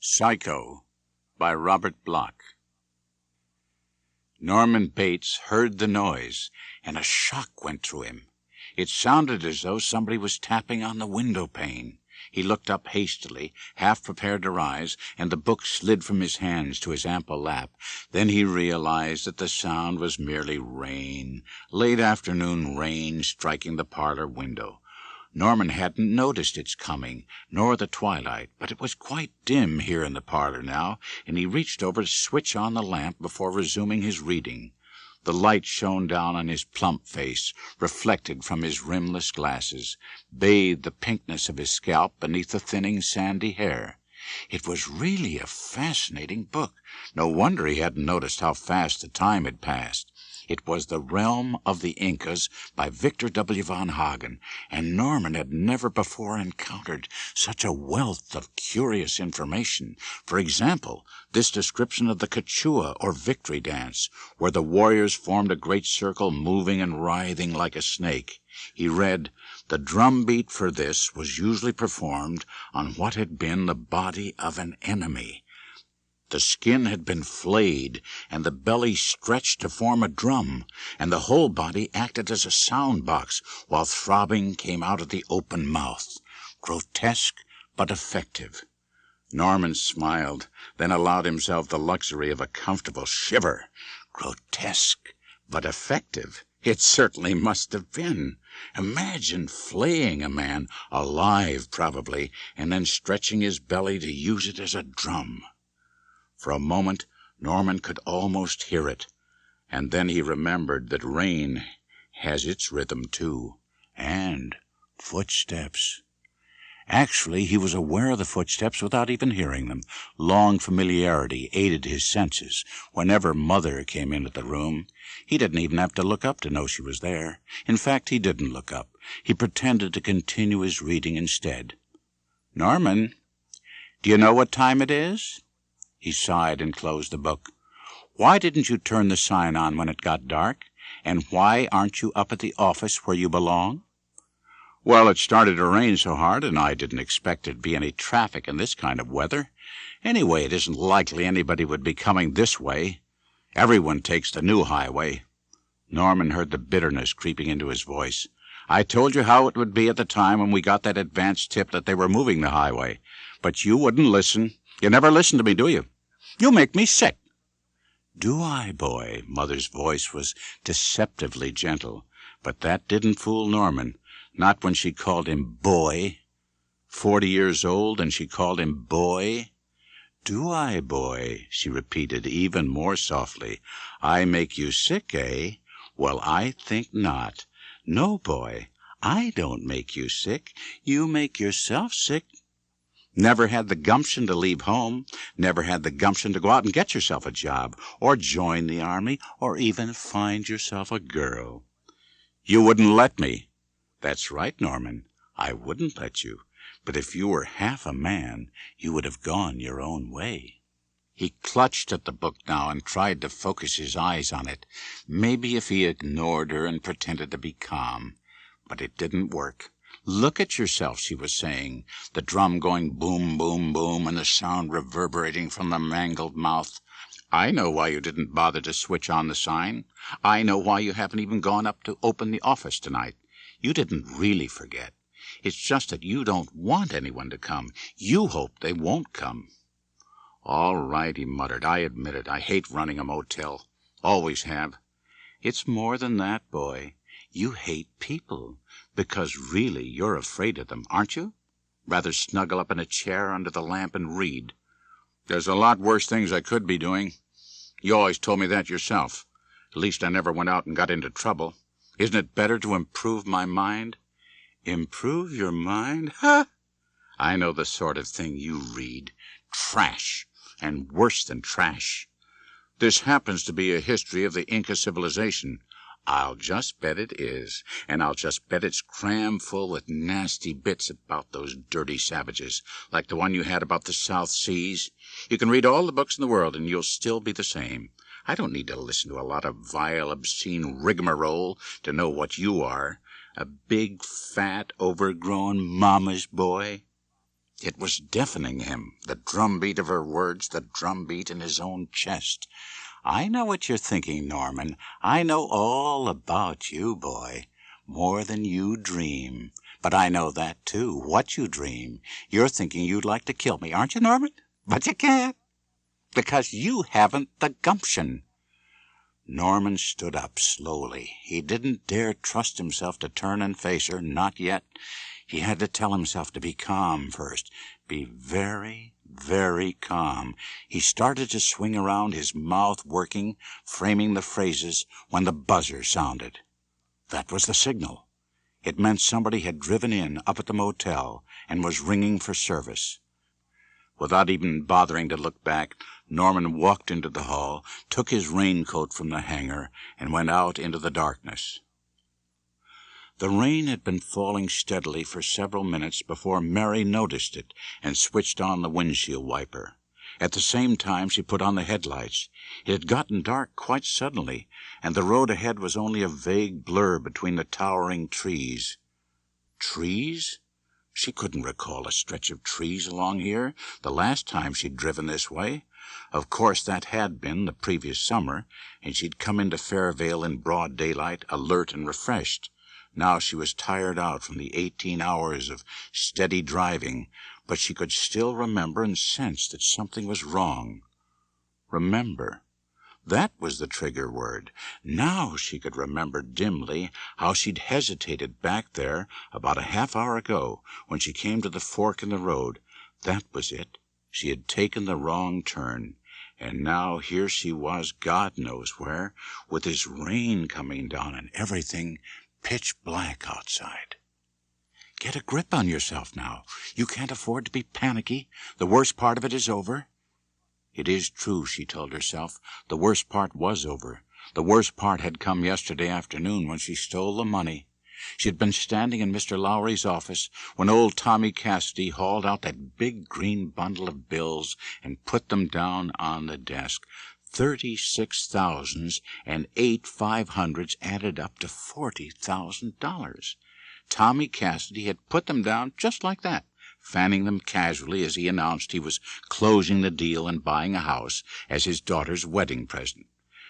Psycho by Robert Bloch. Norman Bates heard the noise, and a shock went through him. It sounded as though somebody was tapping on the window pane. He looked up hastily, half prepared to rise, and the book slid from his hands to his ample lap. Then he realized that the sound was merely rain, late afternoon rain striking the parlor window. Norman hadn't noticed its coming, nor the twilight, but it was quite dim here in the parlor now, and he reached over to switch on the lamp before resuming his reading. The light shone down on his plump face, reflected from his rimless glasses, bathed the pinkness of his scalp beneath the thinning sandy hair. It was really a fascinating book. No wonder he hadn't noticed how fast the time had passed. It was The Realm of the Incas by Victor W. von Hagen, and Norman had never before encountered such a wealth of curious information. For example, this description of the Quechua, or victory dance, where the warriors formed a great circle, moving and writhing like a snake. He read, "The drum beat for this was usually performed on what had been the body of an enemy. The skin had been flayed, and the belly stretched to form a drum, and the whole body acted as a sound box, while throbbing came out of the open mouth. Grotesque, but effective." Norman smiled, then allowed himself the luxury of a comfortable shiver. Grotesque, but effective. It certainly must have been. Imagine flaying a man, alive probably, and then stretching his belly to use it as a drum. For a moment, Norman could almost hear it, and then he remembered that rain has its rhythm too, and footsteps. Actually, he was aware of the footsteps without even hearing them. Long familiarity aided his senses. Whenever Mother came into the room, he didn't even have to look up to know she was there. In fact, he didn't look up. He pretended to continue his reading instead. "Norman, do you know what time it is?" He sighed and closed the book. "Why didn't you turn the sign on when it got dark? And why aren't you up at the office where you belong?" "Well, it started to rain so hard, and I didn't expect there'd be any traffic in this kind of weather. Anyway, it isn't likely anybody would be coming this way. Everyone takes the new highway." Norman heard the bitterness creeping into his voice. "I told you how it would be at the time when we got that advance tip that they were moving the highway. But you wouldn't listen. You never listen to me, do you? You make me sick." "Do I, boy?" Mother's voice was deceptively gentle, but that didn't fool Norman. Not when she called him boy. 40 years old, and she called him boy. "Do I, boy?" she repeated even more softly. "I make you sick, eh? Well, I think not. No, boy, I don't make you sick. You make yourself sick. Never had the gumption to leave home, never had the gumption to go out and get yourself a job, or join the army, or even find yourself a girl." "You wouldn't let me." "That's right, Norman. I wouldn't let you. But if you were half a man, you would have gone your own way." He clutched at the book now and tried to focus his eyes on it. Maybe if he ignored her and pretended to be calm. But it didn't work. "Look at yourself," she was saying, the drum going boom, boom, boom, and the sound reverberating from the mangled mouth. "I know why you didn't bother to switch on the sign. I know why you haven't even gone up to open the office tonight. You didn't really forget. It's just that you don't want anyone to come. You hope they won't come." "All right," he muttered. "I admit it. I hate running a motel. Always have." "It's more than that, boy. You hate people, because really you're afraid of them, aren't you? Rather snuggle up in a chair under the lamp and read." "There's a lot worse things I could be doing. You always told me that yourself. At least I never went out and got into trouble. Isn't it better to improve my mind?" "Improve your mind? Ha! I know the sort of thing you read. Trash, and worse than trash. This happens to be a history of the Inca civilization. I'll just bet it is, and I'll just bet it's crammed full with nasty bits about those dirty savages, like the one you had about the South Seas. You can read all the books in the world, and you'll still be the same. I don't need to listen to a lot of vile, obscene rigmarole to know what you are. A big, fat, overgrown mama's boy." It was deafening him, the drumbeat of her words, the drumbeat in his own chest. "I know what you're thinking, Norman. I know all about you, boy. More than you dream. But I know that, too, what you dream. You're thinking you'd like to kill me, aren't you, Norman? But you can't, because you haven't the gumption." Norman stood up slowly. He didn't dare trust himself to turn and face her, not yet. He had to tell himself to be calm first. Be very, very calm. He started to swing around, his mouth working, framing the phrases, when the buzzer sounded. That was the signal. It meant somebody had driven in up at the motel and was ringing for service. Without even bothering to look back, Norman walked into the hall, took his raincoat from the hanger, and went out into the darkness. The rain had been falling steadily for several minutes before Mary noticed it and switched on the windshield wiper. At the same time she put on the headlights. It had gotten dark quite suddenly, and the road ahead was only a vague blur between the towering trees. Trees? She couldn't recall a stretch of trees along here the last time she'd driven this way. Of course, that had been the previous summer, and she'd come into Fairvale in broad daylight, alert and refreshed. Now she was tired out from the 18 hours of steady driving, but she could still remember and sense that something was wrong. Remember. That was the trigger word. Now she could remember dimly how she'd hesitated back there about a half-hour ago when she came to the fork in the road. That was it. She had taken the wrong turn, and now here she was, God knows where, with this rain coming down and everything pitch black outside. Get a grip on yourself now. You can't afford to be panicky. The worst part of it is over. It is true, she told herself. The worst part was over. The worst part had come yesterday afternoon when she stole the money. She had been standing in Mr. Lowry's office when old Tommy Cassidy hauled out that big green bundle of bills and put them down on the desk. 36 thousands and 8 500s added up to $40,000. Tommy Cassidy had put them down just like that, fanning them casually as he announced he was closing the deal and buying a house as his daughter's wedding present.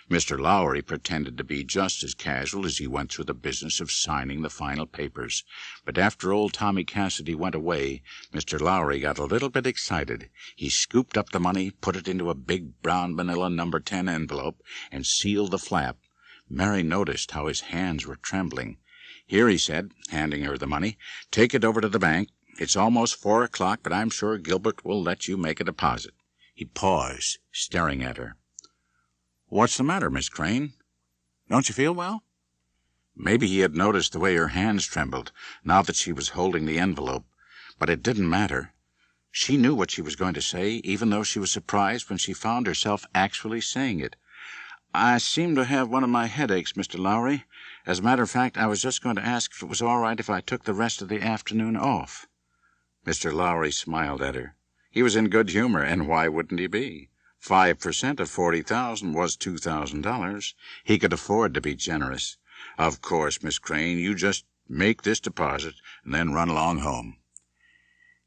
Mr. Lowry pretended to be just as casual as he went through the business of signing the final papers. But after old Tommy Cassidy went away, Mr. Lowry got a little bit excited. He scooped up the money, put it into a big brown manila No. 10 envelope, and sealed the flap. Mary noticed how his hands were trembling. "Here," he said, handing her the money. "Take it over to the bank. It's almost 4 o'clock, but I'm sure Gilbert will let you make a deposit." He paused, staring at her. "What's the matter, Miss Crane? Don't you feel well?" Maybe he had noticed the way her hands trembled, now that she was holding the envelope, but it didn't matter. She knew what she was going to say, even though she was surprised when she found herself actually saying it. "I seem to have one of my headaches, Mr. Lowry. As a matter of fact, I was just going to ask if it was all right if I took the rest of the afternoon off." Mr. Lowry smiled at her. He was in good humor, and why wouldn't he be? 5% of 40,000 was $2,000. He could afford to be generous. "Of course, Miss Crane, you just make this deposit and then run along home."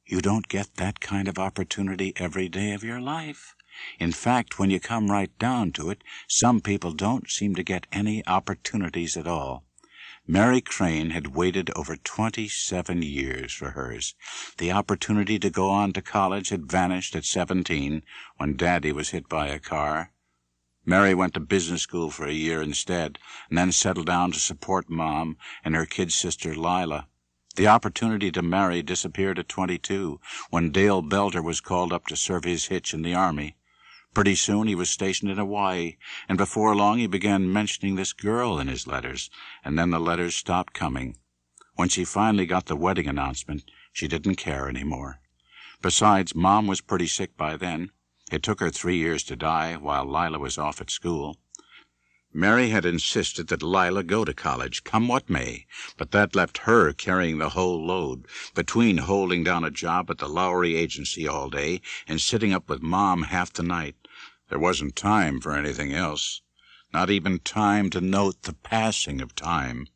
You don't get that kind of opportunity every day of your life. In fact, when you come right down to it, some people don't seem to get any opportunities at all. Mary Crane had waited over 27 years for hers. The opportunity to go on to college had vanished at 17 when Daddy was hit by a car. Mary went to business school for a year instead, and then settled down to support Mom and her kid sister Lila. The opportunity to marry disappeared at 22 when Dale Belter was called up to serve his hitch in the Army. Pretty soon he was stationed in Hawaii, and before long he began mentioning this girl in his letters, and then the letters stopped coming. When she finally got the wedding announcement, she didn't care anymore. Besides, Mom was pretty sick by then. It took her 3 years to die while Lila was off at school. Mary had insisted that Lila go to college, come what may, but that left her carrying the whole load, between holding down a job at the Lowry agency all day and sitting up with Mom half the night. There wasn't time for anything else, not even time to note the passing of time.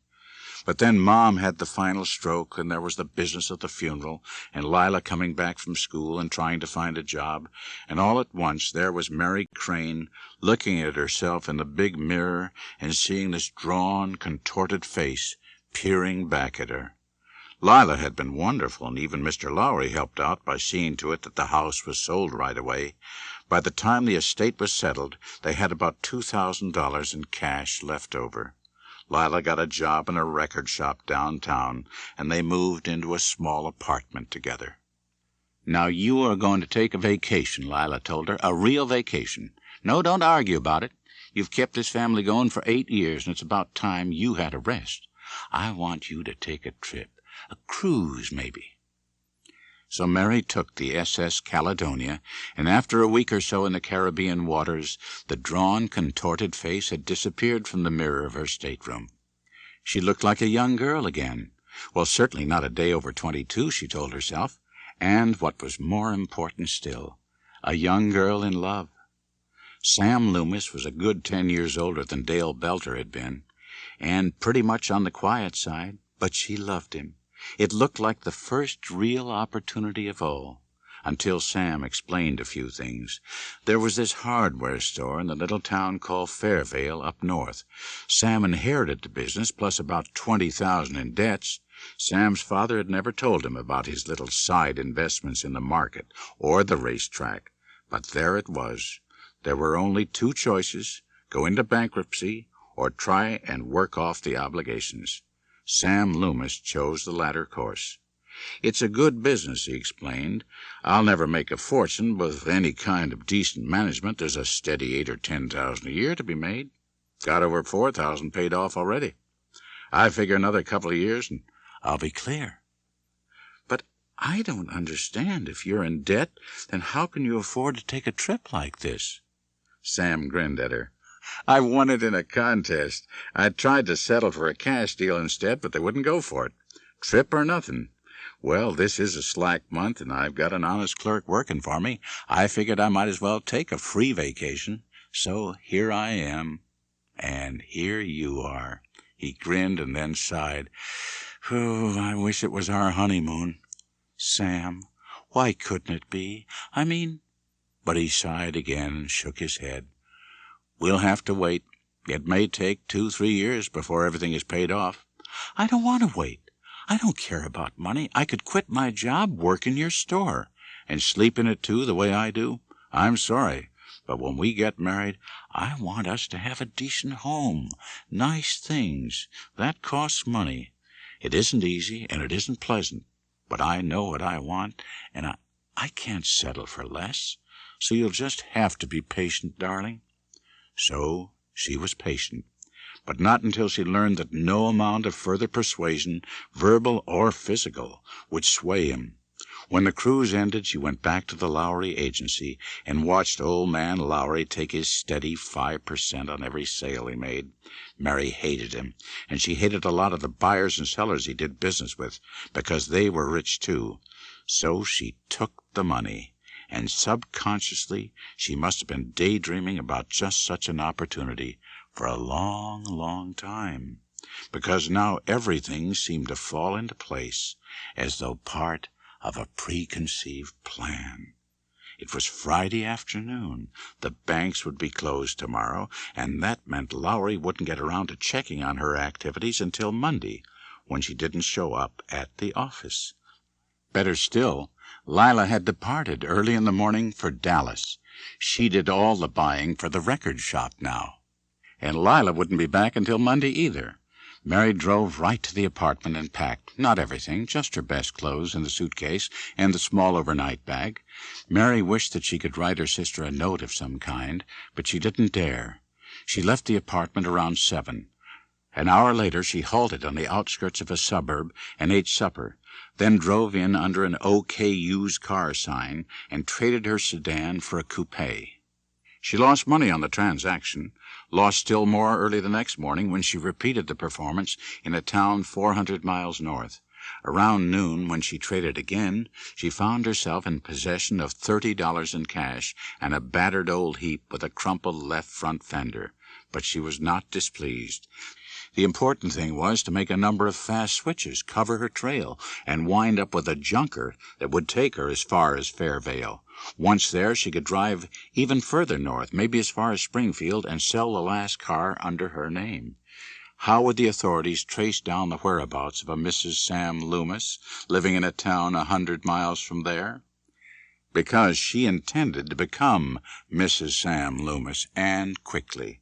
But then Mom had the final stroke, and there was the business of the funeral, and Lila coming back from school and trying to find a job, and all at once there was Mary Crane looking at herself in the big mirror and seeing this drawn, contorted face peering back at her. Lila had been wonderful, and even Mr. Lowry helped out by seeing to it that the house was sold right away. By the time the estate was settled, they had about $2,000 in cash left over. Lila got a job in a record shop downtown, and they moved into a small apartment together. "Now you are going to take a vacation," Lila told her, "a real vacation. No, don't argue about it. You've kept this family going for 8 years, and it's about time you had a rest. I want you to take a trip, a cruise maybe." So Mary took the SS Caledonia, and after a week or so in the Caribbean waters, the drawn, contorted face had disappeared from the mirror of her stateroom. She looked like a young girl again. Well, certainly not a day over 22, she told herself, and, what was more important still, a young girl in love. Sam Loomis was a good 10 years older than Dale Belter had been, and pretty much on the quiet side, but she loved him. It looked like the first real opportunity of all, until Sam explained a few things. There was this hardware store in the little town called Fairvale up north. Sam inherited the business, plus about $20,000 in debts. Sam's father had never told him about his little side investments in the market or the racetrack, but there it was. There were only 2 choices: go into bankruptcy or try and work off the obligations. Sam Loomis chose the latter course. "It's a good business," he explained. "I'll never make a fortune, but with any kind of decent management there's a steady $8,000 or $10,000 a year to be made. Got over $4,000 paid off already. I figure another couple of years and I'll be clear." "But I don't understand. If you're in debt, then how can you afford to take a trip like this?" Sam grinned at her. "I won it in a contest. I tried to settle for a cash deal instead, but they wouldn't go for it. Trip or nothing. Well, this is a slack month, and I've got an honest clerk working for me. I figured I might as well take a free vacation. So here I am, and here you are." He grinned and then sighed. "Oh, I wish it was our honeymoon. Sam, why couldn't it be? I mean—" But he sighed again and shook his head. "We'll have to wait. It may take 2-3 years before everything is paid off." "I don't want to wait. I don't care about money. I could quit my job, work in your store, and sleep in it too, the way I do. I'm sorry, but when we get married, I want us to have a decent home, nice things. That costs money. It isn't easy, and it isn't pleasant, but I know what I want, and I can't settle for less. So you'll just have to be patient, darling." So she was patient, but not until she learned that no amount of further persuasion, verbal or physical, would sway him. When the cruise ended, she went back to the Lowry agency and watched old man Lowry take his steady 5% on every sale he made. Mary hated him, and she hated a lot of the buyers and sellers he did business with, because they were rich too. So she took the money, and subconsciously she must have been daydreaming about just such an opportunity for a long, long time, because now everything seemed to fall into place as though part of a preconceived plan. It was Friday afternoon. The banks would be closed tomorrow, and that meant Lowry wouldn't get around to checking on her activities until Monday, when she didn't show up at the office. Better still, Lila had departed early in the morning for Dallas. She did all the buying for the record shop now. And Lila wouldn't be back until Monday either. Mary drove right to the apartment and packed, not everything, just her best clothes in the suitcase and the small overnight bag. Mary wished that she could write her sister a note of some kind, but she didn't dare. She left the apartment around 7. An hour later she halted on the outskirts of a suburb and ate supper, then drove in under an OK used car sign and traded her sedan for a coupe. She lost money on the transaction, lost still more early the next morning when she repeated the performance in a town 400 miles north. Around noon, when she traded again, she found herself in possession of $30 in cash and a battered old heap with a crumpled left front fender. But she was not displeased. The important thing was to make a number of fast switches, cover her trail, and wind up with a junker that would take her as far as Fairvale. Once there, she could drive even further north, maybe as far as Springfield, and sell the last car under her name. How would the authorities trace down the whereabouts of a Mrs. Sam Loomis, living in a town 100 miles from there? Because she intended to become Mrs. Sam Loomis, and quickly.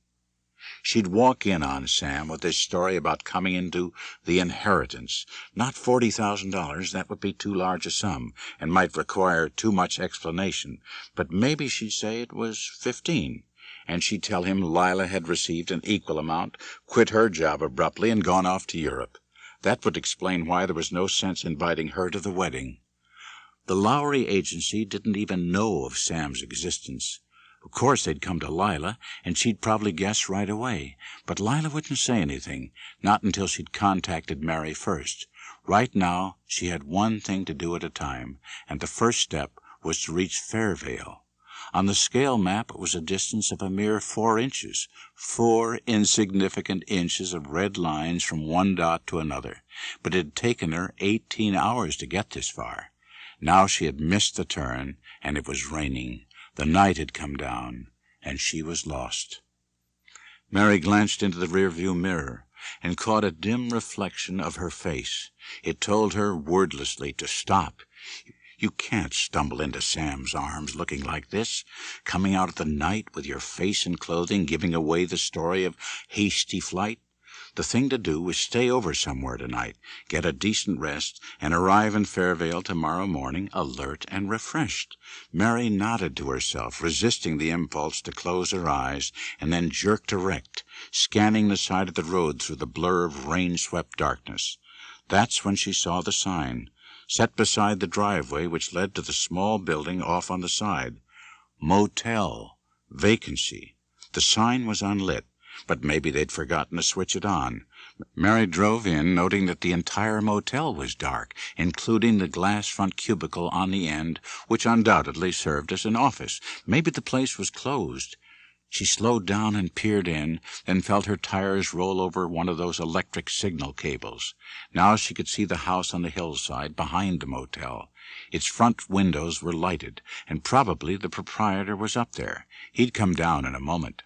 She'd walk in on Sam with this story about coming into the inheritance. Not $40,000, that would be too large a sum, and might require too much explanation, but maybe she'd say it was 15, and she'd tell him Lila had received an equal amount, quit her job abruptly, and gone off to Europe. That would explain why there was no sense inviting her to the wedding. The Lowry agency didn't even know of Sam's existence. Of course they'd come to Lila, and she'd probably guess right away. But Lila wouldn't say anything, not until she'd contacted Mary first. Right now, she had one thing to do at a time, and the first step was to reach Fairvale. On the scale map, it was a distance of a mere 4 inches. 4 insignificant inches of red lines from one dot to another. But it had taken her 18 hours to get this far. Now she had missed the turn, and it was raining. The night had come down, and she was lost. Mary glanced into the rearview mirror and caught a dim reflection of her face. It told her wordlessly to stop. You can't stumble into Sam's arms looking like this, coming out of the night with your face and clothing giving away the story of hasty flight. The thing to do was stay over somewhere tonight, get a decent rest, and arrive in Fairvale tomorrow morning alert and refreshed. Mary nodded to herself, resisting the impulse to close her eyes, and then jerked erect, scanning the side of the road through the blur of rain-swept darkness. That's when she saw the sign, set beside the driveway which led to the small building off on the side. Motel. Vacancy. The sign was unlit, but maybe they'd forgotten to switch it on. Mary drove in, noting that the entire motel was dark, including the glass front cubicle on the end, which undoubtedly served as an office. Maybe the place was closed. She slowed down and peered in, then felt her tires roll over one of those electric signal cables. Now she could see the house on the hillside behind the motel. Its front windows were lighted, and probably the proprietor was up there. He'd come down in a moment.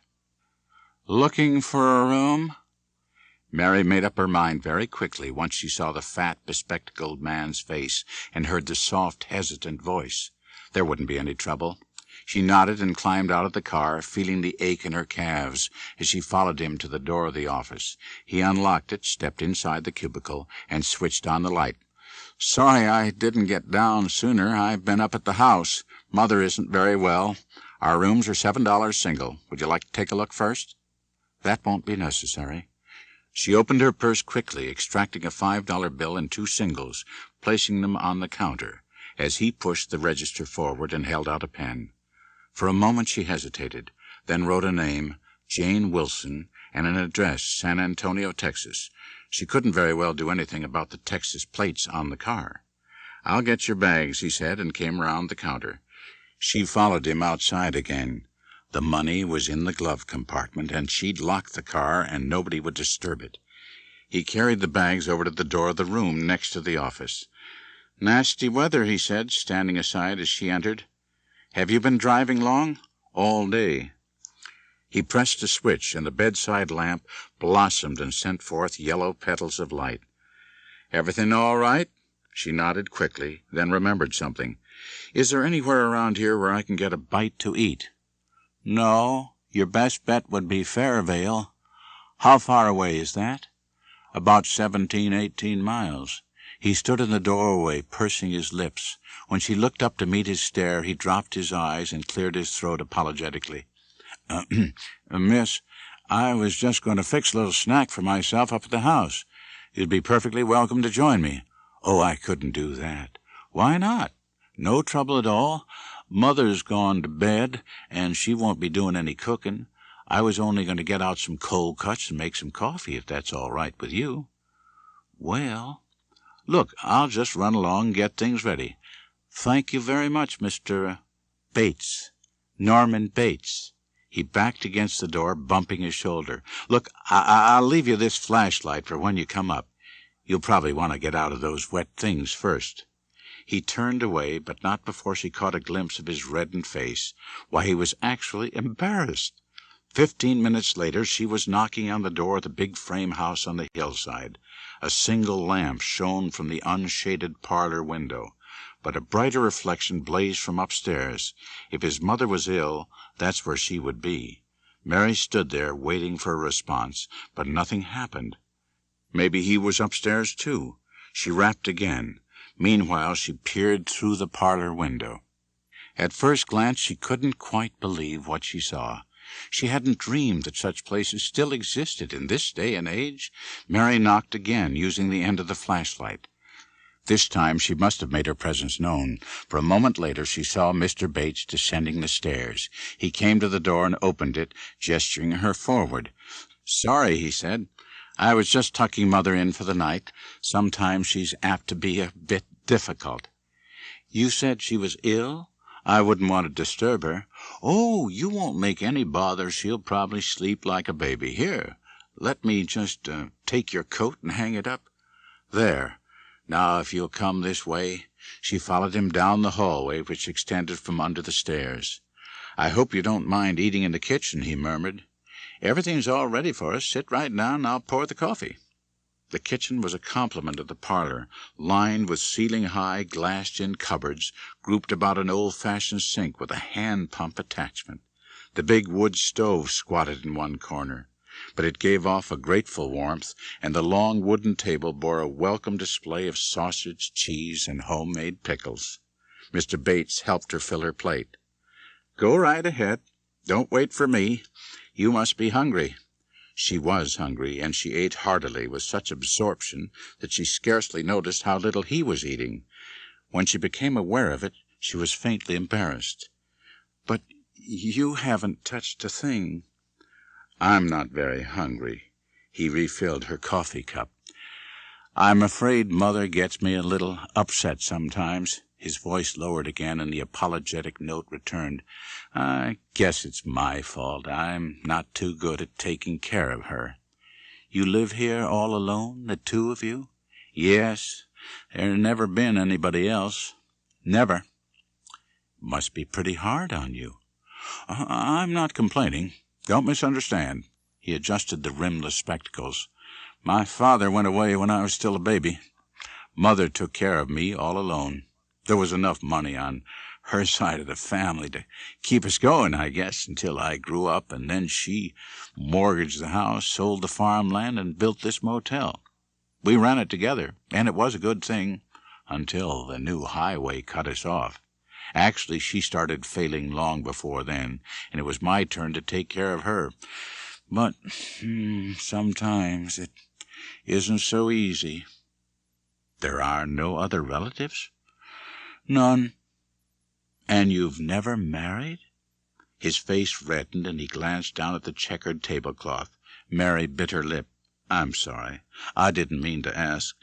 "Looking for a room?" Mary made up her mind very quickly once she saw the fat, bespectacled man's face and heard the soft, hesitant voice. There wouldn't be any trouble. She nodded and climbed out of the car, feeling the ache in her calves as she followed him to the door of the office. He unlocked it, stepped inside the cubicle, and switched on the light. "Sorry I didn't get down sooner. I've been up at the house. Mother isn't very well. Our rooms are $7 single. Would you like to take a look first?" "That won't be necessary." She opened her purse quickly, extracting a $5 bill and 2 singles, placing them on the counter, as he pushed the register forward and held out a pen. For a moment she hesitated, then wrote a name, Jane Wilson, and an address, San Antonio, Texas. She couldn't very well do anything about the Texas plates on the car. "I'll get your bags," he said, and came round the counter. She followed him outside again. The money was in the glove compartment, and she'd locked the car, and nobody would disturb it. He carried the bags over to the door of the room next to the office. "Nasty weather," he said, standing aside as she entered. "Have you been driving long?" "All day." He pressed a switch, and the bedside lamp blossomed and sent forth yellow petals of light. "Everything all right?" She nodded quickly, then remembered something. "Is there anywhere around here where I can get a bite to eat?" "No. Your best bet would be Fairvale." "How far away is that?" "About 17-18 miles." He stood in the doorway, pursing his lips. When she looked up to meet his stare, he dropped his eyes and cleared his throat apologetically. "Miss, I was just going to fix a little snack for myself up at the house. You'd be perfectly welcome to join me." "Oh, I couldn't do that." "Why not?" "No trouble at all. Mother's gone to bed, and she won't be doing any cooking. I was only going to get out some cold cuts and make some coffee, if that's all right with you." "Well, look, I'll just run along and get things ready. Thank you very much, Mr. Bates. Norman Bates." He backed against the door, bumping his shoulder. "Look, I'll leave you this flashlight for when you come up. You'll probably want to get out of those wet things first." He turned away, but not before she caught a glimpse of his reddened face. Why, he was actually embarrassed. 15 minutes later, she was knocking on the door of the big frame house on the hillside. A single lamp shone from the unshaded parlor window, but a brighter reflection blazed from upstairs. If his mother was ill, that's where she would be. Mary stood there, waiting for a response, but nothing happened. Maybe he was upstairs, too. She rapped again. Meanwhile, she peered through the parlor window. At first glance, she couldn't quite believe what she saw. She hadn't dreamed that such places still existed in this day and age. Mary knocked again, using the end of the flashlight. This time she must have made her presence known, for a moment later she saw Mr. Bates descending the stairs. He came to the door and opened it, gesturing her forward. "Sorry," he said. "I was just tucking Mother in for the night. Sometimes she's apt to be a bit difficult." "You said she was ill? I wouldn't want to disturb her." "Oh, you won't make any bother. She'll probably sleep like a baby. Here, let me just take your coat and hang it up. There. Now, if you'll come this way." She followed him down the hallway, which extended from under the stairs. "I hope you don't mind eating in the kitchen," he murmured. "Everything's all ready for us. Sit right down and I'll pour the coffee." The kitchen was a complement of the parlor, lined with ceiling-high, glassed-in cupboards, grouped about an old-fashioned sink with a hand-pump attachment. The big wood stove squatted in one corner, but it gave off a grateful warmth, and the long wooden table bore a welcome display of sausage, cheese, and homemade pickles. Mr. Bates helped her fill her plate. "Go right ahead. Don't wait for me. You must be hungry." She was hungry, and she ate heartily with such absorption that she scarcely noticed how little he was eating. When she became aware of it, she was faintly embarrassed. "But you haven't touched a thing." "I'm not very hungry." He refilled her coffee cup. "I'm afraid Mother gets me a little upset sometimes." His voice lowered again, and the apologetic note returned. "I guess it's my fault. I'm not too good at taking care of her." "You live here all alone, the two of you?" "Yes. There's never been anybody else. Never." "Must be pretty hard on you." "I'm not complaining. Don't misunderstand." He adjusted the rimless spectacles. "My father went away when I was still a baby. Mother took care of me all alone. There was enough money on her side of the family to keep us going, I guess, until I grew up, and then she mortgaged the house, sold the farmland, and built this motel. We ran it together, and it was a good thing, until the new highway cut us off. Actually, she started failing long before then, and it was my turn to take care of her. But sometimes it isn't so easy." "There are no other relatives?" "None." "And you've never married?" His face reddened, and he glanced down at the checkered tablecloth. Mary bit her lip. "I'm sorry. I didn't mean to ask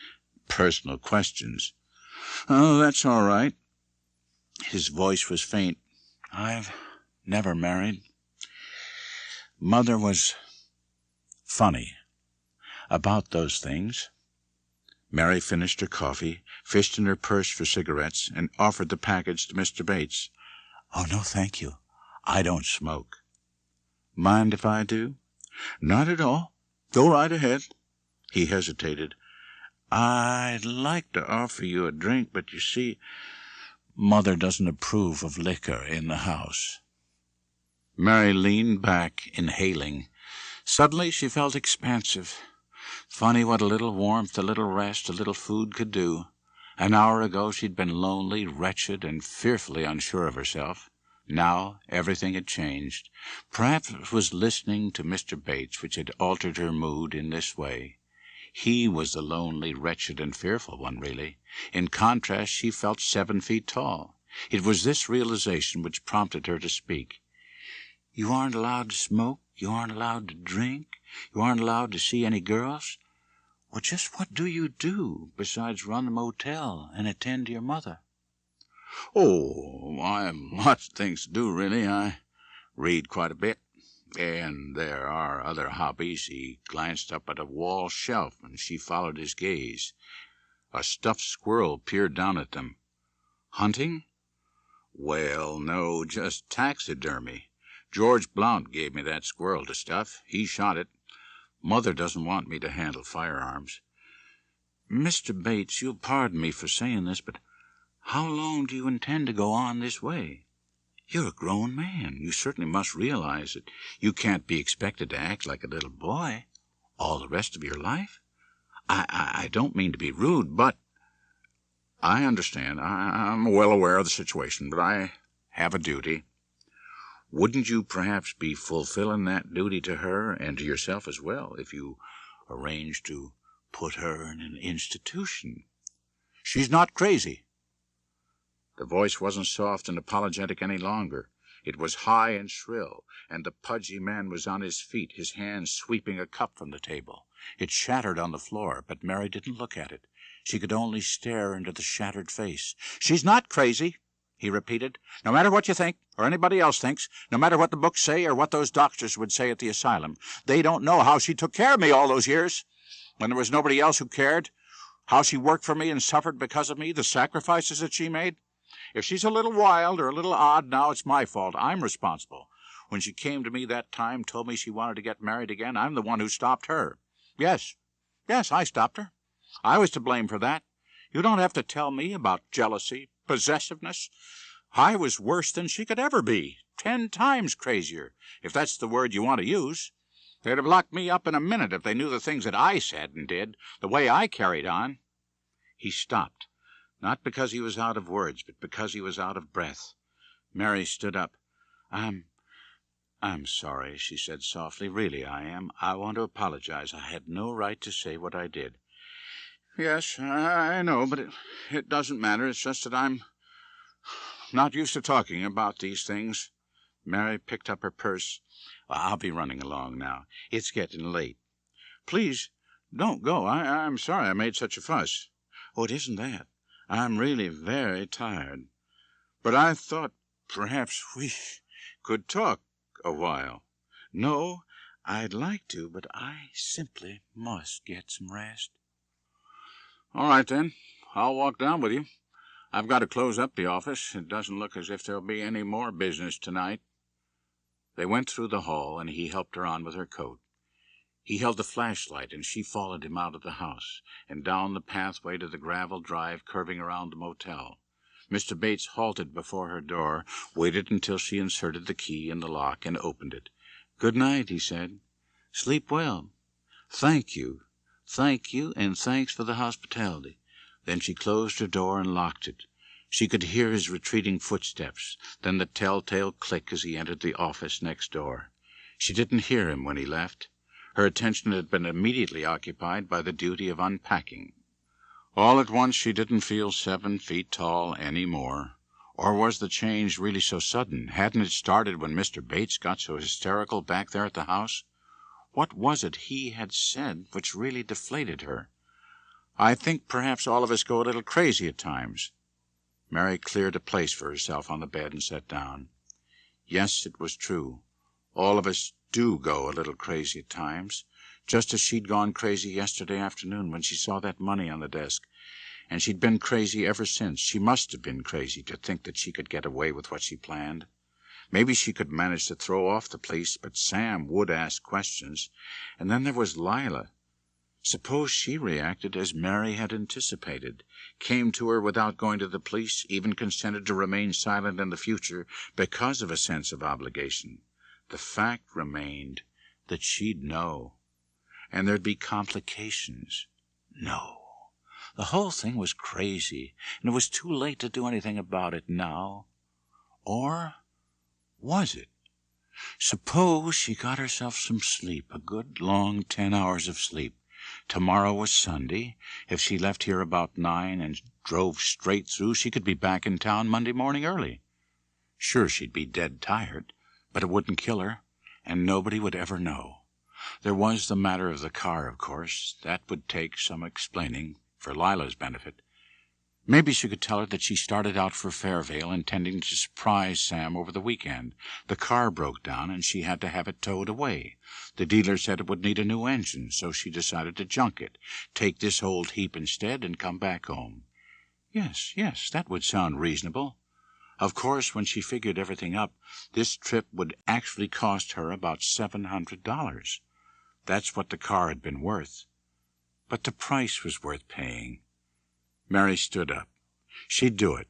personal questions." "Oh, that's all right." His voice was faint. "I've never married. Mother was funny about those things." Mary finished her coffee, fished in her purse for cigarettes, and offered the package to Mr. Bates. "Oh, no, thank you. I don't smoke." "Mind if I do?" "Not at all. Go right ahead." He hesitated. "I'd like to offer you a drink, but you see, Mother doesn't approve of liquor in the house." Mary leaned back, inhaling. Suddenly she felt expansive. Funny what a little warmth, a little rest, a little food could do. An hour ago she'd been lonely, wretched, and fearfully unsure of herself. Now everything had changed. Perhaps it was listening to Mr. Bates which had altered her mood in this way. He was the lonely, wretched, and fearful one, really. In contrast, she felt 7 feet tall. It was this realization which prompted her to speak. "You aren't allowed to smoke? You aren't allowed to drink? You aren't allowed to see any girls? Well, just what do you do besides run the motel and attend to your mother?" "Oh, I have lots of things to do, really. I read quite a bit. And there are other hobbies. He glanced up at a wall shelf, and she followed his gaze. A stuffed squirrel peered down at them. Hunting? Well, no, just taxidermy. George Blount gave me that squirrel to stuff. He shot it. Mother doesn't want me to handle firearms. Mr. Bates, you'll pardon me for saying this, but how long do you intend to go on this way? You're a grown man. You certainly must realize that you can't be expected to act like a little boy all the rest of your life. I don't mean to be rude, but I understand. I'm well aware of the situation, but I have a duty. Wouldn't you perhaps be fulfilling that duty to her and to yourself as well if you arranged to put her in an institution? She's not crazy. The voice wasn't soft and apologetic any longer. It was high and shrill, and the pudgy man was on his feet, his hands sweeping a cup from the table. It shattered on the floor, but Mary didn't look at it. She could only stare into the shattered face. She's not crazy, he repeated. No matter what you think, or anybody else thinks, no matter what the books say or what those doctors would say at the asylum, they don't know how she took care of me all those years, when there was nobody else who cared, how she worked for me and suffered because of me, the sacrifices that she made. If she's a little wild or a little odd now, it's my fault. I'm responsible. When she came to me that time, told me she wanted to get married again, I'm the one who stopped her. Yes, I stopped her. I was to blame for that. You don't have to tell me about jealousy, possessiveness. I was worse than she could ever be, 10 times crazier, if that's the word you want to use. They'd have locked me up in a minute if they knew the things that I said and did, the way I carried on. He stopped, not because he was out of words, but because he was out of breath. Mary stood up. I'm sorry, she said softly. Really, I am. I want to apologize. I had no right to say what I did. Yes, I know, but it doesn't matter. It's just that I'm not used to talking about these things. Mary picked up her purse. I'll be running along now. It's getting late. Please, don't go. I'm sorry I made such a fuss. Oh, it isn't that. I'm really very tired. But I thought perhaps we could talk a while. No, I'd like to, but I simply must get some rest. All right, then. I'll walk down with you. I've got to close up the office. It doesn't look as if there'll be any more business tonight. They went through the hall, and he helped her on with her coat. He held the flashlight, and she followed him out of the house, and down the pathway to the gravel drive curving around the motel. Mr. Bates halted before her door, waited until she inserted the key in the lock, and opened it. "Good night," he said. "Sleep well." Thank you, and thanks for the hospitality." Then she closed her door and locked it. She could hear his retreating footsteps, then the telltale click as he entered the office next door. She didn't hear him when he left. Her attention had been immediately occupied by the duty of unpacking. All at once she didn't feel 7 feet tall any more. Or was the change really so sudden? Hadn't it started when Mr. Bates got so hysterical back there at the house? What was it he had said which really deflated her? I think perhaps all of us go a little crazy at times. Mary cleared a place for herself on the bed and sat down. Yes, it was true. All of us do go a little crazy at times, just as she'd gone crazy yesterday afternoon when she saw that money on the desk. And she'd been crazy ever since. She must have been crazy to think that she could get away with what she planned. Maybe she could manage to throw off the police, but Sam would ask questions. And then there was Lila. Suppose she reacted as Mary had anticipated, came to her without going to the police, even consented to remain silent in the future because of a sense of obligation. The fact remained that she'd know, and there'd be complications. No, the whole thing was crazy, and it was too late to do anything about it now. Or was it? Suppose she got herself some sleep, a good long 10 hours of sleep. Tomorrow was Sunday. If she left here about 9 and drove straight through, she could be back in town Monday morning early. Sure, she'd be dead tired, but it wouldn't kill her, and nobody would ever know. There was the matter of the car, of course. That would take some explaining, for Lila's benefit. Maybe she could tell her that she started out for Fairvale intending to surprise Sam over the weekend. The car broke down and she had to have it towed away. The dealer said it would need a new engine, so she decided to junk it, take this old heap instead, and come back home. Yes, that would sound reasonable. Of course, when she figured everything up, this trip would actually cost her about $700. That's what the car had been worth. But the price was worth paying. Mary stood up. She'd do it.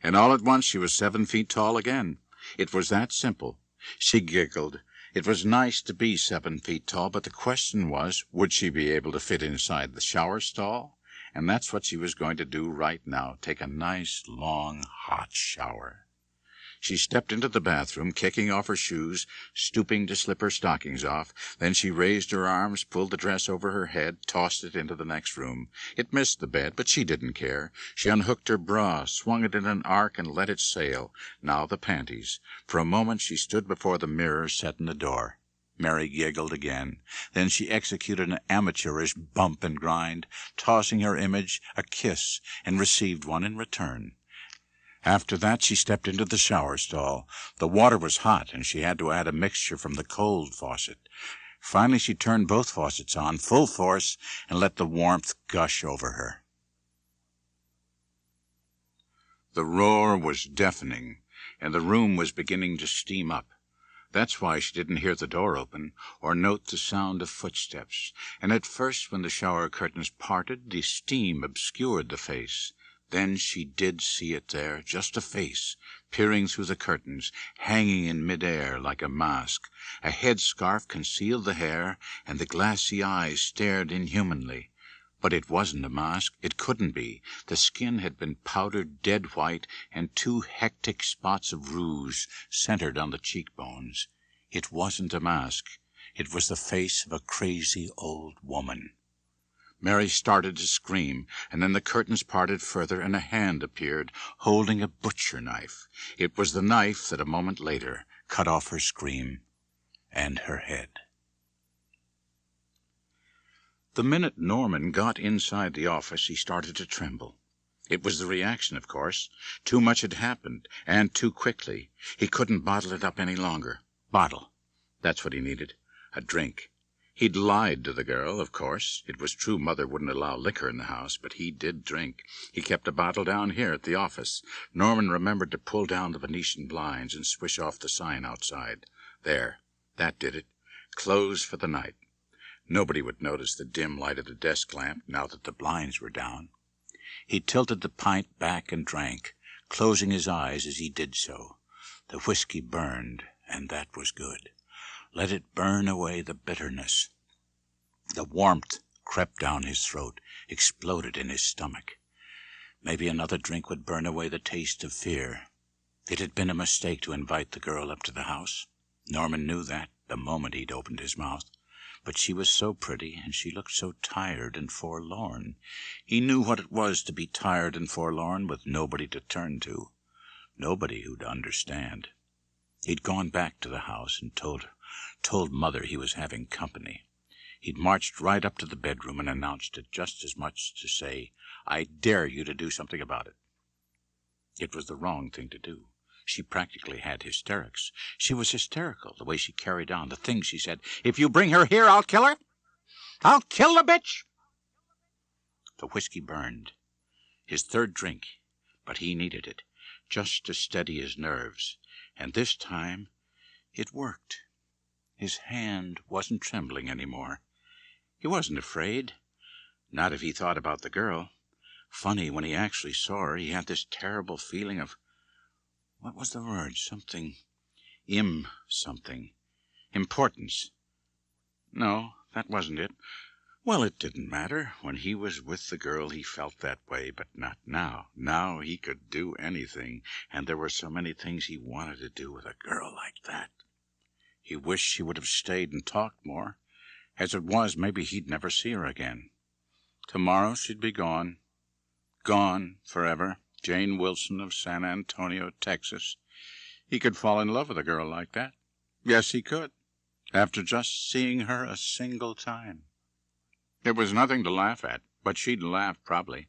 And all at once she was 7 feet tall again. It was that simple. She giggled. It was nice to be 7 feet tall, but the question was, would she be able to fit inside the shower stall? And that's what she was going to do right now, take a nice, long, hot shower. She stepped into the bathroom, kicking off her shoes, stooping to slip her stockings off. Then she raised her arms, pulled the dress over her head, tossed it into the next room. It missed the bed, but she didn't care. She unhooked her bra, swung it in an arc, and let it sail. Now the panties. For a moment she stood before the mirror set in the door. Mary giggled again. Then she executed an amateurish bump and grind, tossing her image a kiss, and received one in return. After that, she stepped into the shower stall. The water was hot, and she had to add a mixture from the cold faucet. Finally, she turned both faucets on, full force, and let the warmth gush over her. The roar was deafening, and the room was beginning to steam up. That's why she didn't hear the door open, or note the sound of footsteps. And at first, when the shower curtains parted, the steam obscured the face. Then she did see it there, just a face, peering through the curtains, hanging in mid-air like a mask. A headscarf concealed the hair, and the glassy eyes stared inhumanly. But it wasn't a mask. It couldn't be. The skin had been powdered dead white, and 2 hectic spots of rouge centered on the cheekbones. It wasn't a mask. It was the face of a crazy old woman. Mary started to scream, and then the curtains parted further, and a hand appeared, holding a butcher knife. It was the knife that a moment later cut off her scream and her head. The minute Norman got inside the office, he started to tremble. It was the reaction, of course. Too much had happened, and too quickly. He couldn't bottle it up any longer. Bottle. That's what he needed. A drink. He'd lied to the girl, of course. It was true Mother wouldn't allow liquor in the house, but he did drink. He kept a bottle down here at the office. Norman remembered to pull down the Venetian blinds and swish off the sign outside. There. That did it. Closed for the night. Nobody would notice the dim light of the desk lamp now that the blinds were down. He tilted the pint back and drank, closing his eyes as he did so. The whiskey burned, and that was good. Let it burn away the bitterness. The warmth crept down his throat, exploded in his stomach. Maybe another drink would burn away the taste of fear. It had been a mistake to invite the girl up to the house. Norman knew that the moment he'd opened his mouth. But she was so pretty, and she looked so tired and forlorn. He knew what it was to be tired and forlorn with nobody to turn to, nobody who'd understand. He'd gone back to the house and told Mother he was having company. He'd marched right up to the bedroom and announced it, just as much to say, I dare you to do something about it. It was the wrong thing to do. She practically had hysterics. She was hysterical, the way she carried on, the things she said. If you bring her here, I'll kill her. I'll kill the bitch. The whiskey burned. His third drink, but he needed it, just to steady his nerves. And this time, it worked. His hand wasn't trembling anymore. He wasn't afraid. Not if he thought about the girl. Funny, when he actually saw her, he had this terrible feeling of, what was the word? Something. Importance. No, that wasn't it. Well, it didn't matter. When he was with the girl, he felt that way, but not now. Now he could do anything, and there were so many things he wanted to do with a girl like that. He wished she would have stayed and talked more. As it was, maybe he'd never see her again. Tomorrow she'd be gone. Gone forever. Jane Wilson of San Antonio, Texas. He could fall in love with a girl like that. Yes, he could. After just seeing her a single time. It was nothing to laugh at, but she'd laugh probably.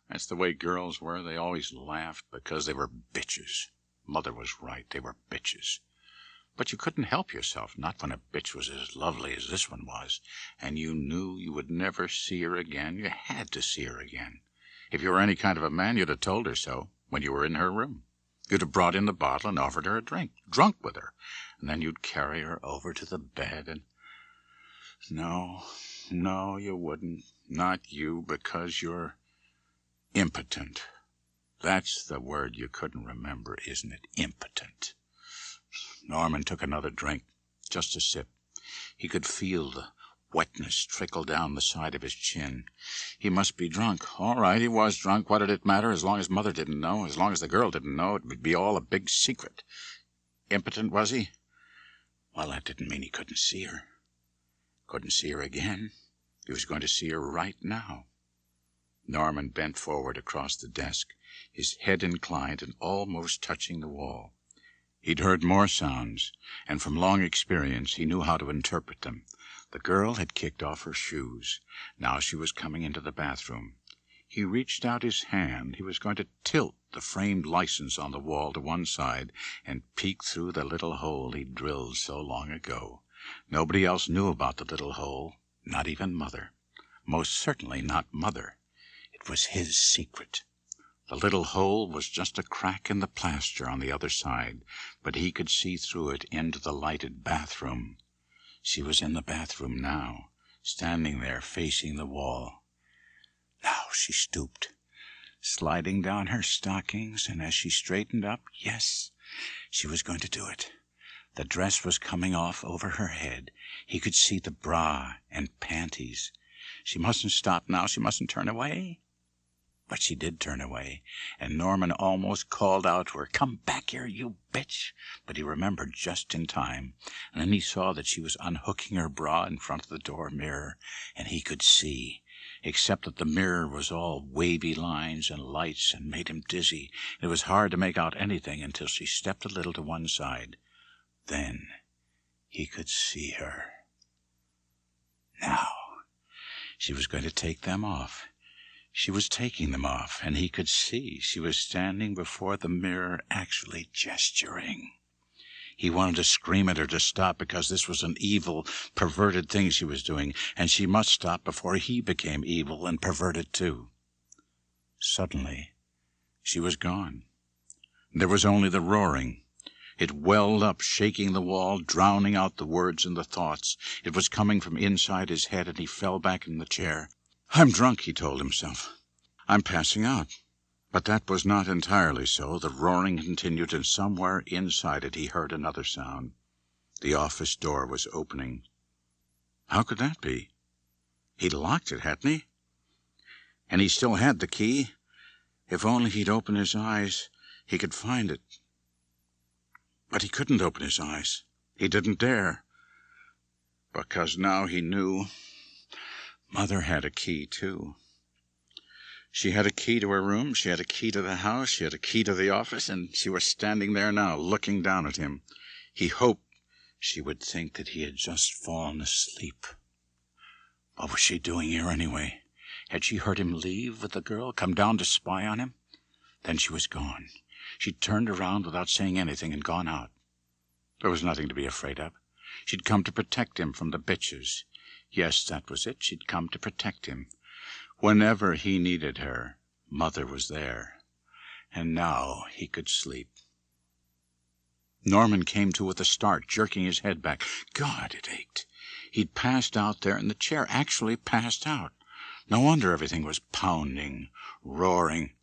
That's the way girls were. They always laughed because they were bitches. Mother was right. They were bitches. But you couldn't help yourself, not when a bitch was as lovely as this one was, and you knew you would never see her again. You had to see her again. If you were any kind of a man, you'd have told her so when you were in her room. You'd have brought in the bottle and offered her a drink, drunk with her, and then you'd carry her over to the bed and... No, you wouldn't. Not you, because you're impotent. That's the word you couldn't remember, isn't it? Impotent. Norman took another drink, just a sip. He could feel the wetness trickle down the side of his chin. He must be drunk. All right, he was drunk. What did it matter? As long as Mother didn't know, as long as the girl didn't know, it would be all a big secret. Impotent, was he? Well, that didn't mean he couldn't see her. Couldn't see her again. He was going to see her right now. Norman bent forward across the desk, his head inclined and almost touching the wall. He'd heard more sounds, and from long experience he knew how to interpret them. The girl had kicked off her shoes. Now she was coming into the bathroom. He reached out his hand. He was going to tilt the framed license on the wall to one side and peek through the little hole he'd drilled so long ago. Nobody else knew about the little hole, not even Mother. Most certainly not Mother. It was his secret. The little hole was just a crack in the plaster on the other side, but he could see through it into the lighted bathroom. She was in the bathroom now, standing there facing the wall. Now she stooped, sliding down her stockings, and as she straightened up, yes, she was going to do it. The dress was coming off over her head. He could see the bra and panties. She mustn't stop now. She mustn't turn away. But she did turn away, and Norman almost called out to her, "Come back here, you bitch!" But he remembered just in time, and then he saw that she was unhooking her bra in front of the door mirror, and he could see, except that the mirror was all wavy lines and lights and made him dizzy. It was hard to make out anything until she stepped a little to one side. Then he could see her. Now she was going to take them off. She was taking them off, and he could see she was standing before the mirror, actually gesturing. He wanted to scream at her to stop because this was an evil, perverted thing she was doing, and she must stop before he became evil and perverted too. Suddenly, she was gone. There was only the roaring. It welled up, shaking the wall, drowning out the words and the thoughts. It was coming from inside his head, and he fell back in the chair. "I'm drunk," he told himself. "I'm passing out." But that was not entirely so. The roaring continued, and somewhere inside it he heard another sound. The office door was opening. How could that be? He'd locked it, hadn't he? And he still had the key. If only he'd open his eyes, he could find it. But he couldn't open his eyes. He didn't dare. Because now he knew Mother had a key, too. She had a key to her room, she had a key to the house, she had a key to the office, and she was standing there now, looking down at him. He hoped she would think that he had just fallen asleep. What was she doing here, anyway? Had she heard him leave with the girl, come down to spy on him? Then she was gone. She'd turned around without saying anything and gone out. There was nothing to be afraid of. She'd come to protect him from the bitches. Yes, that was it. She'd come to protect him. Whenever he needed her, Mother was there. And now he could sleep. Norman came to with a start, jerking his head back. God, it ached. He'd passed out there in the chair, actually passed out. No wonder everything was pounding, roaring.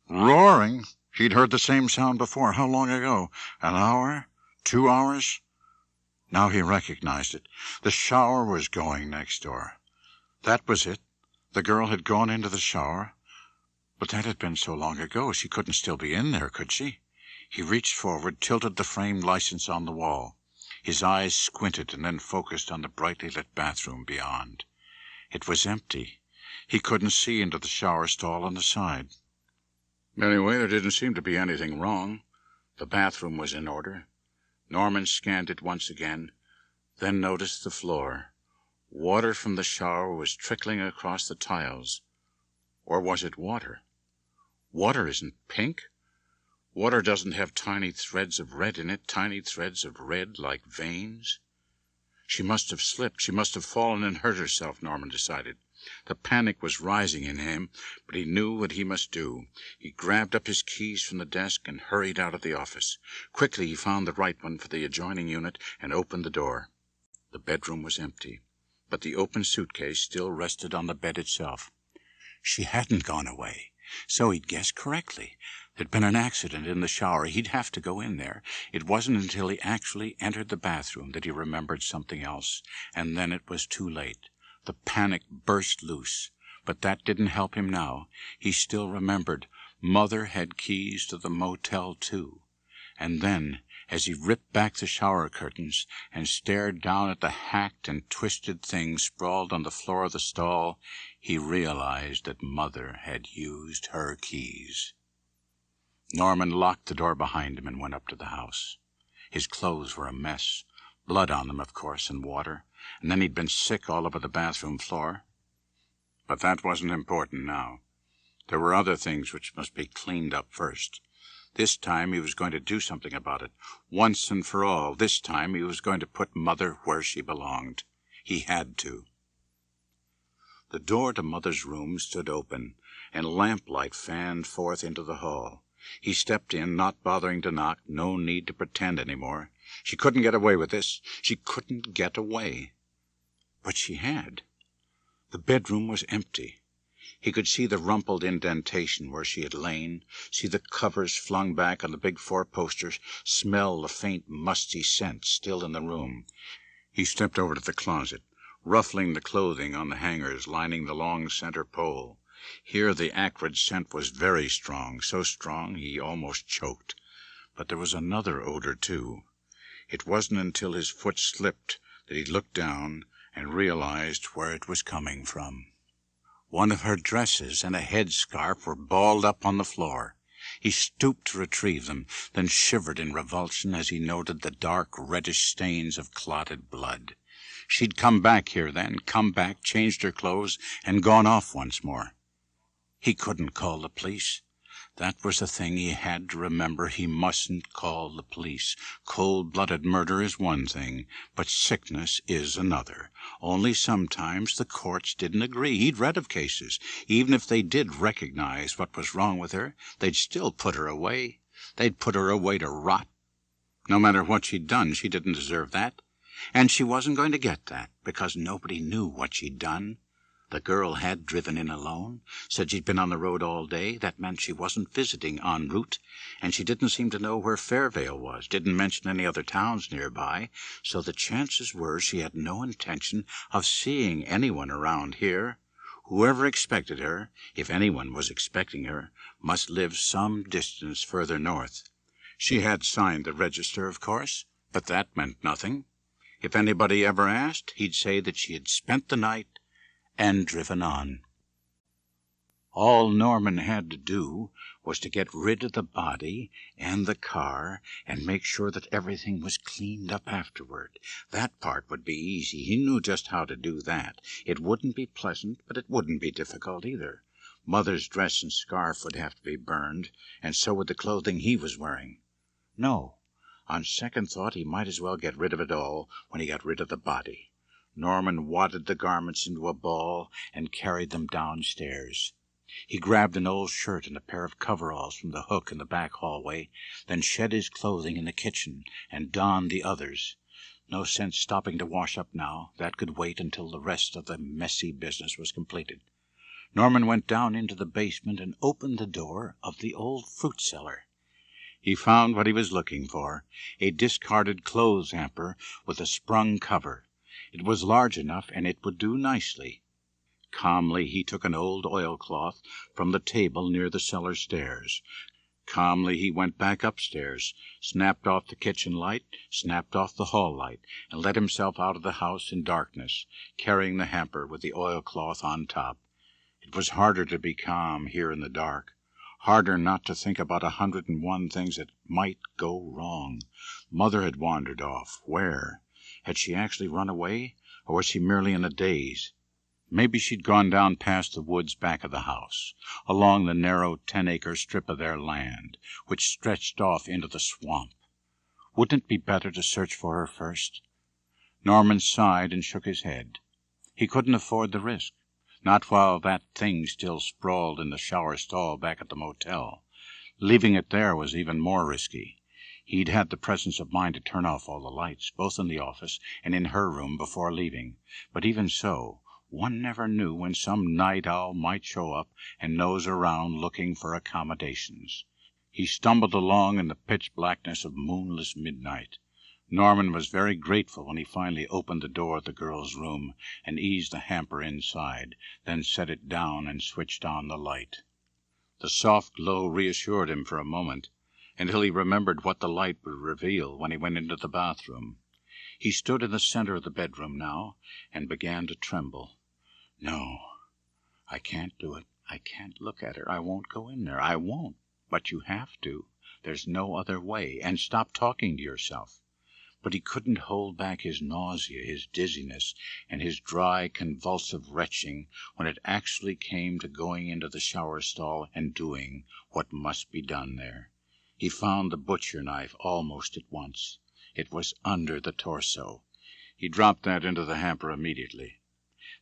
Roaring? He'd heard the same sound before. How long ago? An hour? 2 hours? Now he recognized it. The shower was going next door. That was it. The girl had gone into the shower. But that had been so long ago, she couldn't still be in there, could she? He reached forward, tilted the framed license on the wall. His eyes squinted and then focused on the brightly lit bathroom beyond. It was empty. He couldn't see into the shower stall on the side. Anyway, there didn't seem to be anything wrong. The bathroom was in order. Norman scanned it once again, then noticed the floor. Water from the shower was trickling across the tiles. Or was it water? Water isn't pink. Water doesn't have tiny threads of red in it, tiny threads of red like veins. She must have slipped. She must have fallen and hurt herself, Norman decided. The panic was rising in him, but he knew what he must do. He grabbed up his keys from the desk and hurried out of the office. Quickly he found the right one for the adjoining unit and opened the door. The bedroom was empty, but the open suitcase still rested on the bed itself. She hadn't gone away, so he'd guessed correctly. There'd been an accident in the shower. He'd have to go in there. It wasn't until he actually entered the bathroom that he remembered something else, and then it was too late. The panic burst loose, but that didn't help him now. He still remembered Mother had keys to the motel, too. And then, as he ripped back the shower curtains and stared down at the hacked and twisted thing sprawled on the floor of the stall, he realized that Mother had used her keys. Norman locked the door behind him and went up to the house. His clothes were a mess, blood on them, of course, and water, and then he'd been sick all over the bathroom floor. But that wasn't important now. There were other things which must be cleaned up first. This time he was going to do something about it. Once and for all, this time he was going to put Mother where she belonged. He had to. The door to Mother's room stood open, and lamplight fanned forth into the hall. He stepped in, not bothering to knock, no need to pretend any more. She couldn't get away with this. She couldn't get away. But she had. The bedroom was empty. He could see the rumpled indentation where she had lain, see the covers flung back on the big four-posters, smell the faint musty scent still in the room. He stepped over to the closet, ruffling the clothing on the hangers lining the long center pole. Here the acrid scent was very strong, so strong he almost choked. But there was another odor, too. It wasn't until his foot slipped that he looked down and realized where it was coming from. One of her dresses and a headscarf were balled up on the floor. He stooped to retrieve them, then shivered in revulsion as he noted the dark, reddish stains of clotted blood. She'd come back here then, come back, changed her clothes, and gone off once more. He couldn't call the police. That was the thing he had to remember. He mustn't call the police. Cold-blooded murder is one thing, but sickness is another. Only sometimes the courts didn't agree. He'd read of cases. Even if they did recognize what was wrong with her, they'd still put her away. They'd put her away to rot. No matter what she'd done, she didn't deserve that. And she wasn't going to get that, because nobody knew what she'd done. The girl had driven in alone, said she'd been on the road all day. That meant she wasn't visiting en route, and she didn't seem to know where Fairvale was, didn't mention any other towns nearby, so the chances were she had no intention of seeing anyone around here. Whoever expected her, if anyone was expecting her, must live some distance further north. She had signed the register, of course, but that meant nothing. If anybody ever asked, he'd say that she had spent the night and driven on. All Norman had to do was to get rid of the body and the car and make sure that everything was cleaned up afterward. That part would be easy. He knew just how to do that. It wouldn't be pleasant, but it wouldn't be difficult either. Mother's dress and scarf would have to be burned, and so would the clothing he was wearing. No, on second thought he might as well get rid of it all when he got rid of the body. Norman wadded the garments into a ball and carried them downstairs. He grabbed an old shirt and a pair of coveralls from the hook in the back hallway, then shed his clothing in the kitchen and donned the others. No sense stopping to wash up now. That could wait until the rest of the messy business was completed. Norman went down into the basement and opened the door of the old fruit cellar. He found what he was looking for, a discarded clothes hamper with a sprung cover. It was large enough, and it would do nicely. Calmly he took an old oilcloth from the table near the cellar stairs. Calmly he went back upstairs, snapped off the kitchen light, snapped off the hall light, and let himself out of the house in darkness, carrying the hamper with the oilcloth on top. It was harder to be calm here in the dark, harder not to think about 101 things that might go wrong. Mother had wandered off. Where? Had she actually run away, or was she merely in a daze? Maybe she'd gone down past the woods back of the house, along the narrow 10-acre strip of their land, which stretched off into the swamp. Wouldn't it be better to search for her first? Norman sighed and shook his head. He couldn't afford the risk, not while that thing still sprawled in the shower stall back at the motel. Leaving it there was even more risky. He'd had the presence of mind to turn off all the lights, both in the office and in her room, before leaving. But even so, one never knew when some night owl might show up and nose around looking for accommodations. He stumbled along in the pitch blackness of moonless midnight. Norman was very grateful when he finally opened the door of the girl's room and eased the hamper inside, then set it down and switched on the light. The soft glow reassured him for a moment, until he remembered what the light would reveal when he went into the bathroom. He stood in the center of the bedroom now and began to tremble. No, I can't do it. I can't look at her. I won't go in there. I won't. But you have to. There's no other way. And stop talking to yourself. But he couldn't hold back his nausea, his dizziness, and his dry, convulsive retching when it actually came to going into the shower stall and doing what must be done there. He found the butcher knife almost at once. It was under the torso. He dropped that into the hamper immediately.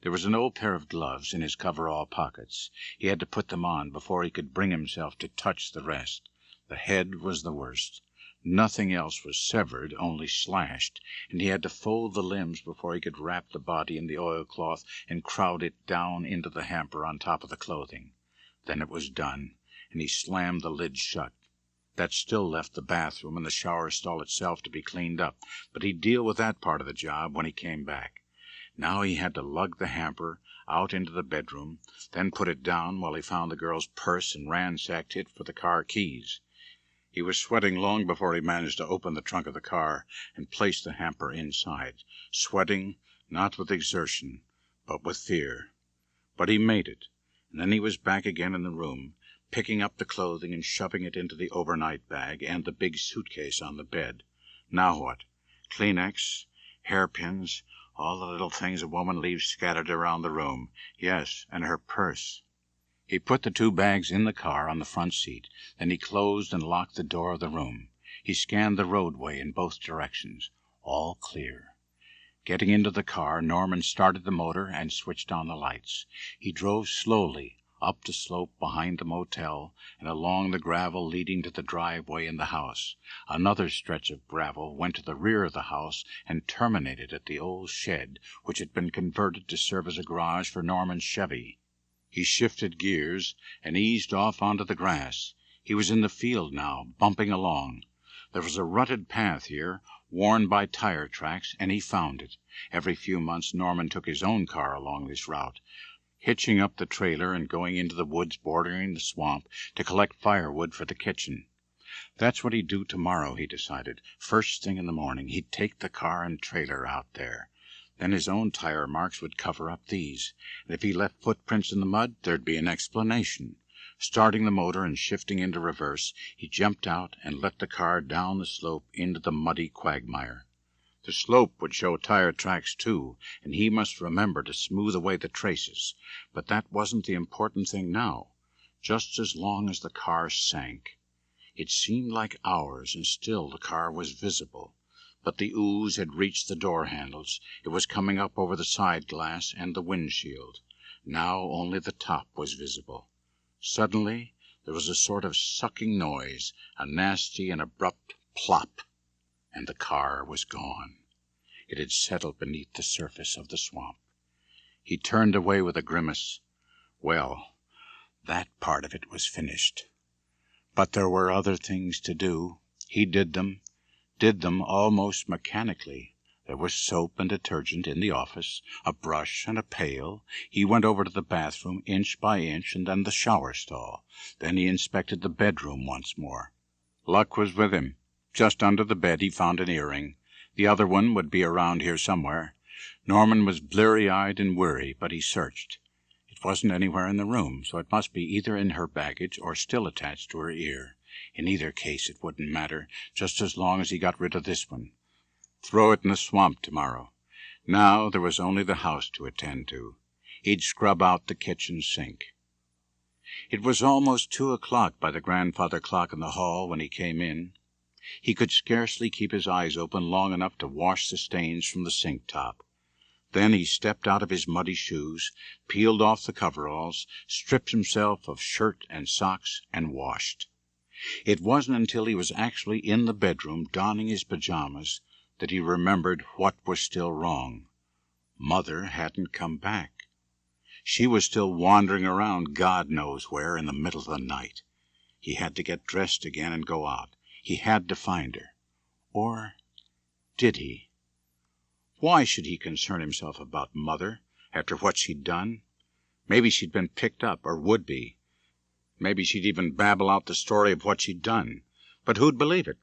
There was an old pair of gloves in his coverall pockets. He had to put them on before he could bring himself to touch the rest. The head was the worst. Nothing else was severed, only slashed, and he had to fold the limbs before he could wrap the body in the oilcloth and crowd it down into the hamper on top of the clothing. Then it was done, and he slammed the lid shut. That still left the bathroom and the shower stall itself to be cleaned up, but he'd deal with that part of the job when he came back. Now he had to lug the hamper out into the bedroom, then put it down while he found the girl's purse and ransacked it for the car keys. He was sweating long before he managed to open the trunk of the car and place the hamper inside, sweating not with exertion, but with fear. But he made it, and then he was back again in the room, picking up the clothing and shoving it into the overnight bag and the big suitcase on the bed. Now what? Kleenex, hairpins, all the little things a woman leaves scattered around the room. Yes, and her purse. He put the 2 bags in the car on the front seat. Then he closed and locked the door of the room. He scanned the roadway in both directions. All clear. Getting into the car, Norman started the motor and switched on the lights. He drove slowly up the slope behind the motel and along the gravel leading to the driveway in the house. Another stretch of gravel went to the rear of the house and terminated at the old shed, which had been converted to serve as a garage for Norman's Chevy. He shifted gears and eased off onto the grass. He was in the field now, bumping along. There was a rutted path here, worn by tire tracks, and he found it. Every few months Norman took his own car along this route, hitching up the trailer and going into the woods bordering the swamp to collect firewood for the kitchen. That's what he'd do tomorrow, he decided. First thing in the morning, he'd take the car and trailer out there. Then his own tire marks would cover up these, and if he left footprints in the mud, there'd be an explanation. Starting the motor and shifting into reverse, he jumped out and let the car down the slope into the muddy quagmire. The slope would show tire tracks, too, and he must remember to smooth away the traces. But that wasn't the important thing now, just as long as the car sank. It seemed like hours, and still the car was visible. But the ooze had reached the door handles. It was coming up over the side glass and the windshield. Now only the top was visible. Suddenly there was a sort of sucking noise, a nasty and abrupt plop, and the car was gone. It had settled beneath the surface of the swamp. He turned away with a grimace. Well, that part of it was finished. But there were other things to do. He did them almost mechanically. There was soap and detergent in the office, a brush and a pail. He went over to the bathroom inch by inch and then the shower stall. Then he inspected the bedroom once more. Luck was with him. Just under the bed he found an earring. The other one would be around here somewhere. Norman was bleary-eyed and weary, but he searched. It wasn't anywhere in the room, so it must be either in her baggage or still attached to her ear. In either case, it wouldn't matter, just as long as he got rid of this one. Throw it in the swamp tomorrow. Now there was only the house to attend to. He'd scrub out the kitchen sink. It was almost 2:00 by the grandfather clock in the hall when he came in. He could scarcely keep his eyes open long enough to wash the stains from the sink top. Then he stepped out of his muddy shoes, peeled off the coveralls, stripped himself of shirt and socks, and washed. It wasn't until he was actually in the bedroom donning his pajamas that he remembered what was still wrong. Mother hadn't come back. She was still wandering around God knows where in the middle of the night. He had to get dressed again and go out. He had to find her. Or did he? Why should he concern himself about Mother after what she'd done? Maybe she'd been picked up, or would be. Maybe she'd even babble out the story of what she'd done. But who'd believe it?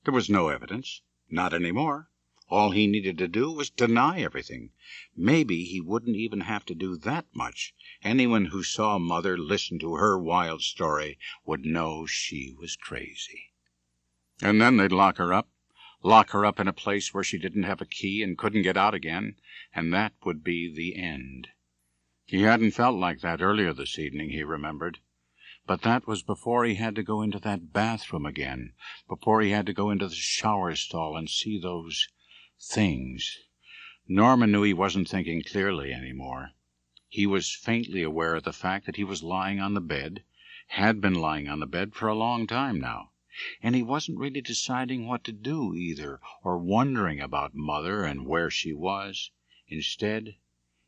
There was no evidence. Not anymore. All he needed to do was deny everything. Maybe he wouldn't even have to do that much. Anyone who saw Mother listen to her wild story would know she was crazy. And then they'd lock her up in a place where she didn't have a key and couldn't get out again, and that would be the end. He hadn't felt like that earlier this evening, he remembered. But that was before he had to go into that bathroom again, before he had to go into the shower stall and see those things. Norman knew he wasn't thinking clearly anymore. He was faintly aware of the fact that he was lying on the bed, had been lying on the bed for a long time now, and he wasn't really deciding what to do either, or wondering about Mother and where she was. Instead,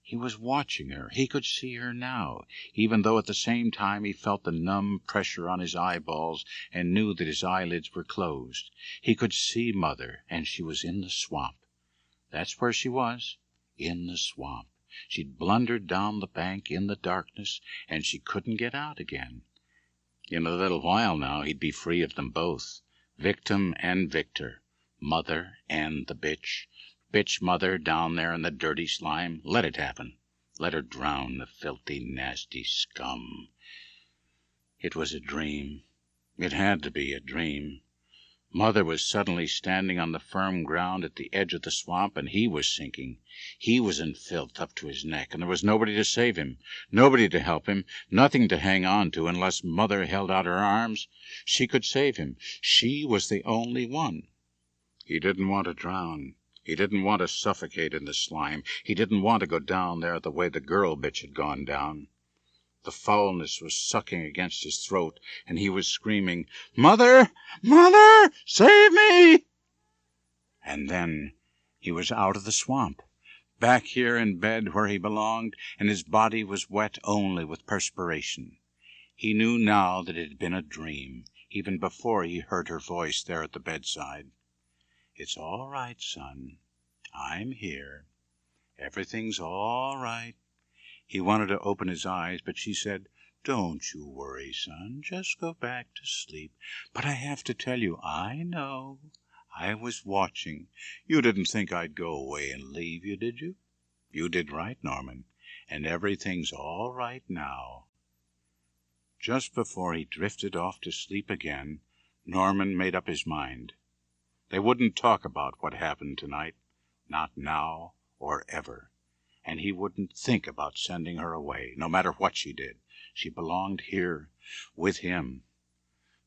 he was watching her. He could see her now, even though at the same time he felt the numb pressure on his eyeballs and knew that his eyelids were closed. He could see Mother, and she was in the swamp. That's where she was, in the swamp. She'd blundered down the bank in the darkness, and she couldn't get out again. In a little while now he'd be free of them both, victim and victor, Mother and the bitch. Bitch Mother down there in the dirty slime. Let it happen. Let her drown, the filthy, nasty scum. It was a dream. It had to be a dream. Mother was suddenly standing on the firm ground at the edge of the swamp, and he was sinking. He was in filth up to his neck, and there was nobody to save him, nobody to help him, nothing to hang on to unless Mother held out her arms. She could save him. She was the only one. He didn't want to drown. He didn't want to suffocate in the slime. He didn't want to go down there the way the girl bitch had gone down. The foulness was sucking against his throat, and he was screaming, "Mother! Mother! Save me!" And then he was out of the swamp, back here in bed where he belonged, and his body was wet only with perspiration. He knew now that it had been a dream, even before he heard her voice there at the bedside. "It's all right, son. I'm here. Everything's all right." He wanted to open his eyes, but she said, "Don't you worry, son. Just go back to sleep. But I have to tell you, I know. I was watching. You didn't think I'd go away and leave you, did you? You did right, Norman. And everything's all right now." Just before he drifted off to sleep again, Norman made up his mind. They wouldn't talk about what happened tonight, not now or ever, and he wouldn't think about sending her away, no matter what she did. She belonged here, with him.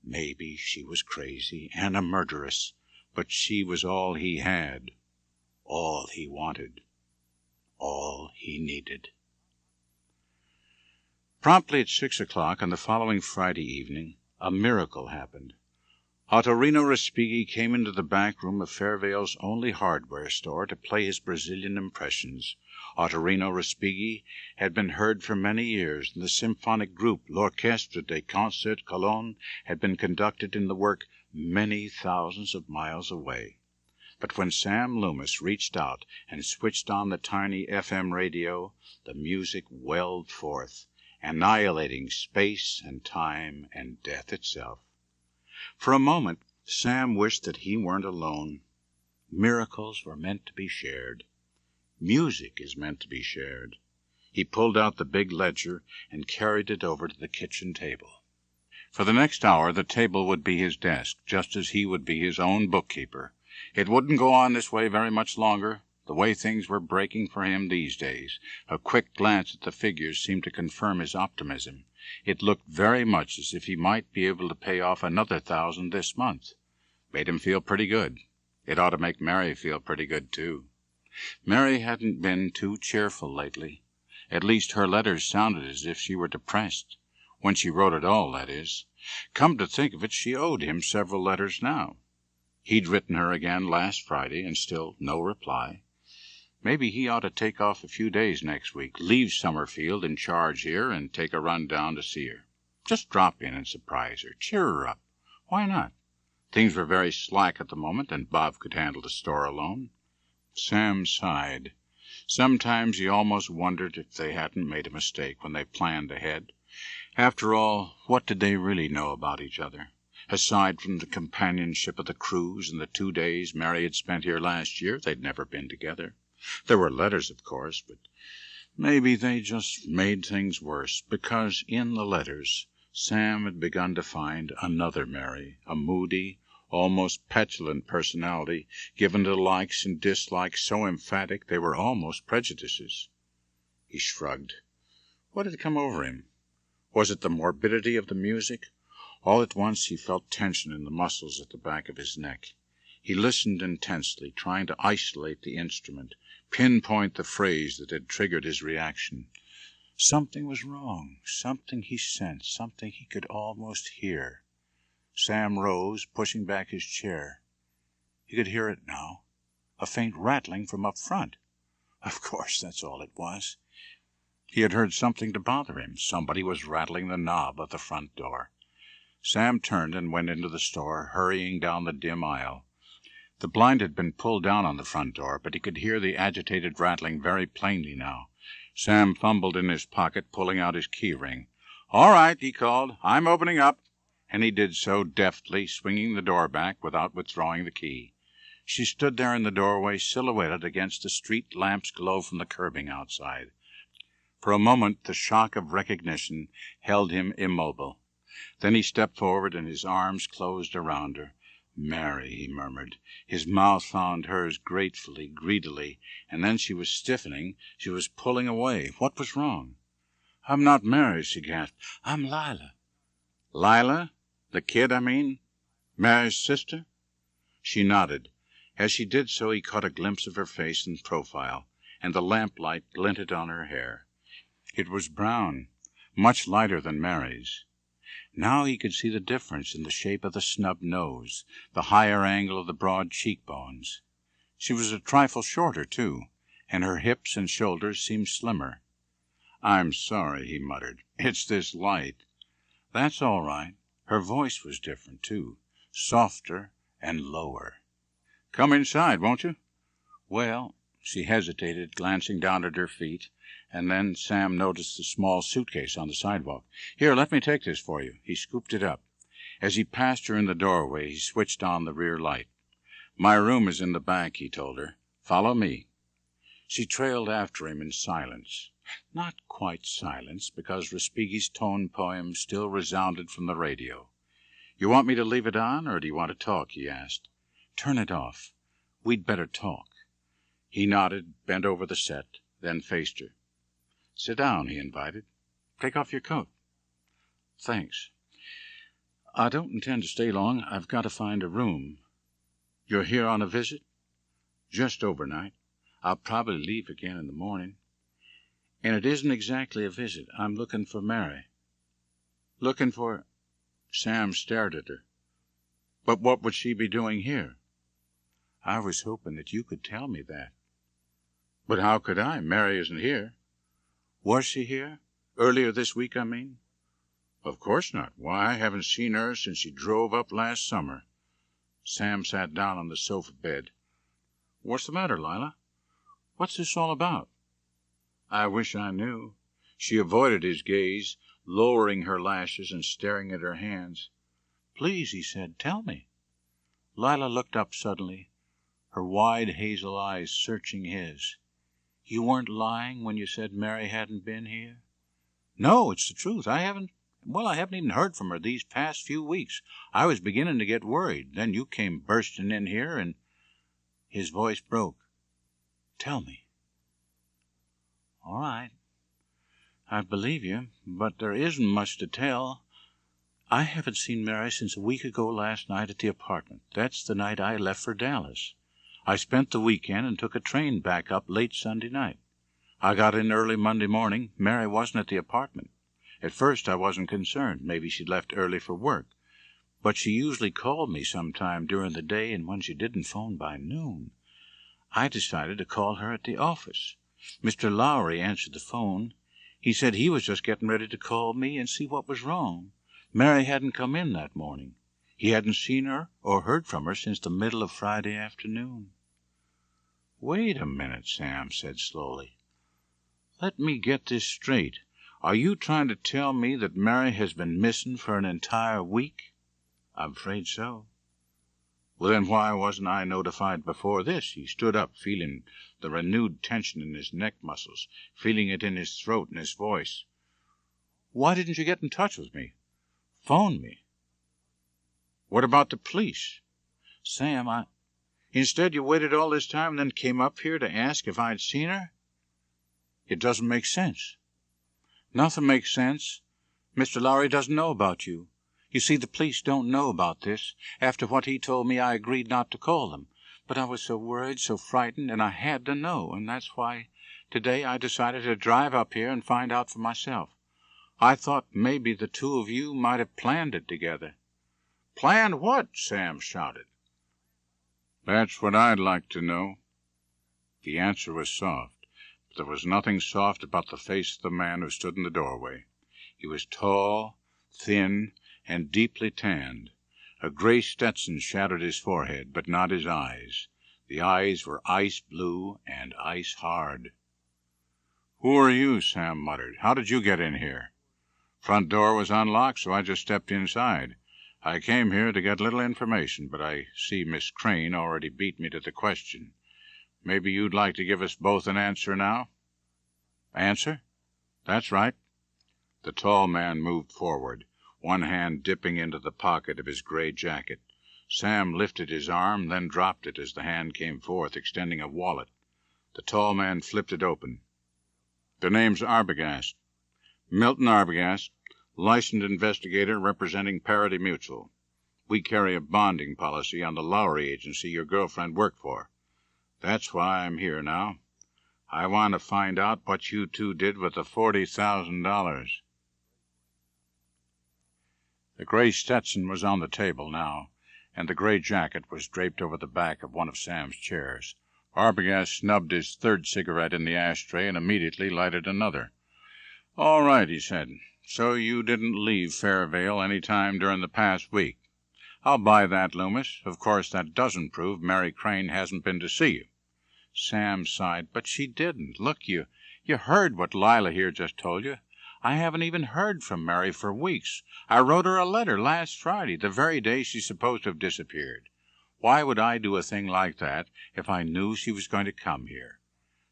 Maybe she was crazy and a murderess, but she was all he had, all he wanted, all he needed. Promptly at 6:00 on the following Friday evening, a miracle happened. Ottorino Respighi came into the back room of Fairvale's only hardware store to play his Brazilian impressions. Ottorino Respighi had been heard for many years, and the symphonic group L'Orchestre des Concerts Cologne had been conducted in the work many thousands of miles away. But when Sam Loomis reached out and switched on the tiny FM radio, the music welled forth, annihilating space and time and death itself. For a moment, Sam wished that he weren't alone. Miracles were meant to be shared. Music is meant to be shared. He pulled out the big ledger and carried it over to the kitchen table. For the next hour, the table would be his desk, just as he would be his own bookkeeper. It wouldn't go on this way very much longer. the way things were breaking for him these days. A quick glance at the figures seemed to confirm his optimism. It looked very much as if he might be able to pay off another 1,000 this month. Made him feel pretty good. It ought to make Mary feel pretty good, too. Mary hadn't been too cheerful lately. At least her letters sounded as if she were depressed. When she wrote at all, that is. Come to think of it, she owed him several letters now. He'd written her again last Friday, and still no reply. Maybe he ought to take off a few days next week, leave Summerfield in charge here, and take a run down to see her. Just drop in and surprise her, cheer her up. Why not? Things were very slack at the moment, and Bob could handle the store alone. Sam sighed. Sometimes he almost wondered if they hadn't made a mistake when they planned ahead. After all, what did they really know about each other? Aside from the companionship of the cruise and the 2 days Mary had spent here last year, they'd never been together. There were letters, of course, but maybe they just made things worse, because in the letters Sam had begun to find another Mary, a moody, almost petulant personality, given to likes and dislikes so emphatic they were almost prejudices. He shrugged. What had come over him? Was it the morbidity of the music? All at once he felt tension in the muscles at the back of his neck. He listened intensely, trying to isolate the instrument, pinpoint the phrase that had triggered his reaction. Something was wrong, something he sensed, something he could almost hear. Sam rose, pushing back his chair. He could hear it now, a faint rattling from up front. Of course, that's all it was. He had heard something to bother him. Somebody was rattling the knob of the front door. Sam turned and went into the store, hurrying down the dim aisle. The blind had been pulled down on the front door, but he could hear the agitated rattling very plainly now. Sam fumbled in his pocket, pulling out his key ring. "All right," he called. "I'm opening up." And he did so deftly, swinging the door back without withdrawing the key. She stood there in the doorway, silhouetted against the street lamp's glow from the curbing outside. For a moment the shock of recognition held him immobile. Then he stepped forward, and his arms closed around her. "Mary," he murmured. His mouth found hers gratefully, greedily, and then she was stiffening. She was pulling away. What was wrong? "I'm not Mary," she gasped. "I'm Lila." "Lila? The kid, I mean? Mary's sister?" She nodded. As she did so, he caught a glimpse of her face in profile, and the lamplight glinted on her hair. It was brown, much lighter than Mary's. Now he could see the difference in the shape of the snub nose, the higher angle of the broad cheekbones. She was a trifle shorter, too, and her hips and shoulders seemed slimmer. "I'm sorry," he muttered. "It's this light." "That's all right." Her voice was different, too, softer and lower. "Come inside, won't you?" "Well," she hesitated, glancing down at her feet, and then Sam noticed the small suitcase on the sidewalk. "Here, let me take this for you." He scooped it up. As he passed her in the doorway, he switched on the rear light. "My room is in the back," he told her. "Follow me." She trailed after him in silence. Not quite silence, because Respighi's tone poem still resounded from the radio. "You want me to leave it on, or do you want to talk?" he asked. "Turn it off. We'd better talk." He nodded, bent over the set, then faced her. "Sit down," he invited. "Take off your coat." "Thanks. I don't intend to stay long. I've got to find a room." "You're here on a visit?" "Just overnight. I'll probably leave again in the morning. And it isn't exactly a visit. I'm looking for Mary." "Looking for—" Sam stared at her. "But what would she be doing here?" "I was hoping that you could tell me that." "But how could I? Mary isn't here." "Was she here? Earlier this week, I mean?" "Of course not. Why, I haven't seen her since she drove up last summer." Sam sat down on the sofa bed. "What's the matter, Lila? What's this all about?" "I wish I knew." She avoided his gaze, lowering her lashes and staring at her hands. "Please," he said, "tell me." Lila looked up suddenly, her wide hazel eyes searching his. "You weren't lying when you said Mary hadn't been here?" "No, it's the truth. I haven't even heard from her these past few weeks. I was beginning to get worried. Then you came bursting in here, and—" His voice broke. Tell me." "All right. I believe you, but there isn't much to tell. I haven't seen Mary since a week ago last night at the apartment. That's the night I left for Dallas. I spent the weekend and took a train back up late Sunday night. I got in early Monday morning. Mary wasn't at the apartment. At first I wasn't concerned. Maybe she'd left early for work. But she usually called me sometime during the day, and when she didn't phone by noon, I decided to call her at the office. Mr. Lowry answered the phone. He said he was just getting ready to call me and see what was wrong. Mary hadn't come in that morning. He hadn't seen her or heard from her since the middle of Friday afternoon." "Wait a minute," Sam said slowly. "Let me get this straight. Are you trying to tell me that Mary has been missing for an entire week?" "I'm afraid so." "Well, then why wasn't I notified before this?" He stood up, feeling the renewed tension in his neck muscles, feeling it in his throat and his voice. "Why didn't you get in touch with me? Phone me? What about the police?" "Sam, Instead, you waited all this time and then came up here to ask if I'd seen her? It doesn't make sense." "Nothing makes sense. Mr. Lowry doesn't know about you. You see, the police don't know about this. After what he told me, I agreed not to call them. But I was so worried, so frightened, and I had to know, and that's why today I decided to drive up here and find out for myself. I thought maybe the two of you might have planned it together." "Planned what?" Sam shouted. "That's what I'd like to know." The answer was soft, but there was nothing soft about the face of the man who stood in the doorway. He was tall, thin, and deeply tanned. A gray Stetson shadowed his forehead, but not his eyes. The eyes were ice blue and ice hard. "Who are you?" Sam muttered. "How did you get in here?" "Front door was unlocked, so I just stepped inside. I came here to get a little information, but I see Miss Crane already beat me to the question. Maybe you'd like to give us both an answer now?" "Answer? That's right." The tall man moved forward, one hand dipping into the pocket of his gray jacket. Sam lifted his arm, then dropped it as the hand came forth, extending a wallet. The tall man flipped it open. "The name's Arbogast. Milton Arbogast, licensed investigator representing Parity Mutual. We carry a bonding policy on the Lowry agency your girlfriend worked for. That's why I'm here now. I want to find out what you two did with the $40,000. The gray Stetson was on the table now, and the gray jacket was draped over the back of one of Sam's chairs. Arbogast snubbed his third cigarette in the ashtray and immediately lighted another. "All right," he said. "So you didn't leave Fairvale any time during the past week. I'll buy that, Loomis. Of course, that doesn't prove Mary Crane hasn't been to see you." Sam sighed. "But she didn't. Look, you heard what Lila here just told you. I haven't even heard from Mary for weeks. I wrote her a letter last Friday, the very day she's supposed to have disappeared. Why would I do a thing like that if I knew she was going to come here?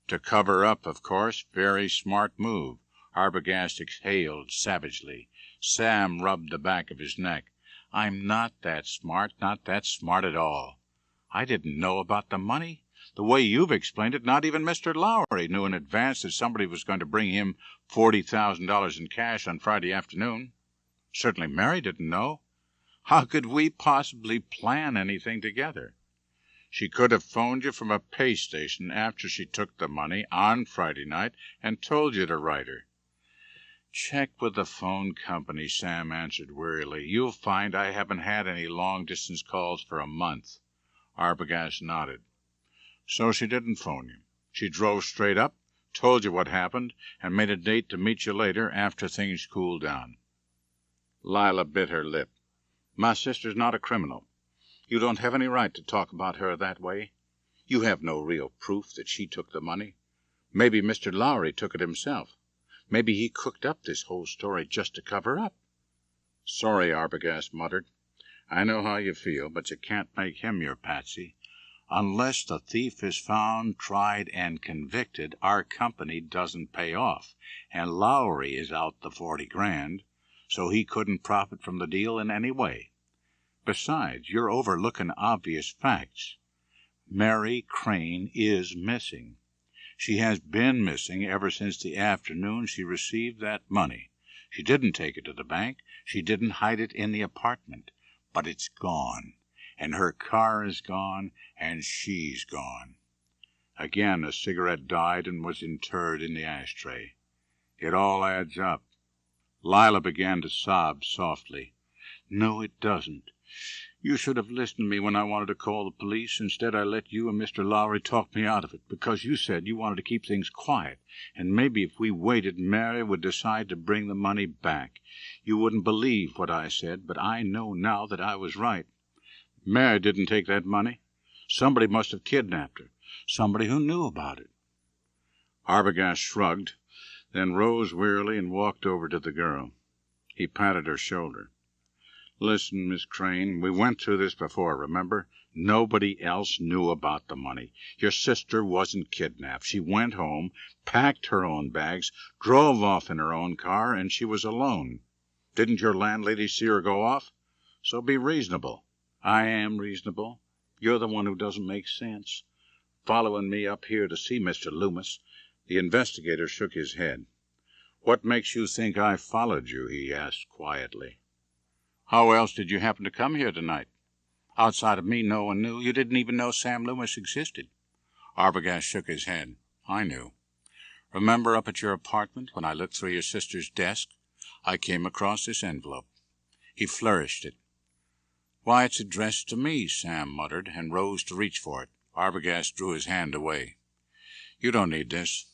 To cover up, of course. Very smart move." Arbogast exhaled savagely. Sam rubbed the back of his neck. "I'm not that smart at all. I didn't know about the money. The way you've explained it, not even Mr. Lowry knew in advance that somebody was going to bring him $40,000 in cash on Friday afternoon. Certainly Mary didn't know. How could we possibly plan anything together? She could have phoned you from a pay station after she took the money on Friday night and told you to write her." "Check with the phone company," Sam answered wearily. "You'll find I haven't had any long-distance calls for a month." Arbogast nodded. "So she didn't phone you. She drove straight up, told you what happened, and made a date to meet you later after things cooled down." Lila bit her lip. "My sister's not a criminal. You don't have any right to talk about her that way. You have no real proof that she took the money. Maybe Mr. Lowry took it himself. Maybe he cooked up this whole story just to cover up." "Sorry," Arbogast muttered. "I know how you feel, but you can't make him your patsy. Unless the thief is found, tried, and convicted, our company doesn't pay off, and Lowry is out the $40,000, so he couldn't profit from the deal in any way. Besides, you're overlooking obvious facts. Mary Crane is missing. She has been missing ever since the afternoon she received that money. She didn't take it to the bank. She didn't hide it in the apartment. But it's gone. And her car is gone, and she's gone. Again, a cigarette died and was interred in the ashtray. It all adds up. Lila began to sob softly. No, it doesn't. You should have listened to me when I wanted to call the police. Instead, I let you and Mr. Lowry talk me out of it, because you said you wanted to keep things quiet, and maybe if we waited, Mary would decide to bring the money back. You wouldn't believe what I said, but I know now that I was right. Mary didn't take that money. Somebody must have kidnapped her. Somebody who knew about it. Arbogast shrugged, then rose wearily and walked over to the girl. He patted her shoulder. Listen, Miss Crane, we went through this before, remember? Nobody else knew about the money. Your sister wasn't kidnapped. She went home, packed her own bags, drove off in her own car, and she was alone. Didn't your landlady see her go off? So be reasonable. I am reasonable. You're the one who doesn't make sense. Following me up here to see Mr. Loomis. The investigator shook his head. What makes you think I followed you? He asked quietly. How else did you happen to come here tonight? Outside of me, no one knew. You didn't even know Sam Loomis existed. Arbogast shook his head. I knew. Remember up at your apartment when I looked through your sister's desk? I came across this envelope. He flourished it. Why, it's addressed to me, Sam muttered, and rose to reach for it. Arbogast drew his hand away. You don't need this.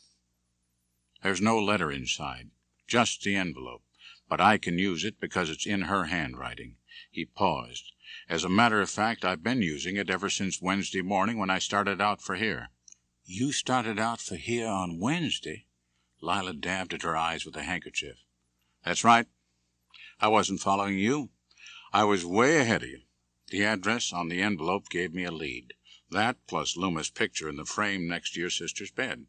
There's no letter inside, just the envelope. But I can use it because it's in her handwriting. He paused. As a matter of fact, I've been using it ever since Wednesday morning when I started out for here. You started out for here on Wednesday? Lila dabbed at her eyes with a handkerchief. That's right. I wasn't following you. I was way ahead of you. The address on the envelope gave me a lead. That plus Loomis' picture in the frame next to your sister's bed.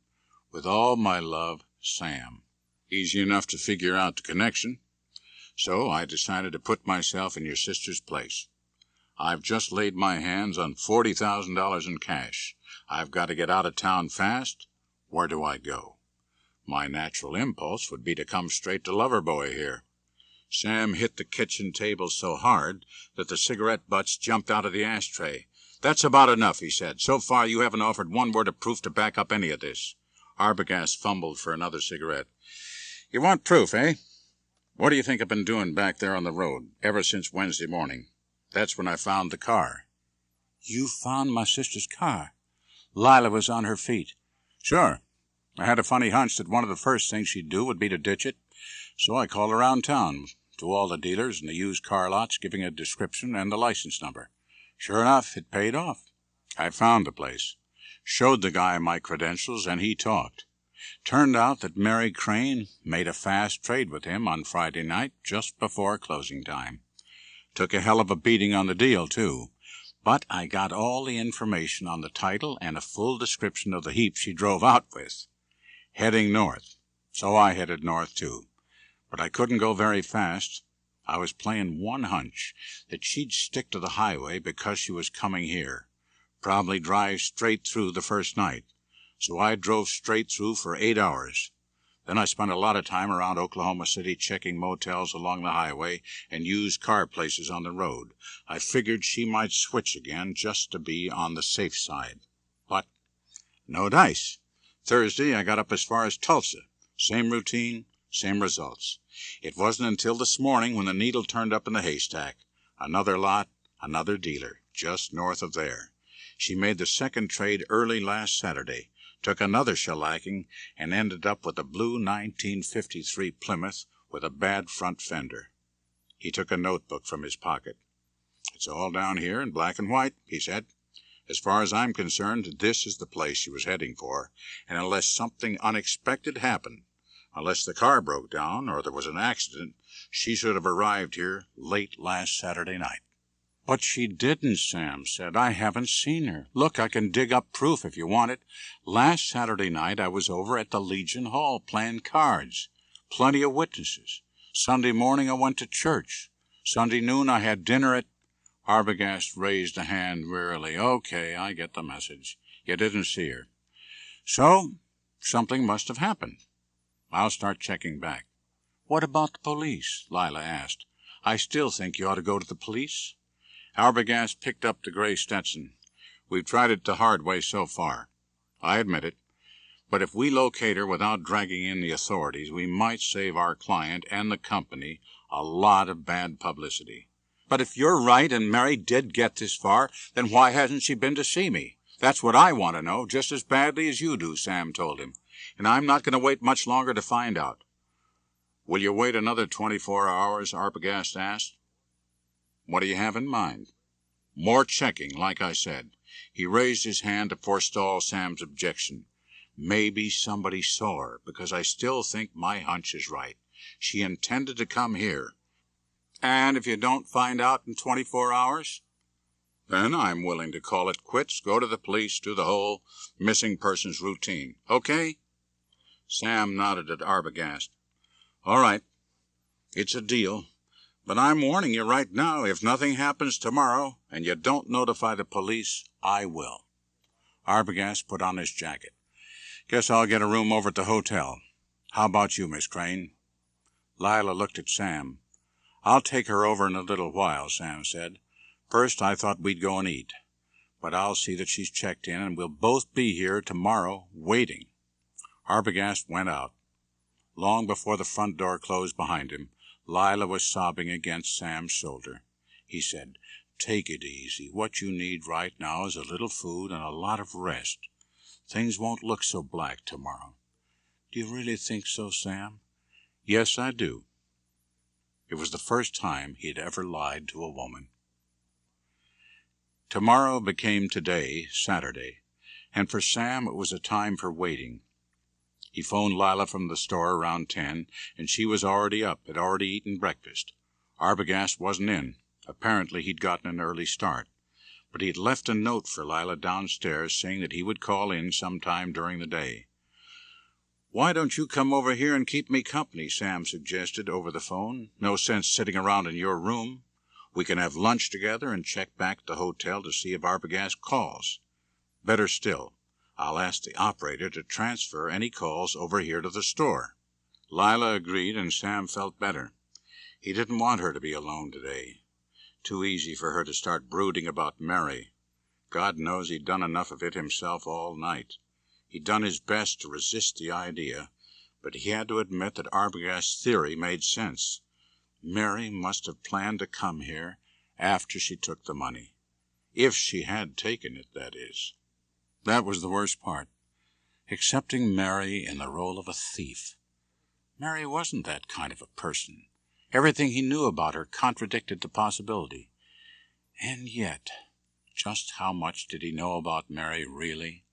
With all my love, Sam. Easy enough to figure out the connection. So I decided to put myself in your sister's place. I've just laid my hands on $40,000 in cash. I've got to get out of town fast. Where do I go? My natural impulse would be to come straight to Loverboy here. Sam hit the kitchen table so hard that the cigarette butts jumped out of the ashtray. That's about enough, he said. So far you haven't offered one word of proof to back up any of this. Arbogast fumbled for another cigarette. You want proof, eh? What do you think I've been doing back there on the road ever since Wednesday morning? That's when I found the car. You found my sister's car? Lila was on her feet. Sure. I had a funny hunch that one of the first things she'd do would be to ditch it, so I called around town to all the dealers in the used car lots, giving a description and the license number. Sure enough, it paid off. I found the place, showed the guy my credentials, and he talked. Turned out that Mary Crane made a fast trade with him on Friday night just before closing time. Took a hell of a beating on the deal, too. But I got all the information on the title and a full description of the heap she drove out with. Heading north. So I headed north, too. But I couldn't go very fast. I was playing one hunch, that she'd stick to the highway because she was coming here. Probably drive straight through the first night. So I drove straight through for 8 hours. Then I spent a lot of time around Oklahoma City checking motels along the highway and used car places on the road. I figured she might switch again just to be on the safe side. But no dice. Thursday I got up as far as Tulsa. Same routine, same results. It wasn't until this morning when the needle turned up in the haystack. Another lot, another dealer, just north of there. She made the second trade early last Saturday. Took another shellacking, and ended up with a blue 1953 Plymouth with a bad front fender. He took a notebook from his pocket. It's all down here in black and white, he said. As far as I'm concerned, this is the place she was heading for, and unless something unexpected happened, unless the car broke down or there was an accident, she should have arrived here late last Saturday night. But she didn't, Sam said. I haven't seen her. Look, I can dig up proof if you want it. Last Saturday night I was over at the Legion Hall playing cards. Plenty of witnesses. Sunday morning I went to church. Sunday noon I had dinner at... Arbogast raised a hand wearily. Okay, I get the message. You didn't see her. So, Something must have happened. I'll start checking back." "What about the police?" Lila asked. "I still think you ought to go to the police." Arbogast picked up the gray Stetson. "We've tried it the hard way so far. I admit it. But if we locate her without dragging in the authorities, we might save our client and the company a lot of bad publicity." "But if you're right and Mary did get this far, then why hasn't she been to see me? That's what I want to know, just as badly as you do," Sam told him. "And I'm not going to wait much longer to find out." "Will you wait another 24 hours?" Arbogast asked. "What do you have in mind?" "More checking, like I said." He raised his hand to forestall Sam's objection. "Maybe somebody saw her, because I still think my hunch is right. She intended to come here." "And if you don't find out in 24 hours? "Then I'm willing to call it quits, go to the police, do the whole missing persons routine. Okay?" Sam nodded at Arbogast. "All right. It's a deal. But I'm warning you right now, if nothing happens tomorrow and you don't notify the police, I will." Arbogast put on his jacket. "Guess I'll get a room over at the hotel. How about you, Miss Crane?" Lila looked at Sam. "I'll take her over in a little while," Sam said. "First, I thought we'd go and eat. But I'll see that she's checked in, and we'll both be here tomorrow, waiting." Arbogast went out. Long before the front door closed behind him, Lila was sobbing against Sam's shoulder. He said, "Take it easy. What you need right now is a little food and a lot of rest. Things won't look so black tomorrow." "Do you really think so, Sam?" "Yes, I do." It was the first time he had ever lied to a woman. Tomorrow became today, Saturday, and for Sam it was a time for waiting. He phoned Lila from the store around 10, and she was already up, had already eaten breakfast. Arbogast wasn't in. Apparently he'd gotten an early start. But he'd left a note for Lila downstairs saying that he would call in sometime during the day. "Why don't you come over here and keep me company?" Sam suggested over the phone. "No sense sitting around in your room. We can have lunch together and check back at the hotel to see if Arbogast calls. Better still, I'll ask the operator to transfer any calls over here to the store." Lila agreed, and Sam felt better. He didn't want her to be alone today. Too easy for her to start brooding about Mary. God knows he'd done enough of it himself all night. He'd done his best to resist the idea, but he had to admit that Arbogast's theory made sense. Mary must have planned to come here after she took the money. If she had taken it, that is. That was the worst part. Accepting Mary in the role of a thief. Mary wasn't that kind of a person. Everything he knew about her contradicted the possibility. And yet, just how much did he know about Mary, really?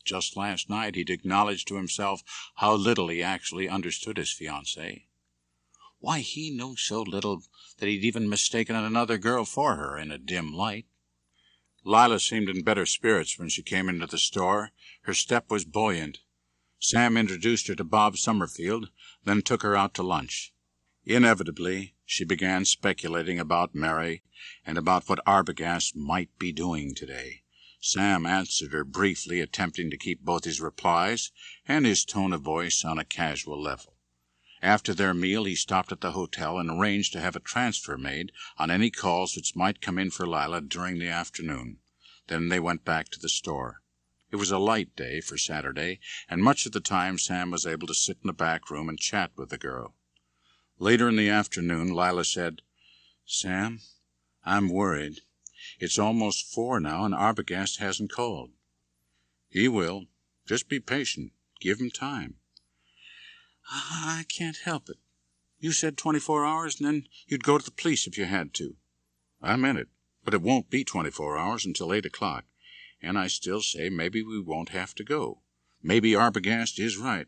Just last night he'd acknowledged to himself how little he actually understood his fiancée. Why, he knew so little that he'd even mistaken another girl for her in a dim light. Lila seemed in better spirits when she came into the store. Her step was buoyant. Sam introduced her to Bob Summerfield, then took her out to lunch. Inevitably, she began speculating about Mary and about what Arbogast might be doing today. Sam answered her briefly, attempting to keep both his replies and his tone of voice on a casual level. After their meal, he stopped at the hotel and arranged to have a transfer made on any calls which might come in for Lila during the afternoon. Then they went back to the store. It was a light day for Saturday, and much of the time Sam was able to sit in the back room and chat with the girl. Later in the afternoon, Lila said, "Sam, I'm worried. It's almost 4 now, and Arbogast hasn't called." "He will. Just be patient. Give him time." "I can't help it. You said 24 hours, and then you'd go to the police if you had to." "I meant it, but it won't be 24 hours until 8 o'clock, and I still say maybe we won't have to go. Maybe Arbogast is right."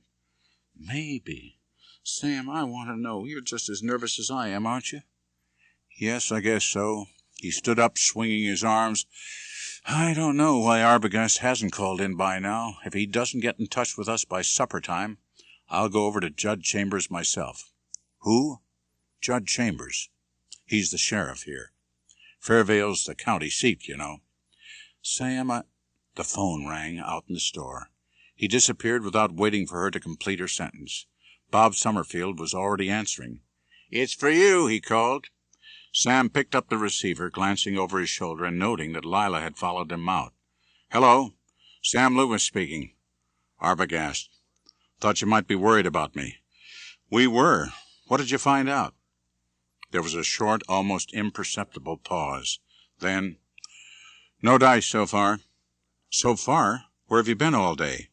"Maybe. Sam, I want to know. You're just as nervous as I am, aren't you?" "Yes, I guess so." He stood up, swinging his arms. "I don't know why Arbogast hasn't called in by now. If he doesn't get in touch with us by supper time, I'll go over to Judge Chambers myself." "Who?" "Judge Chambers. He's the sheriff here. Fairvale's the county seat, you know." "Sam, The phone rang out in the store. He disappeared without waiting for her to complete her sentence. Bob Summerfield was already answering. "It's for you," he called. Sam picked up the receiver, glancing over his shoulder and noting that Lila had followed him out. "Hello, Sam Loomis speaking." Arbogast. "Thought you might be worried about me." "We were. What did you find out?" There was a short, almost imperceptible pause. Then, "No dice so far." "So far? Where have you been all day?"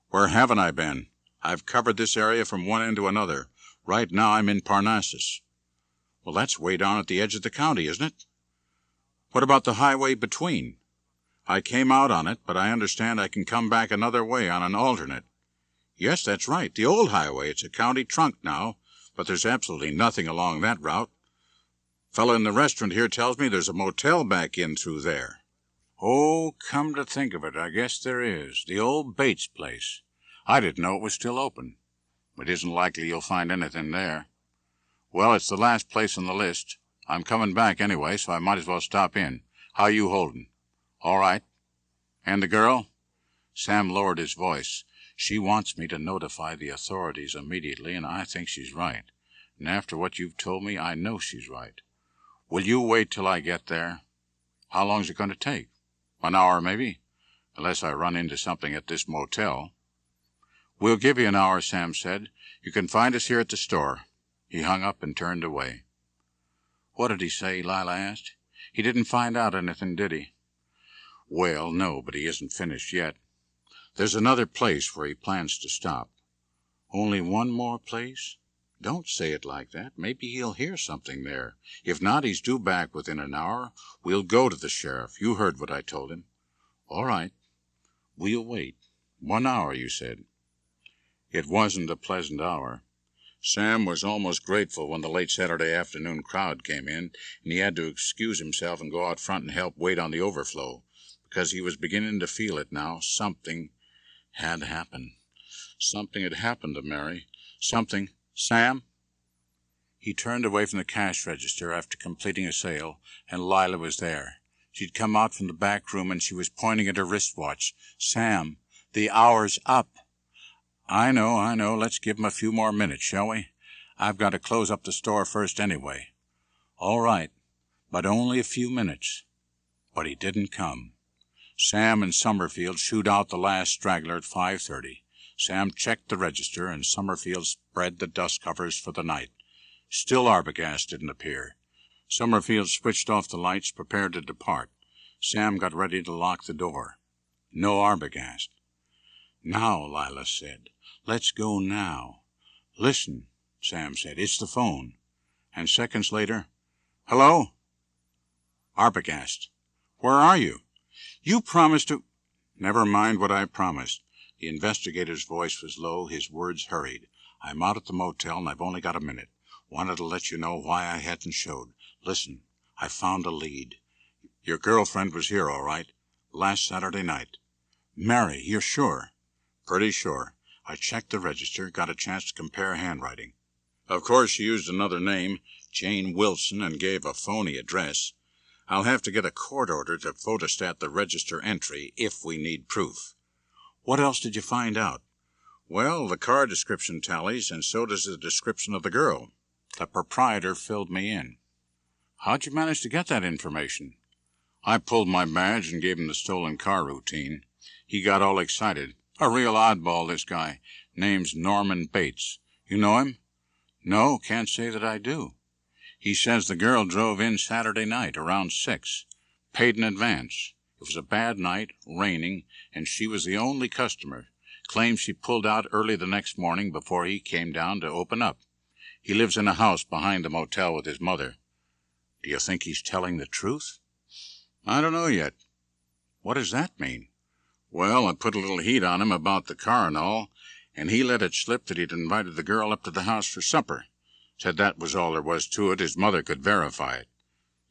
"Where haven't I been? I've covered this area from one end to another. Right now I'm in Parnassus." "Well, that's way down at the edge of the county, isn't it?" "What about the highway between?" "I came out on it, but I understand I can come back another way on an alternate." "Yes, that's right. The old highway. It's a county trunk now, but there's absolutely nothing along that route. Fellow in the restaurant here tells me there's a motel back in through there." "Oh, come to think of it, I guess there is. The old Bates place. I didn't know it was still open. It isn't likely you'll find anything there." "Well, it's the last place on the list. I'm coming back anyway, so I might as well stop in. How you holding?" "All right." "And the girl?" Sam lowered his voice. "She wants me to notify the authorities immediately, and I think she's right. And after what you've told me, I know she's right. Will you wait till I get there?" "How long's it going to take?" "An hour, maybe, unless I run into something at this motel." "We'll give you an hour," Sam said. "You can find us here at the store." He hung up and turned away. "What did he say?" Lila asked. "He didn't find out anything, did he?" "Well, no, but he isn't finished yet. There's another place where he plans to stop." "Only one more place?" "Don't say it like that. Maybe he'll hear something there. If not, he's due back within an hour. We'll go to the sheriff. You heard what I told him." "All right. We'll wait. 1 hour, you said." It wasn't a pleasant hour. Sam was almost grateful when the late Saturday afternoon crowd came in, and he had to excuse himself and go out front and help wait on the overflow, because he was beginning to feel it now. Something had happened. Something had happened to Mary. Something... "Sam?" He turned away from the cash register after completing a sale, and Lila was there. She'd come out from the back room, and she was pointing at her wristwatch. "Sam, the hour's up." I know. Let's give him a few more minutes, shall we? I've got to close up the store first anyway." "All right, but only a few minutes." But he didn't come. Sam and Summerfield shooed out the last straggler at 5:30. Sam checked the register, and Summerfield spread the dust covers for the night. Still Arbogast didn't appear. Summerfield switched off the lights, prepared to depart. Sam got ready to lock the door. No Arbogast. "Now," Lila said. "Let's go now." "Listen," Sam said. "It's the phone." And seconds later, "Hello?" "Arbogast." "Where are you?" "You promised to—" "Never mind what I promised." The investigator's voice was low, his words hurried. "I'm out at the motel, and I've only got a minute. Wanted to let you know why I hadn't showed. Listen, I found a lead. Your girlfriend was here, all right, last Saturday night." "Mary, you're sure?" "Pretty sure. I checked the register, got a chance to compare handwriting. Of course, she used another name, Jane Wilson, and gave a phony address. I'll have to get a court order to photostat the register entry if we need proof." "What else did you find out?" "Well, the car description tallies, and so does the description of the girl. The proprietor filled me in." "How'd you manage to get that information?" "I pulled my badge and gave him the stolen car routine. He got all excited. A real oddball, this guy. Name's Norman Bates. You know him?" "No, can't say that I do." "He says the girl drove in Saturday night around 6. Paid in advance. It was a bad night, raining, and she was the only customer. Claims she pulled out early the next morning before he came down to open up. He lives in a house behind the motel with his mother." "Do you think he's telling the truth?" "I don't know yet." "What does that mean?" "Well, I put a little heat on him about the car and all, and he let it slip that he'd invited the girl up to the house for supper. Said that was all there was to it. His mother could verify it."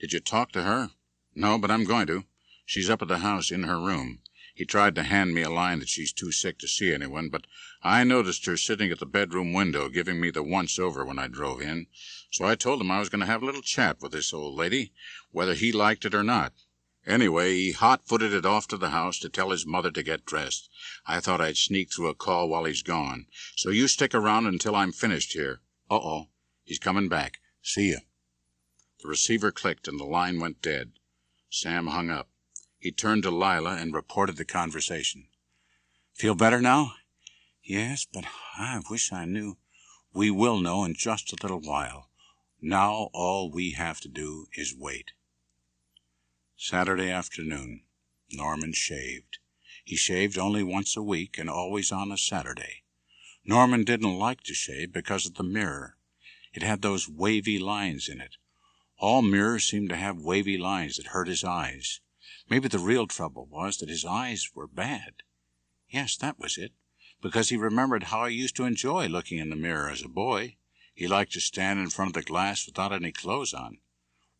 "Did you talk to her?" "No, but I'm going to. She's up at the house in her room. He tried to hand me a line that she's too sick to see anyone, but I noticed her sitting at the bedroom window giving me the once-over when I drove in, so I told him I was going to have a little chat with this old lady, whether he liked it or not. Anyway, he hot-footed it off to the house to tell his mother to get dressed. I thought I'd sneak through a call while he's gone. So you stick around until I'm finished here. Uh-oh, he's coming back. See ya. The receiver clicked and the line went dead. Sam hung up. He turned to Lila and reported the conversation. Feel better now? Yes, but I wish I knew. We will know in just a little while. Now all we have to do is wait. Saturday afternoon. Norman shaved. He shaved only once a week and always on a Saturday. Norman didn't like to shave because of the mirror. It had those wavy lines in it. All mirrors seemed to have wavy lines that hurt his eyes. Maybe the real trouble was that his eyes were bad. Yes, that was it, because he remembered how he used to enjoy looking in the mirror as a boy. He liked to stand in front of the glass without any clothes on.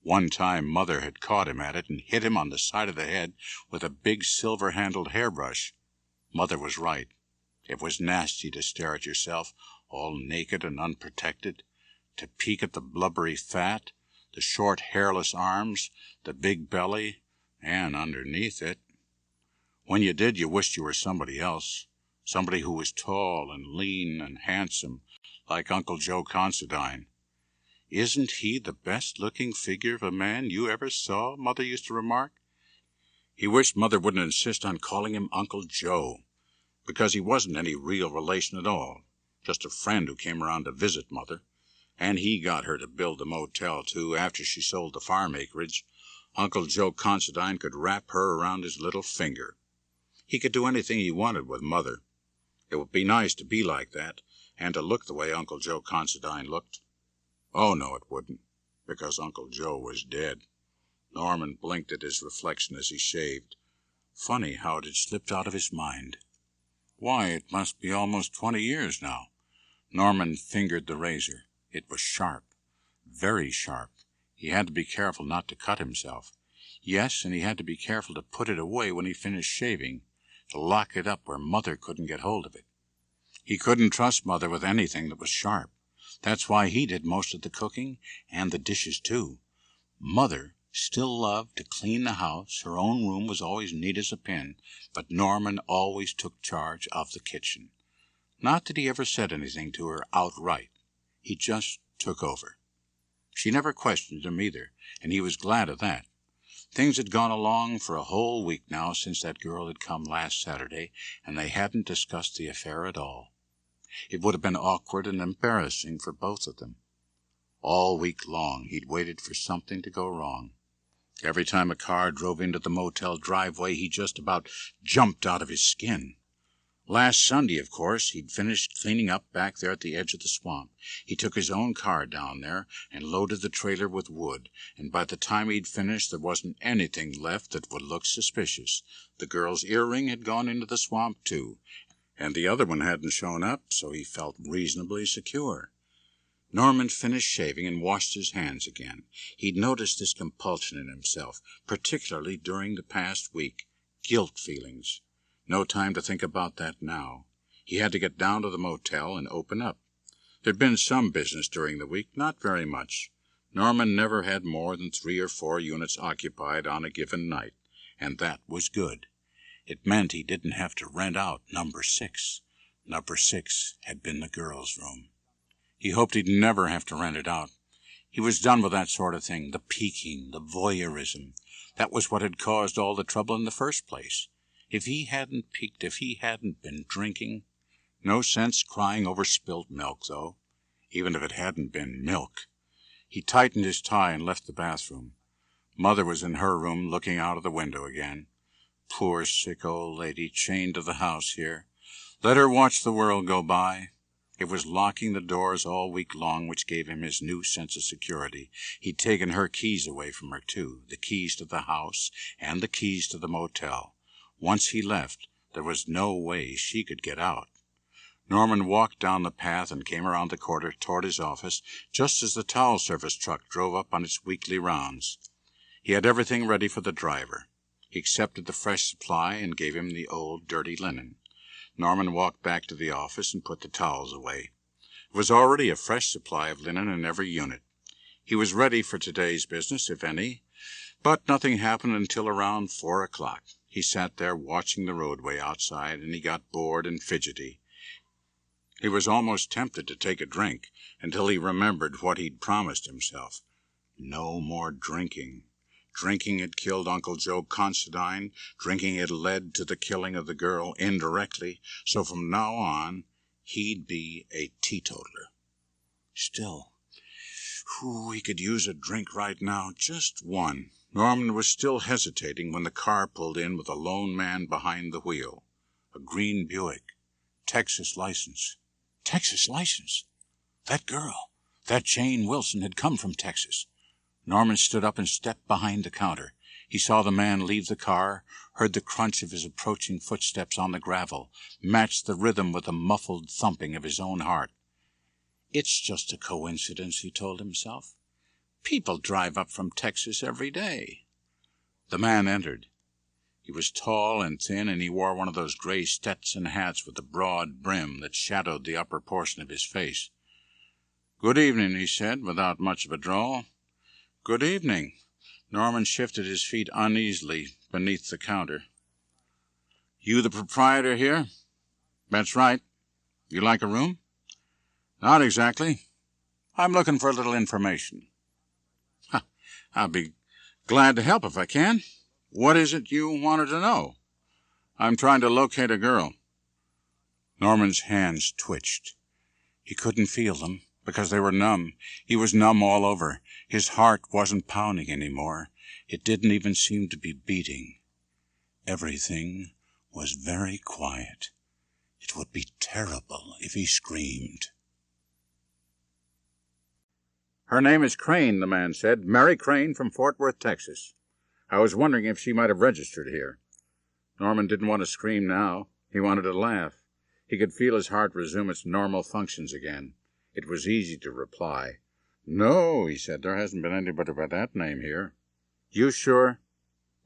One time Mother had caught him at it and hit him on the side of the head with a big silver-handled hairbrush. Mother was right. It was nasty to stare at yourself, all naked and unprotected, to peek at the blubbery fat, the short hairless arms, the big belly, and underneath it. When you did, you wished you were somebody else, somebody who was tall and lean and handsome, like Uncle Joe Considine. Isn't he the best-looking figure of a man you ever saw? Mother used to remark. He wished Mother wouldn't insist on calling him Uncle Joe, because he wasn't any real relation at all, just a friend who came around to visit Mother, and he got her to build the motel, too, after she sold the farm acreage. Uncle Joe Considine could wrap her around his little finger. He could do anything he wanted with Mother. It would be nice to be like that, and to look the way Uncle Joe Considine looked. Oh, no, it wouldn't, because Uncle Joe was dead. Norman blinked at his reflection as he shaved. Funny how it had slipped out of his mind. Why, it must be almost 20 years now. Norman fingered the razor. It was sharp, very sharp. He had to be careful not to cut himself. Yes, and he had to be careful to put it away when he finished shaving, to lock it up where Mother couldn't get hold of it. He couldn't trust Mother with anything that was sharp. That's why he did most of the cooking, and the dishes, too. Mother still loved to clean the house. Her own room was always neat as a pin, but Norman always took charge of the kitchen. Not that he ever said anything to her outright. He just took over. She never questioned him either, and he was glad of that. Things had gone along for a whole week now since that girl had come last Saturday, and they hadn't discussed the affair at all. It would have been awkward and embarrassing for both of them. All week long he'd waited for something to go wrong. Every time a car drove into the motel driveway, he just about jumped out of his skin. Last Sunday, of course, he'd finished cleaning up back there at the edge of the swamp. He took his own car down there and loaded the trailer with wood, and by the time he'd finished, there wasn't anything left that would look suspicious. The girl's earring had gone into the swamp, too, and the other one hadn't shown up, so he felt reasonably secure. Norman finished shaving and washed his hands again. He'd noticed this compulsion in himself, particularly during the past week. Guilt feelings. No time to think about that now. He had to get down to the motel and open up. There'd been some business during the week, not very much. Norman never had more than 3 or 4 units occupied on a given night, and that was good. It meant he didn't have to rent out number 6. Number 6 had been the girls' room. He hoped he'd never have to rent it out. He was done with that sort of thing, the peeking, the voyeurism. That was what had caused all the trouble in the first place. If he hadn't peeked, if he hadn't been drinking, no sense crying over spilt milk, though, even if it hadn't been milk. He tightened his tie and left the bathroom. Mother was in her room looking out of the window again. Poor sick old lady, chained to the house here. Let her watch the world go by. It was locking the doors all week long which gave him his new sense of security. He'd taken her keys away from her, too, the keys to the house and the keys to the motel. Once he left, there was no way she could get out. Norman walked down the path and came around the corner toward his office just as the towel service truck drove up on its weekly rounds. He had everything ready for the driver. He accepted the fresh supply and gave him the old, dirty linen. Norman walked back to the office and put the towels away. There was already a fresh supply of linen in every unit. He was ready for today's business, if any, But nothing happened until around 4 o'clock. He sat there watching the roadway outside, and he got bored and fidgety. He was almost tempted to take a drink, until he remembered what he'd promised himself. No more drinking. Drinking had killed Uncle Joe Considine. Drinking had led to the killing of the girl indirectly, so from now on he'd be a teetotaler. Still, he could use a drink right now, just one. Norman was still hesitating when the car pulled in with a lone man behind the wheel. A green Buick. Texas license. Texas license? That girl, that Jane Wilson, had come from Texas. Norman stood up and stepped behind the counter. He saw the man leave the car, heard the crunch of his approaching footsteps on the gravel, matched the rhythm with the muffled thumping of his own heart. It's just a coincidence, he told himself. People drive up from Texas every day. The man entered. He was tall and thin, and he wore one of those gray Stetson hats with a broad brim that shadowed the upper portion of his face. "Good evening," he said, without much of a drawl. "Good evening." Norman shifted his feet uneasily beneath the counter. "You the proprietor here?" "That's right. You like a room?" "Not exactly. I'm looking for a little information." "I'll be glad to help if I can. What is it you wanted to know?" "I'm trying to locate a girl." Norman's hands twitched. He couldn't feel them, because they were numb. He was numb all over. His heart wasn't pounding anymore. It didn't even seem to be beating. Everything was very quiet. It would be terrible if he screamed. "Her name is Crane," the man said. "Mary Crane from Fort Worth, Texas. I was wondering if she might have registered here." Norman didn't want to scream now. He wanted to laugh. He could feel his heart resume its normal functions again. It was easy to reply. "No," he said, "there hasn't been anybody by that name here." "You sure?"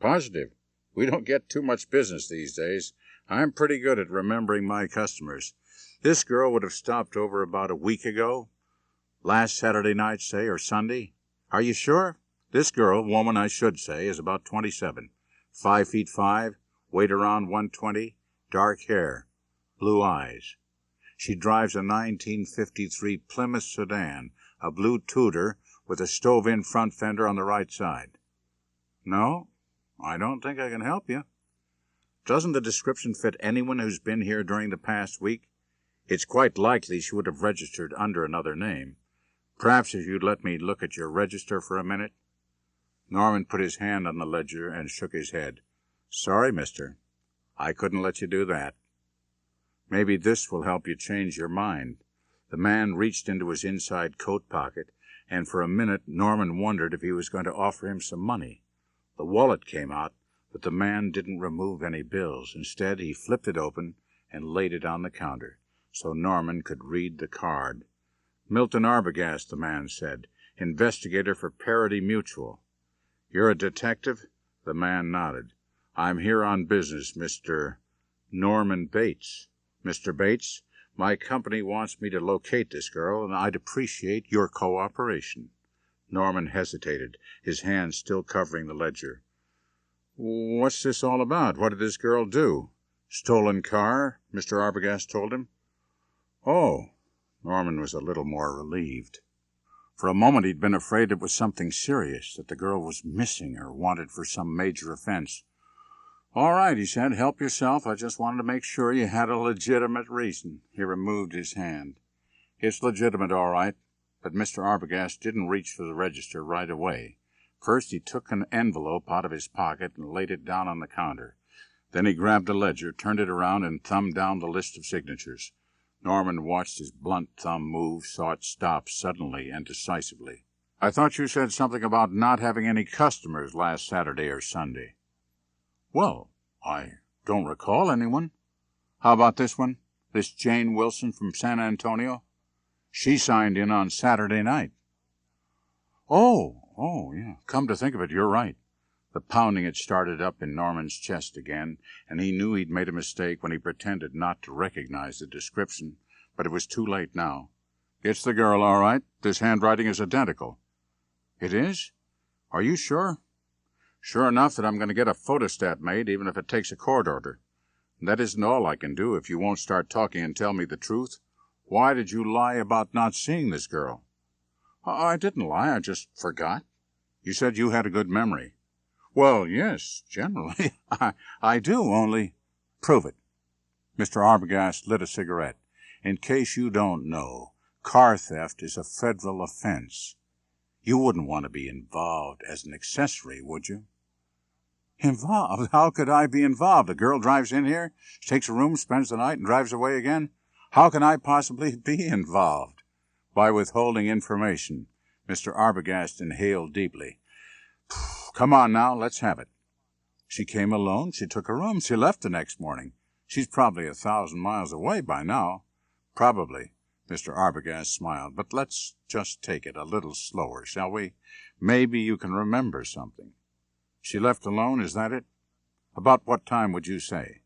"Positive. We don't get too much business these days. I'm pretty good at remembering my customers. This girl would have stopped over about a week ago. Last Saturday night, say, or Sunday. Are you sure? This girl, woman I should say, is about 27. 5'5", weight around 120, dark hair, blue eyes. She drives a 1953 Plymouth sedan, a blue Tudor with a stove-in front fender on the right side." "No, I don't think I can help you." "Doesn't the description fit anyone who's been here during the past week? It's quite likely she would have registered under another name. Perhaps if you'd let me look at your register for a minute." Norman put his hand on the ledger and shook his head. "Sorry, mister. I couldn't let you do that." "Maybe this will help you change your mind." The man reached into his inside coat pocket, and for a minute Norman wondered if he was going to offer him some money. The wallet came out, but the man didn't remove any bills. Instead, he flipped it open and laid it on the counter, so Norman could read the card. "Milton Arbogast," the man said, "investigator for Parity Mutual." "You're a detective?" The man nodded. "I'm here on business, Mr. Norman Bates." "Mr. Bates, my company wants me to locate this girl, and I'd appreciate your cooperation." Norman hesitated, his hand still covering the ledger. "What's this all about? What did this girl do?" "Stolen car," Mr. Arbogast told him. "Oh." Norman was a little more relieved. For a moment he'd been afraid it was something serious, that the girl was missing or wanted for some major offense. "All right," he said, "help yourself. I just wanted to make sure you had a legitimate reason." He removed his hand. "It's legitimate, all right." But Mr. Arbogast didn't reach for the register right away. First he took an envelope out of his pocket and laid it down on the counter. Then he grabbed a ledger, turned it around, and thumbed down the list of signatures. Norman watched his blunt thumb move, saw it stop suddenly and decisively. "I thought you said something about not having any customers last Saturday or Sunday." "Well, I don't recall anyone." "How about this one? This Jane Wilson from San Antonio? She signed in on Saturday night." Oh, yeah. Come to think of it, you're right." The pounding had started up in Norman's chest again, and he knew he'd made a mistake when he pretended not to recognize the description, but it was too late now. "It's the girl, all right. This handwriting is identical." "It is? Are you sure?" Sure enough that I'm going to get a photostat made, even if it takes a court order. And that isn't all I can do if you won't start talking and tell me the truth. Why did you lie about not seeing this girl? I didn't lie, I just forgot. You said you had a good memory. Well, yes, generally. I do, only... Prove it. Mr. Arbogast lit a cigarette. In case you don't know, car theft is a federal offense. You wouldn't want to be involved as an accessory, would you? Involved? How could I be involved? A girl drives in here, takes a room, spends the night, and drives away again? How can I possibly be involved? By withholding information. Mr. Arbogast inhaled deeply. Come on now, let's have it. She came alone, she took a room, she left the next morning. She's probably 1,000 miles away by now. Probably, Mr. Arbogast smiled, but let's just take it a little slower, shall we? Maybe you can remember something. She left alone, is that it? About what time would you say?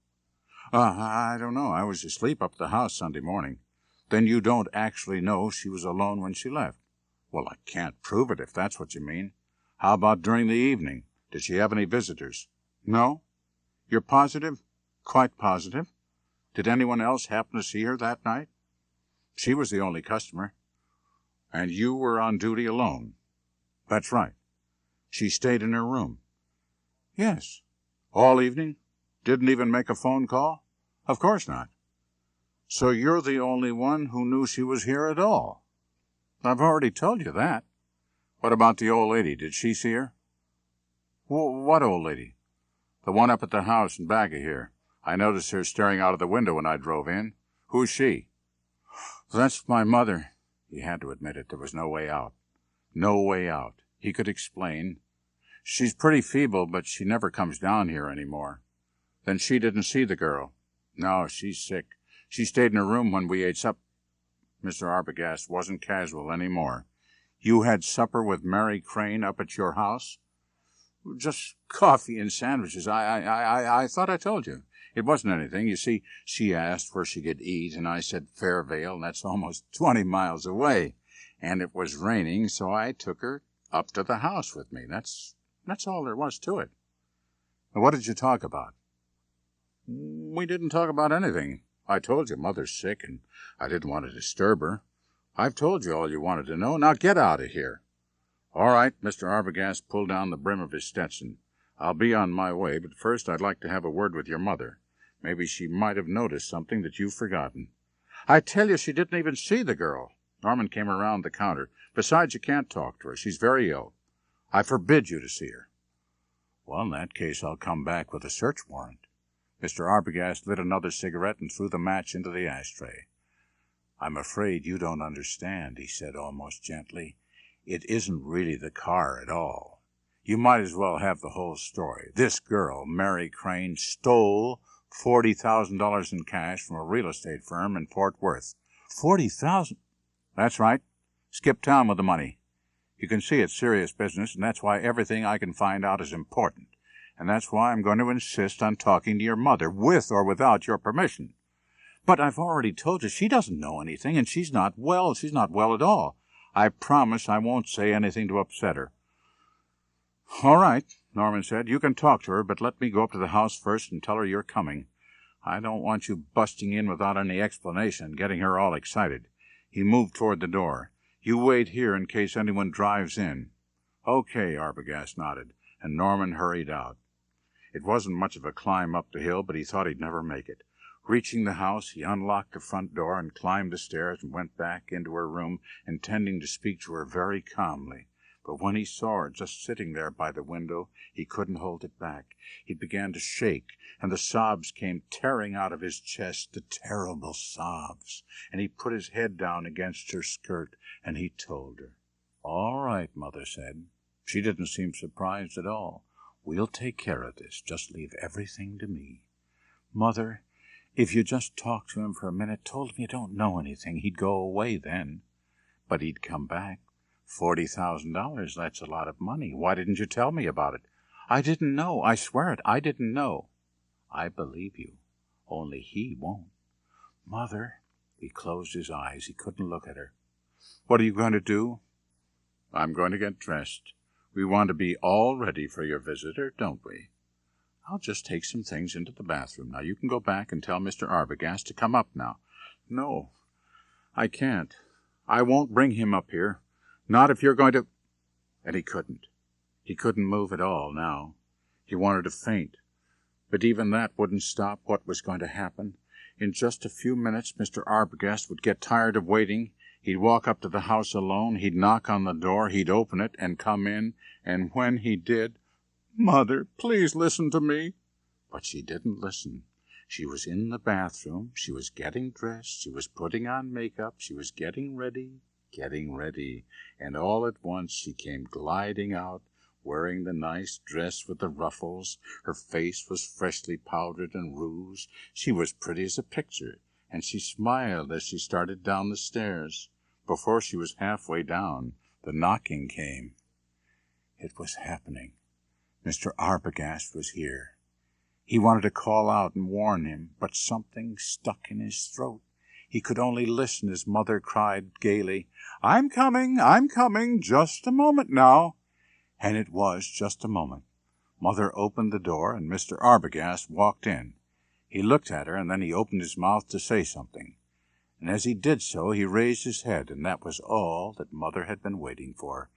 I don't know. I was asleep up at the house Sunday morning. Then you don't actually know she was alone when she left? Well, I can't prove it if that's what you mean. How about during the evening? Did she have any visitors? No? You're positive? Quite positive? Did anyone else happen to see her that night? She was the only customer. And you were on duty alone? That's right. She stayed in her room? Yes. All evening? Didn't even make a phone call? Of course not. So you're the only one who knew she was here at all? I've already told you that. What about the old lady? Did she see her? What old lady? The one up at the house in back of here. I noticed her staring out of the window when I drove in. Who's she? That's my mother. He had to admit it. There was no way out. No way out. He could explain. She's pretty feeble, but she never comes down here anymore. Then she didn't see the girl. No, she's sick. She stayed in her room when we ate supper. Mr. Arbogast wasn't casual anymore. You had supper with Mary Crane up at your house? Just coffee and sandwiches. I thought I told you. It wasn't anything. You see, she asked where she could eat, and I said Fairvale, and that's almost 20 miles away. And it was raining, so I took her up to the house with me. That's all there was to it. What did you talk about? We didn't talk about anything. I told you Mother's sick, and I didn't want to disturb her. I've told you all you wanted to know. Now get out of here. All right, Mr. Arbogast pulled down the brim of his Stetson. I'll be on my way, but first I'd like to have a word with your mother. Maybe she might have noticed something that you've forgotten. I tell you, she didn't even see the girl. Norman came around the counter. Besides, you can't talk to her. She's very ill. I forbid you to see her. Well, in that case, I'll come back with a search warrant. Mr. Arbogast lit another cigarette and threw the match into the ashtray. I'm afraid you don't understand, he said almost gently. It isn't really the car at all. You might as well have the whole story. This girl, Mary Crane, stole $40,000 in cash from a real estate firm in Fort Worth. $40,000? That's right. Skip town with the money. You can see it's serious business, and that's why everything I can find out is important. And that's why I'm going to insist on talking to your mother, with or without your permission. But I've already told you she doesn't know anything, and she's not well. She's not well at all. I promise I won't say anything to upset her. All right, Norman said. You can talk to her, but let me go up to the house first and tell her you're coming. I don't want you busting in without any explanation and getting her all excited. He moved toward the door. You wait here in case anyone drives in. Okay, Arbogast nodded, and Norman hurried out. It wasn't much of a climb up the hill, but he thought he'd never make it. Reaching the house, he unlocked the front door and climbed the stairs and went back into her room, intending to speak to her very calmly. But when he saw her just sitting there by the window, he couldn't hold it back. He began to shake, and the sobs came tearing out of his chest, the terrible sobs. And he put his head down against her skirt, and he told her. All right, Mother said. She didn't seem surprised at all. We'll take care of this. Just leave everything to me. Mother, if you just talked to him for a minute, told him you don't know anything, he'd go away then. But he'd come back. $40,000, that's a lot of money. Why didn't you tell me about it? I didn't know. I swear it, I didn't know. I believe you. Only he won't. Mother, he closed his eyes. He couldn't look at her. What are you going to do? I'm going to get dressed. We want to be all ready for your visitor, don't we? I'll just take some things into the bathroom. Now, you can go back and tell Mr. Arbogast to come up now. No, I can't. I won't bring him up here. Not if you're going to... And he couldn't. He couldn't move at all now. He wanted to faint. But even that wouldn't stop what was going to happen. In just a few minutes, Mr. Arbogast would get tired of waiting. He'd walk up to the house alone. He'd knock on the door. He'd open it and come in. And when he did, "Mother, please listen to me." But she didn't listen. She was in the bathroom. She was getting dressed. She was putting on makeup. She was getting ready. And all at once she came gliding out, wearing the nice dress with the ruffles. Her face was freshly powdered and rouged. She was pretty as a picture, and she smiled as she started down the stairs. Before she was halfway down, the knocking came. It was happening. Mr. Arbogast was here. He wanted to call out and warn him, but something stuck in his throat. He could only listen as Mother cried gaily, I'm coming, just a moment now." And it was just a moment. Mother opened the door, and Mr. Arbogast walked in. He looked at her, and then he opened his mouth to say something. And as he did so, he raised his head, and that was all that Mother had been waiting for.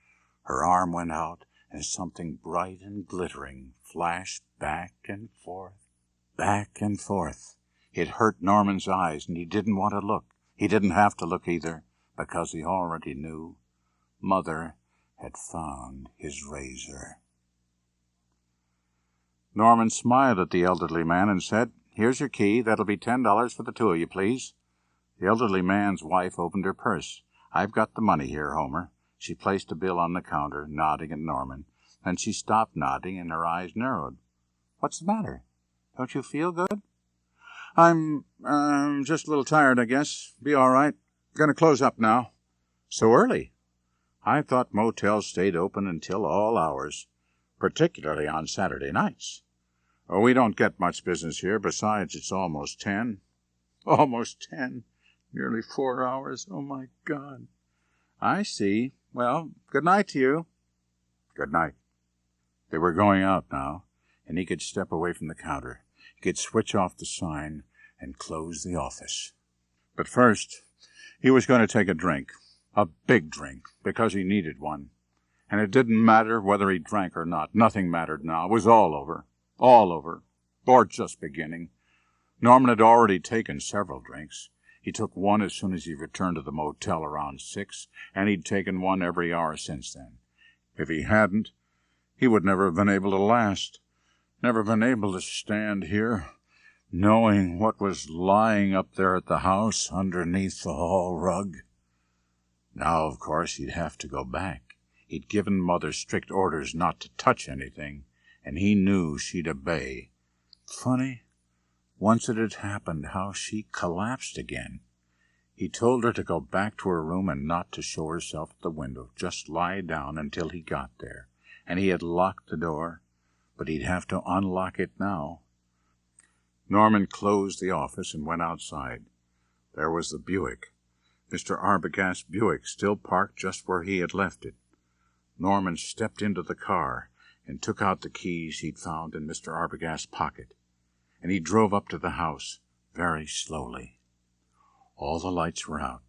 Her arm went out, and something bright and glittering flashed back and forth. It hurt Norman's eyes, and he didn't want to look. He didn't have to look either, because he already knew. Mother had found his razor. Norman smiled at the elderly man and said, "Here's your key. That'll be $10 for the two of you, please." The elderly man's wife opened her purse. "I've got the money here, Homer." She placed a bill on the counter, nodding at Norman. Then she stopped nodding, and her eyes narrowed. "What's the matter? Don't you feel good?" I'm just a little tired, I guess. Be all right. Going to close up now." "So early?" "I thought motels stayed open until all hours, particularly on Saturday nights." "Oh, we don't get much business here. Besides, it's almost 10. "Almost 10? Nearly 4 hours. Oh, my God." "I see. Well, good night to you." "Good night." They were going out now, and he could step away from the counter. He could switch off the sign and close the office. But first, he was going to take a drink. A big drink, because he needed one. And it didn't matter whether he drank or not. Nothing mattered now. It was all over. All over. Or just beginning. Norman had already taken several drinks. He took one as soon as he returned to the motel around 6, and he'd taken one every hour since then. If he hadn't, he would never have been able to last. Never been able to stand here, knowing what was lying up there at the house underneath the hall rug. Now, of course, he'd have to go back. He'd given Mother strict orders not to touch anything, and he knew she'd obey. Funny, once it had happened, how she collapsed again. He told her to go back to her room and not to show herself at the window, just lie down until he got there, and he had locked the door, but he'd have to unlock it now. Norman closed the office and went outside. There was the Buick, Mr. Arbogast's Buick, still parked just where he had left it. Norman stepped into the car and took out the keys he'd found in Mr. Arbogast's pocket, and he drove up to the house very slowly. All the lights were out.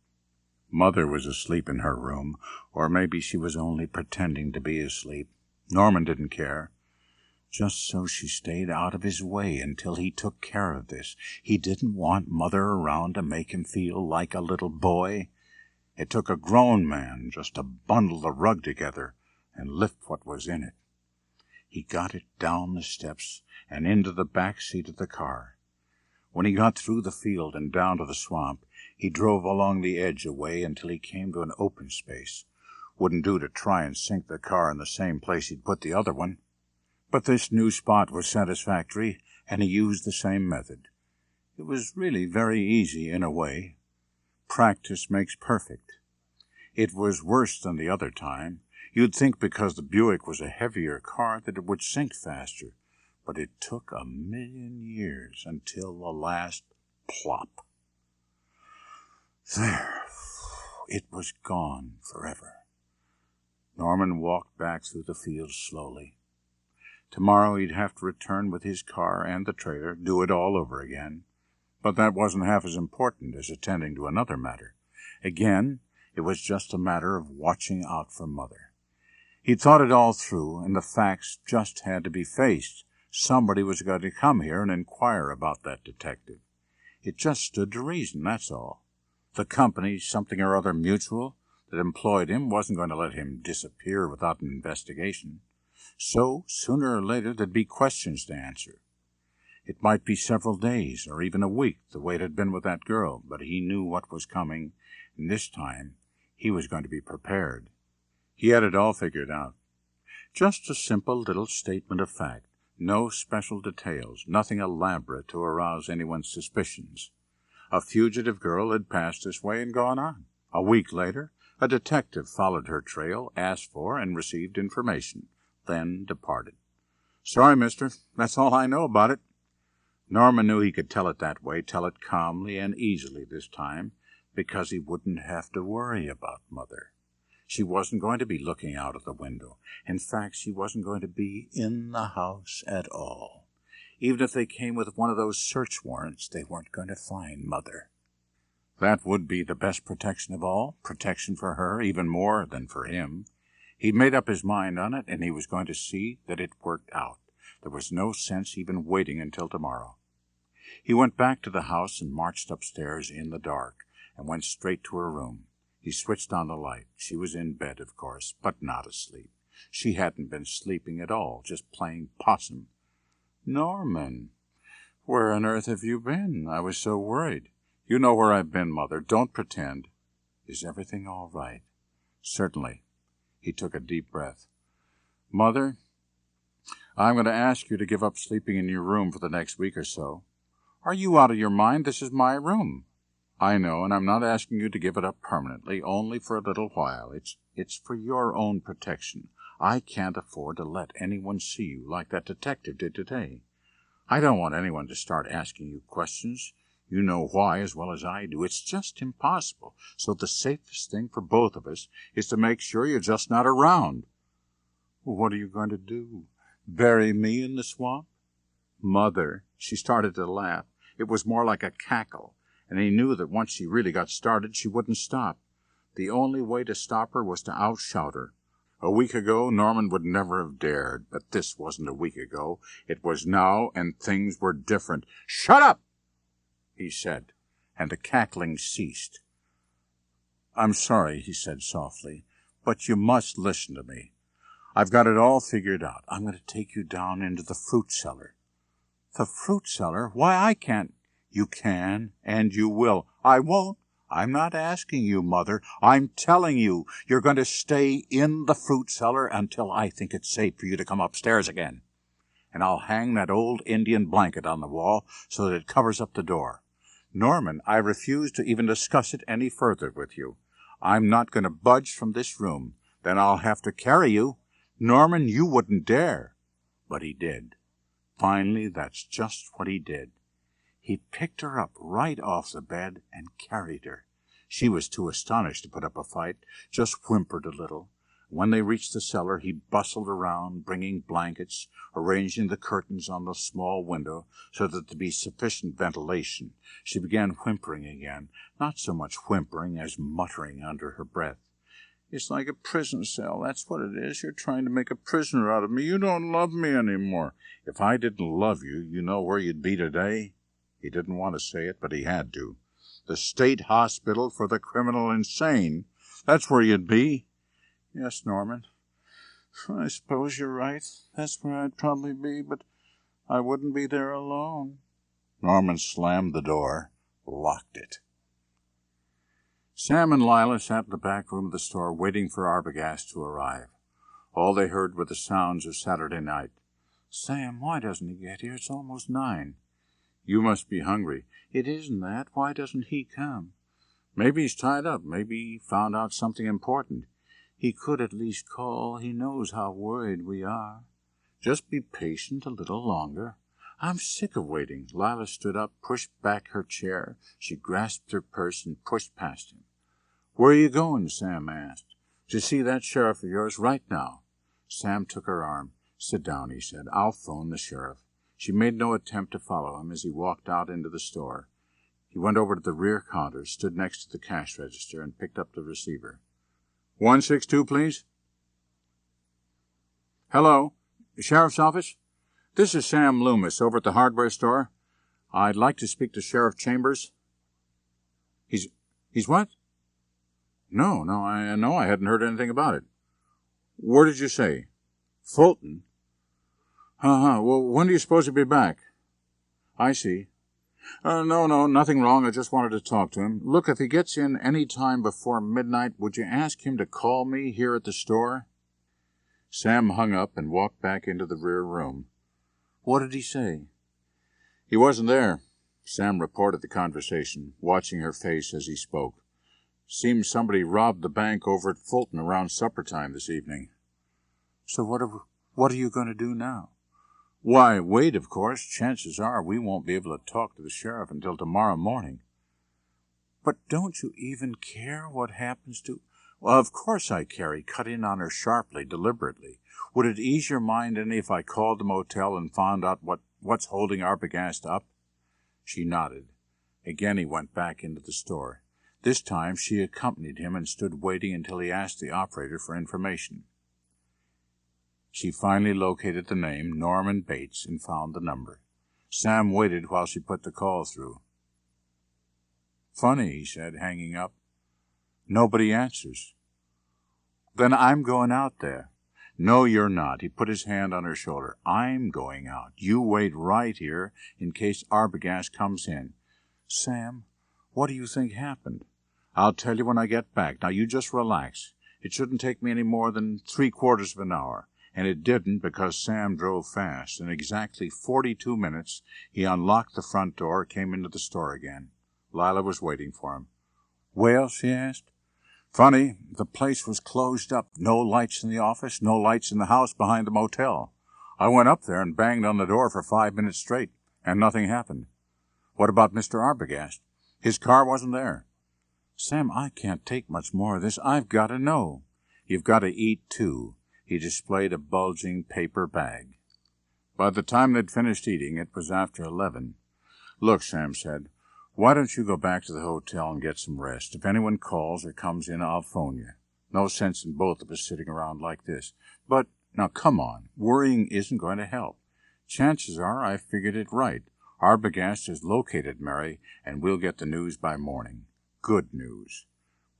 Mother was asleep in her room, or maybe she was only pretending to be asleep. Norman didn't care. Just so she stayed out of his way until he took care of this. He didn't want Mother around to make him feel like a little boy. It took a grown man just to bundle the rug together and lift what was in it. He got it down the steps and into the back seat of the car. When he got through the field and down to the swamp, he drove along the edge away until he came to an open space. Wouldn't do to try and sink the car in the same place he'd put the other one. But this new spot was satisfactory, and he used the same method. It was really very easy in a way. Practice makes perfect. It was worse than the other time. You'd think because the Buick was a heavier car that it would sink faster, but it took 1,000,000 years until the last plop. There, it was gone forever. Norman walked back through the fields slowly. Tomorrow he'd have to return with his car and the trailer, do it all over again. But that wasn't half as important as attending to another matter. Again, it was just a matter of watching out for Mother. He'd thought it all through, and the facts just had to be faced. Somebody was going to come here and inquire about that detective. It just stood to reason, that's all. The company, something or other mutual, that employed him wasn't going to let him disappear without an investigation. So, sooner or later, there'd be questions to answer. It might be several days, or even a week, the way it had been with that girl, but he knew what was coming, and this time he was going to be prepared. He had it all figured out. Just a simple little statement of fact. No special details, nothing elaborate to arouse anyone's suspicions. A fugitive girl had passed this way and gone on. A week later, a detective followed her trail, asked for and received information, then departed. "Sorry, mister, that's all I know about it." Norman knew he could tell it that way, tell it calmly and easily this time, because he wouldn't have to worry about Mother. She wasn't going to be looking out of the window. In fact, she wasn't going to be in the house at all. Even if they came with one of those search warrants, they weren't going to find Mother. That would be the best protection of all, protection for her, even more than for him. He'd made up his mind on it, and he was going to see that it worked out. There was no sense even waiting until tomorrow. He went back to the house and marched upstairs in the dark, and went straight to her room. He switched on the light. She was in bed, of course, but not asleep. She hadn't been sleeping at all, just playing possum. "Norman, where on earth have you been? I was so worried." "You know where I've been, Mother. Don't pretend." "Is everything all right?" "Certainly." He took a deep breath. "Mother, I'm going to ask you to give up sleeping in your room for the next week or so." "Are you out of your mind? This is my room." "I know, and I'm not asking you to give it up permanently, only for a little while. It's for your own protection. I can't afford to let anyone see you like that detective did today. I don't want anyone to start asking you questions. You know why as well as I do. It's just impossible. So the safest thing for both of us is to make sure you're just not around." "What are you going to do? Bury me in the swamp?" "Mother," she started to laugh. It was more like a cackle, and he knew that once she really got started, she wouldn't stop. The only way to stop her was to outshout her. A week ago, Norman would never have dared, but this wasn't a week ago. It was now, and things were different. "Shut up!" he said, and the cackling ceased. "I'm sorry," he said softly, "but you must listen to me. I've got it all figured out. I'm going to take you down into the fruit cellar." "The fruit cellar? Why, I can't." "You can, and you will." "I won't." "I'm not asking you, Mother. I'm telling you. You're going to stay in the fruit cellar until I think it's safe for you to come upstairs again. And I'll hang that old Indian blanket on the wall so that it covers up the door. Norman, I refuse to even discuss it any further with you. I'm not going to budge from this room. Then I'll have to carry you. Norman, you wouldn't dare." But he did. Finally, that's just what he did. He picked her up right off the bed and carried her. She was too astonished to put up a fight, just whimpered a little. When they reached the cellar, he bustled around, bringing blankets, arranging the curtains on the small window so that there'd be sufficient ventilation. She began whimpering again, not so much whimpering as muttering under her breath. "It's like a prison cell, that's what it is. You're trying to make a prisoner out of me. You don't love me anymore." "If I didn't love you, you know where you'd be today?" He didn't want to say it, but he had to. "The State Hospital for the Criminal Insane. That's where you'd be." "Yes, Norman, I suppose you're right. That's where I'd probably be, but I wouldn't be there alone." Norman slammed the door, locked it. Sam and Lila sat in the back room of the store waiting for Arbogast to arrive. All they heard were the sounds of Saturday night. "Sam, why doesn't he get here? It's almost 9. "You must be hungry." "It isn't that. Why doesn't he come?" "Maybe he's tied up. Maybe he found out something important." "He could at least call. He knows how worried we are." "Just be patient a little longer." "I'm sick of waiting." Lila stood up, pushed back her chair. She grasped her purse and pushed past him. "Where are you going?" Sam asked. to see that sheriff of yours right now." Sam took her arm. "Sit down," he said. "I'll phone the sheriff." She made no attempt to follow him as he walked out into the store. He went over to the rear counter, stood next to the cash register, and picked up the receiver. 162, please. Hello, Sheriff's office? This is Sam Loomis over at the hardware store. I'd like to speak to Sheriff Chambers. He's what? No, I hadn't heard anything about it. Where did you say? Fulton? Well, when do you suppose he'll be back? I see. No, nothing wrong. I just wanted to talk to him. Look, if he gets in any time before midnight, would you ask him to call me here at the store? Sam hung up and walked back into the rear room. What did he say? He wasn't there. Sam reported the conversation, watching her face as he spoke. Seems somebody robbed the bank over at Fulton around supper time this evening. So what are you going to do now? Why, wait, of course. Chances are we won't be able to talk to the sheriff until tomorrow morning. But don't you even care what happens to... Well, of course I care. He cut in on her sharply, deliberately. Would it ease your mind any if I called the motel and found out what's holding Arbogast up? She nodded. Again he went back into the store. This time she accompanied him and stood waiting until he asked the operator for information. She finally located the name, Norman Bates, and found the number. Sam waited while she put the call through. Funny, he said, hanging up. Nobody answers. Then I'm going out there. No, you're not. He put his hand on her shoulder. I'm going out. You wait right here in case Arbogast comes in. Sam, what do you think happened? I'll tell you when I get back. Now you just relax. It shouldn't take me any more than 3/4 of an hour. And it didn't because Sam drove fast. In exactly 42 minutes, he unlocked the front door, came into the store again. Lila was waiting for him. Well, she asked. Funny, the place was closed up. No lights in the office, no lights in the house behind the motel. I went up there and banged on the door for 5 minutes straight, and nothing happened. What about Mr. Arbogast? His car wasn't there. Sam, I can't take much more of this. I've got to know. You've got to eat, too. He displayed a bulging paper bag. By the time they'd finished eating, it was after 11. Look, Sam said, why don't you go back to the hotel and get some rest? If anyone calls or comes in, I'll phone you. No sense in both of us sitting around like this. But, now come on, worrying isn't going to help. Chances are I figured it right. Arbogast has located Mary, and we'll get the news by morning. Good news.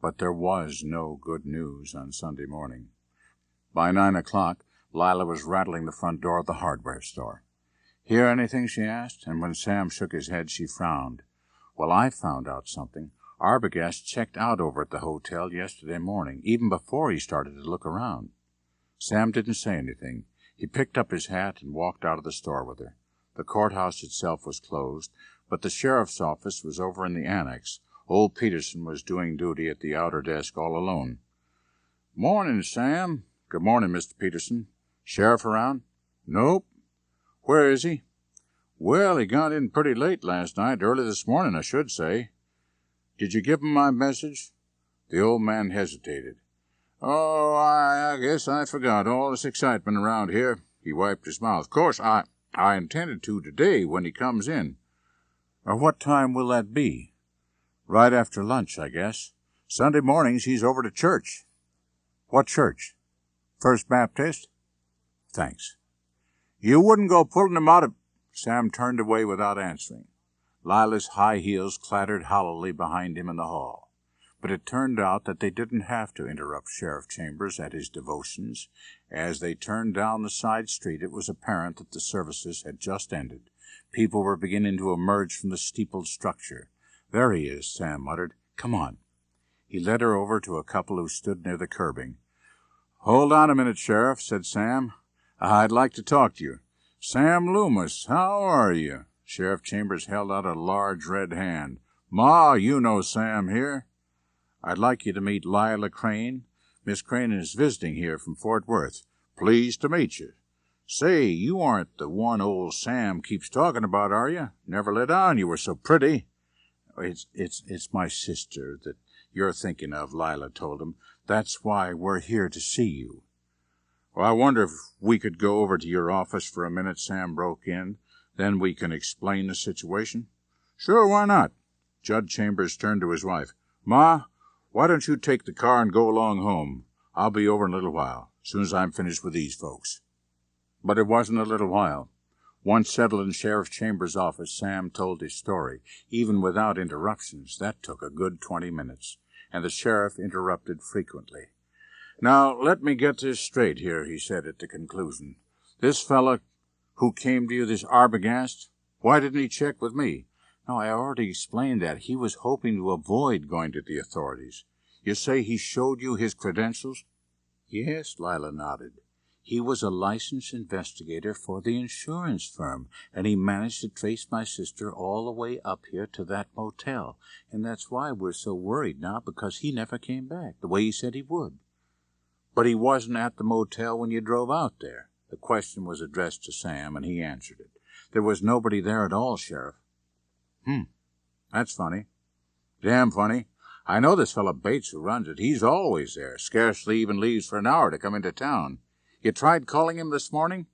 But there was no good news on Sunday morning. By 9 o'clock, Lila was rattling the front door of the hardware store. Hear anything, she asked, and when Sam shook his head, she frowned. Well, I found out something. Arbogast checked out over at the hotel yesterday morning, even before he started to look around. Sam didn't say anything. He picked up his hat and walked out of the store with her. The courthouse itself was closed, but the sheriff's office was over in the annex. Old Peterson was doing duty at the outer desk all alone. Morning, Sam. Good morning, Mr. Peterson. Sheriff around? Nope. Where is he? Well, he got in pretty late last night, early this morning, I should say. Did you give him my message? The old man hesitated. Oh, I guess I forgot all this excitement around here. He wiped his mouth. Of course, I intended to today when he comes in. What time will that be? Right after lunch, I guess. Sunday mornings he's over to church. What church? First Baptist? Thanks. You wouldn't go pulling him out of... Sam turned away without answering. Lila's high heels clattered hollowly behind him in the hall. But it turned out that they didn't have to interrupt Sheriff Chambers at his devotions. As they turned down the side street, it was apparent that the services had just ended. People were beginning to emerge from the steepled structure. There he is, Sam muttered. Come on. He led her over to a couple who stood near the curbing. Hold on a minute, Sheriff, said Sam. I'd like to talk to you. Sam Loomis, how are you? Sheriff Chambers held out a large red hand. Ma, you know Sam here. I'd like you to meet Lila Crane. Miss Crane is visiting here from Fort Worth. Pleased to meet you. Say, you aren't the one old Sam keeps talking about, are you? Never let on you were so pretty. It's my sister that you're thinking of," Lila told him. "That's why we're here to see you." "Well, I wonder if we could go over to your office for a minute," Sam broke in. "Then we can explain the situation." "Sure, why not?" Judge Chambers turned to his wife. "Ma, why don't you take the car and go along home? I'll be over in a little while, as soon as I'm finished with these folks." But it wasn't a little while. Once settled in Sheriff Chambers' office, Sam told his story. Even without interruptions, that took a good 20 minutes, and the sheriff interrupted frequently. "Now, let me get this straight here," he said at the conclusion. "This fella who came to you, this Arbogast, why didn't he check with me?" "No, I already explained that. He was hoping to avoid going to the authorities." "You say he showed you his credentials?" "Yes," Lila nodded. "He was a licensed investigator for the insurance firm, and he managed to trace my sister all the way up here to that motel, and that's why we're so worried now, because he never came back, the way he said he would." "But he wasn't at the motel when you drove out there." The question was addressed to Sam, and he answered it. "There was nobody there at all, Sheriff." That's funny. Damn funny. I know this fellow Bates who runs it. He's always there, scarcely even leaves for an hour to come into town. You tried calling him this morning?"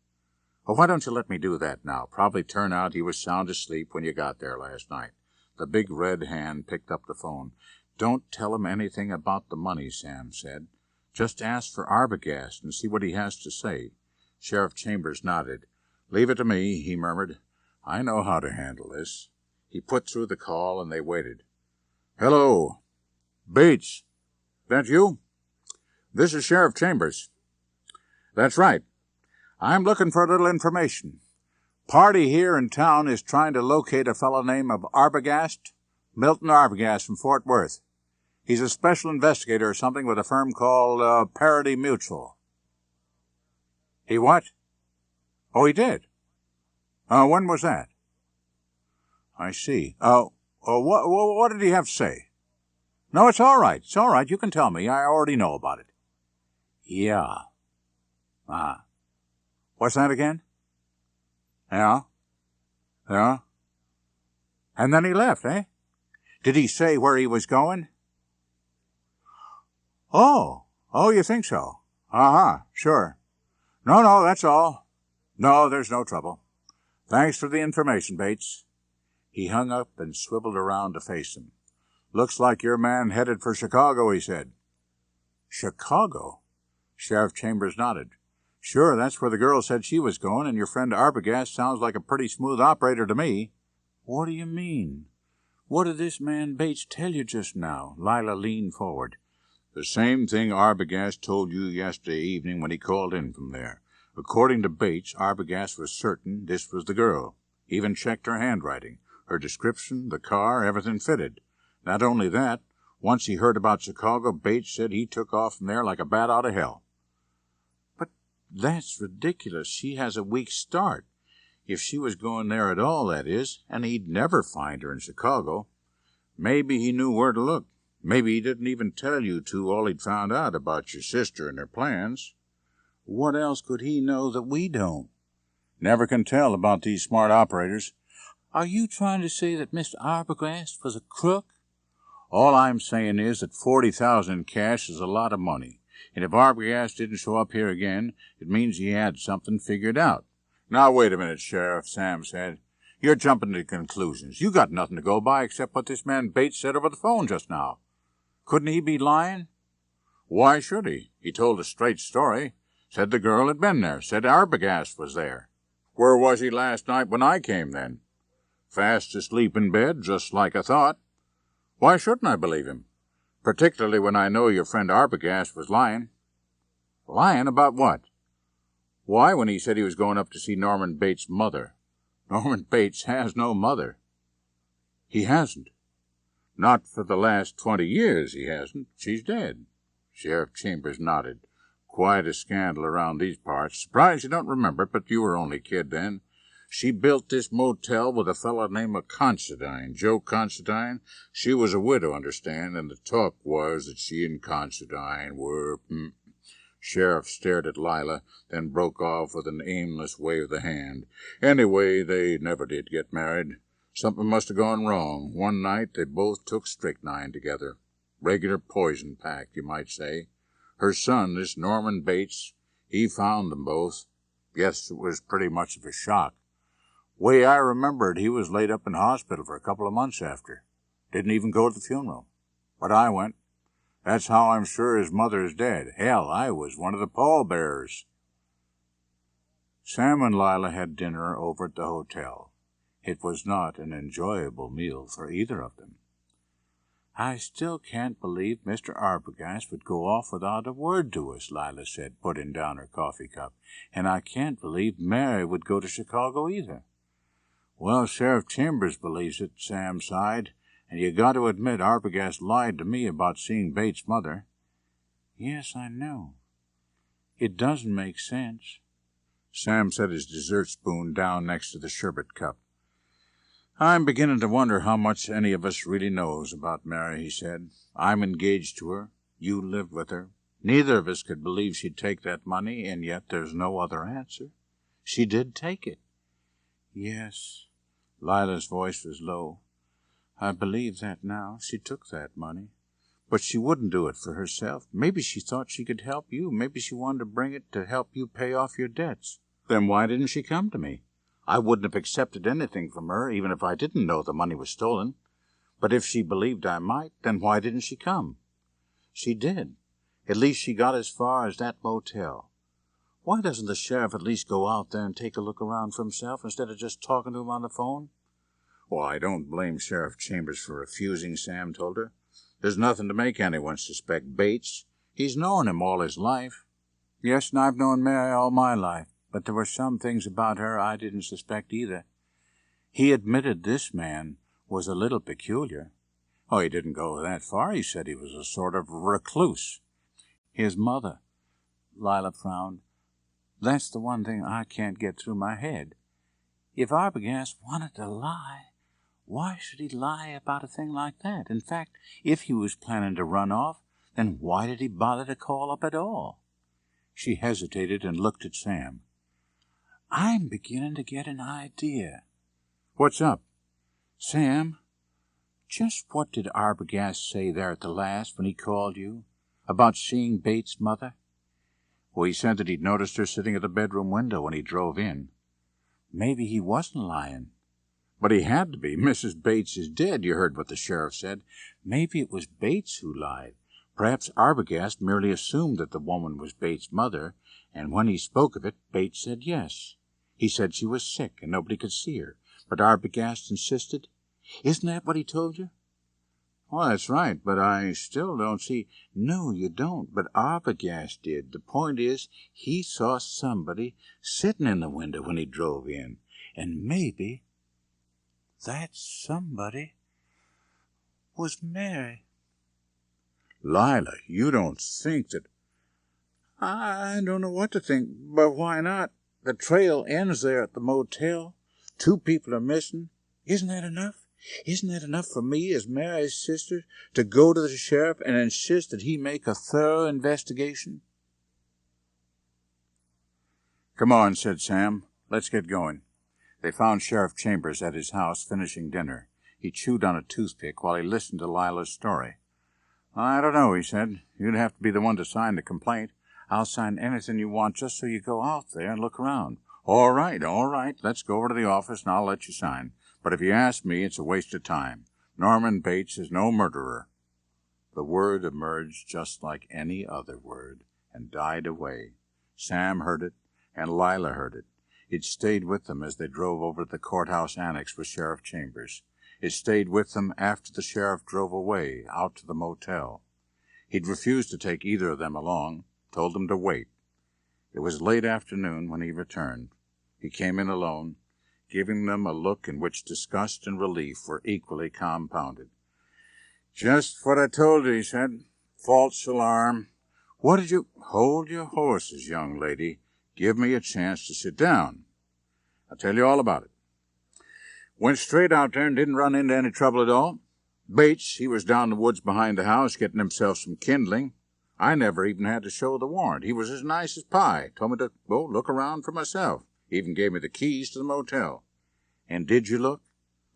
"Well, why don't you let me do that now? Probably turn out he was sound asleep when you got there last night." The big red hand picked up the phone. "Don't tell him anything about the money," Sam said. "Just ask for Arbogast and see what he has to say." Sheriff Chambers nodded. "Leave it to me," he murmured. "I know how to handle this." He put through the call, and they waited. "Hello. Bates. That you? This is Sheriff Chambers." "That's right. I'm looking for a little information. Party here in town is trying to locate a fellow named Arbogast, Milton Arbogast from Fort Worth. He's a special investigator or something with a firm called Parity Mutual." "He what?" "Oh, he did. When was that?" "I see. What did he have to say?" "No, it's all right. It's all right. You can tell me. I already know about it." "Yeah. What's that again?" "Yeah. Yeah. And then he left, eh? Did he say where he was going?" Oh, you think so? Sure. No, that's all. No, there's no trouble. Thanks for the information, Bates." He hung up and swiveled around to face him. "Looks like your man headed for Chicago," he said. "Chicago?" Sheriff Chambers nodded. "Sure, that's where the girl said she was going, and your friend Arbogast sounds like a pretty smooth operator to me." "What do you mean? What did this man Bates tell you just now?" Lila leaned forward. "The same thing Arbogast told you yesterday evening when he called in from there. According to Bates, Arbogast was certain this was the girl. Even checked her handwriting. Her description, the car, everything fitted. Not only that, once he heard about Chicago, Bates said he took off from there like a bat out of hell." "But that's ridiculous. She has a weak start. If she was going there at all, that is, and he'd never find her in Chicago." "Maybe he knew where to look. Maybe he didn't even tell you two all he'd found out about your sister and her plans." "What else could he know that we don't?" "Never can tell about these smart operators." "Are you trying to say that Mr. Arbogast was a crook?" "All I'm saying is that 40,000 in cash is a lot of money, and if Arbogast didn't show up here again, it means he had something figured out." "Now, wait a minute, Sheriff," Sam said. "You're jumping to conclusions. You got nothing to go by except what this man Bates said over the phone just now. Couldn't he be lying?" "Why should he? He told a straight story. Said the girl had been there. Said Arbogast was there." "Where was he last night when I came, then?" "Fast asleep in bed, just like I thought." "Why shouldn't I believe him? Particularly when I know your friend Arbogast was lying." "Lying about what?" "Why, when he said he was going up to see Norman Bates' mother." "Norman Bates has no mother." "He hasn't?" "Not for the last 20 years, he hasn't. She's dead." Sheriff Chambers nodded. "Quite a scandal around these parts. Surprised you don't remember it, but you were only a kid then. She built this motel with a fellow named Considine, Joe Considine. She was a widow, understand, and the talk was that she and Considine were—" Sheriff stared at Lila, then broke off with an aimless wave of the hand. "Anyway, they never did get married. Something must have gone wrong. One night they both took strychnine together." Regular poison packed, you might say. Her son, this Norman Bates, he found them both. Guess it was pretty much of a shock. Way I remember it, he was laid up in hospital for a couple of months after. Didn't even go to the funeral. But I went. That's how I'm sure his mother is dead. Hell, I was one of the pallbearers. Sam and Lila had dinner over at the hotel. It was not an enjoyable meal for either of them. I still can't believe Mr. Arbogast would go off without a word to us, Lila said, putting down her coffee cup. And I can't believe Mary would go to Chicago either. Well, Sheriff Chambers believes it, Sam sighed. And you got to admit Arbogast lied to me about seeing Bates' mother. Yes, I know. It doesn't make sense. Sam set his dessert spoon down next to the sherbet cup. I'm beginning to wonder how much any of us really knows about Mary, he said. I'm engaged to her. You lived with her. Neither of us could believe she'd take that money, and yet there's no other answer. She did take it. Yes. Lila's voice was low. I believe that now. She took that money. But she wouldn't do it for herself. Maybe she thought she could help you. Maybe she wanted to bring it to help you pay off your debts. Then why didn't she come to me? I wouldn't have accepted anything from her, even if I didn't know the money was stolen. But if she believed I might, then why didn't she come? She did. At least she got as far as that motel. Why doesn't the sheriff at least go out there and take a look around for himself instead of just talking to him on the phone? Well, I don't blame Sheriff Chambers for refusing, Sam told her. There's nothing to make anyone suspect Bates. He's known him all his life. Yes, and I've known Mary all my life, but there were some things about her I didn't suspect either. He admitted this man was a little peculiar. Oh, he didn't go that far. He said he was a sort of recluse. His mother, Lila frowned. That's the one thing I can't get through my head. If Arbogast wanted to lie, why should he lie about a thing like that? In fact, if he was planning to run off, then why did he bother to call up at all? She hesitated and looked at Sam. I'm beginning to get an idea. What's up? Sam, just what did Arbogast say there at the last when he called you? About seeing Bates' mother? Well, he said that he'd noticed her sitting at the bedroom window when he drove in. Maybe he wasn't lying. But he had to be. Mrs. Bates is dead, you heard what the sheriff said. Maybe it was Bates who lied. Perhaps Arbogast merely assumed that the woman was Bates' mother, and when he spoke of it, Bates said yes. He said she was sick and nobody could see her, but Arbogast insisted. Isn't that what he told you? Well, that's right, but I still don't see... No, you don't, but Arbogast did. The point is, he saw somebody sitting in the window when he drove in, and maybe that somebody was Mary. Lila, you don't think that... I don't know what to think, but why not? The trail ends there at the motel. 2 people are missing. Isn't that enough? Isn't that enough for me, as Mary's sister, to go to the sheriff and insist that he make a thorough investigation? Come on, said Sam. Let's get going. They found Sheriff Chambers at his house finishing dinner. He chewed on a toothpick while he listened to Lila's story. I don't know, he said. You'd have to be the one to sign the complaint. I'll sign anything you want just so you go out there and look around. All right. Let's go over to the office and I'll let you sign. But if you ask me, it's a waste of time. Norman Bates is no murderer. The word emerged just like any other word and died away. Sam heard it, and Lila heard it. It stayed with them as they drove over to the courthouse annex with Sheriff Chambers. It stayed with them after the sheriff drove away, out to the motel. He'd refused to take either of them along, told them to wait. It was late afternoon when he returned. He came in alone, giving them a look in which disgust and relief were equally compounded. Just what I told you, he said. False alarm. What did you... Hold your horses, young lady. Give me a chance to sit down. I'll tell you all about it. Went straight out there and didn't run into any trouble at all. Bates, he was down in the woods behind the house getting himself some kindling. I never even had to show the warrant. He was as nice as pie. Told me to go look around for myself. Even gave me the keys to the motel. And did you look?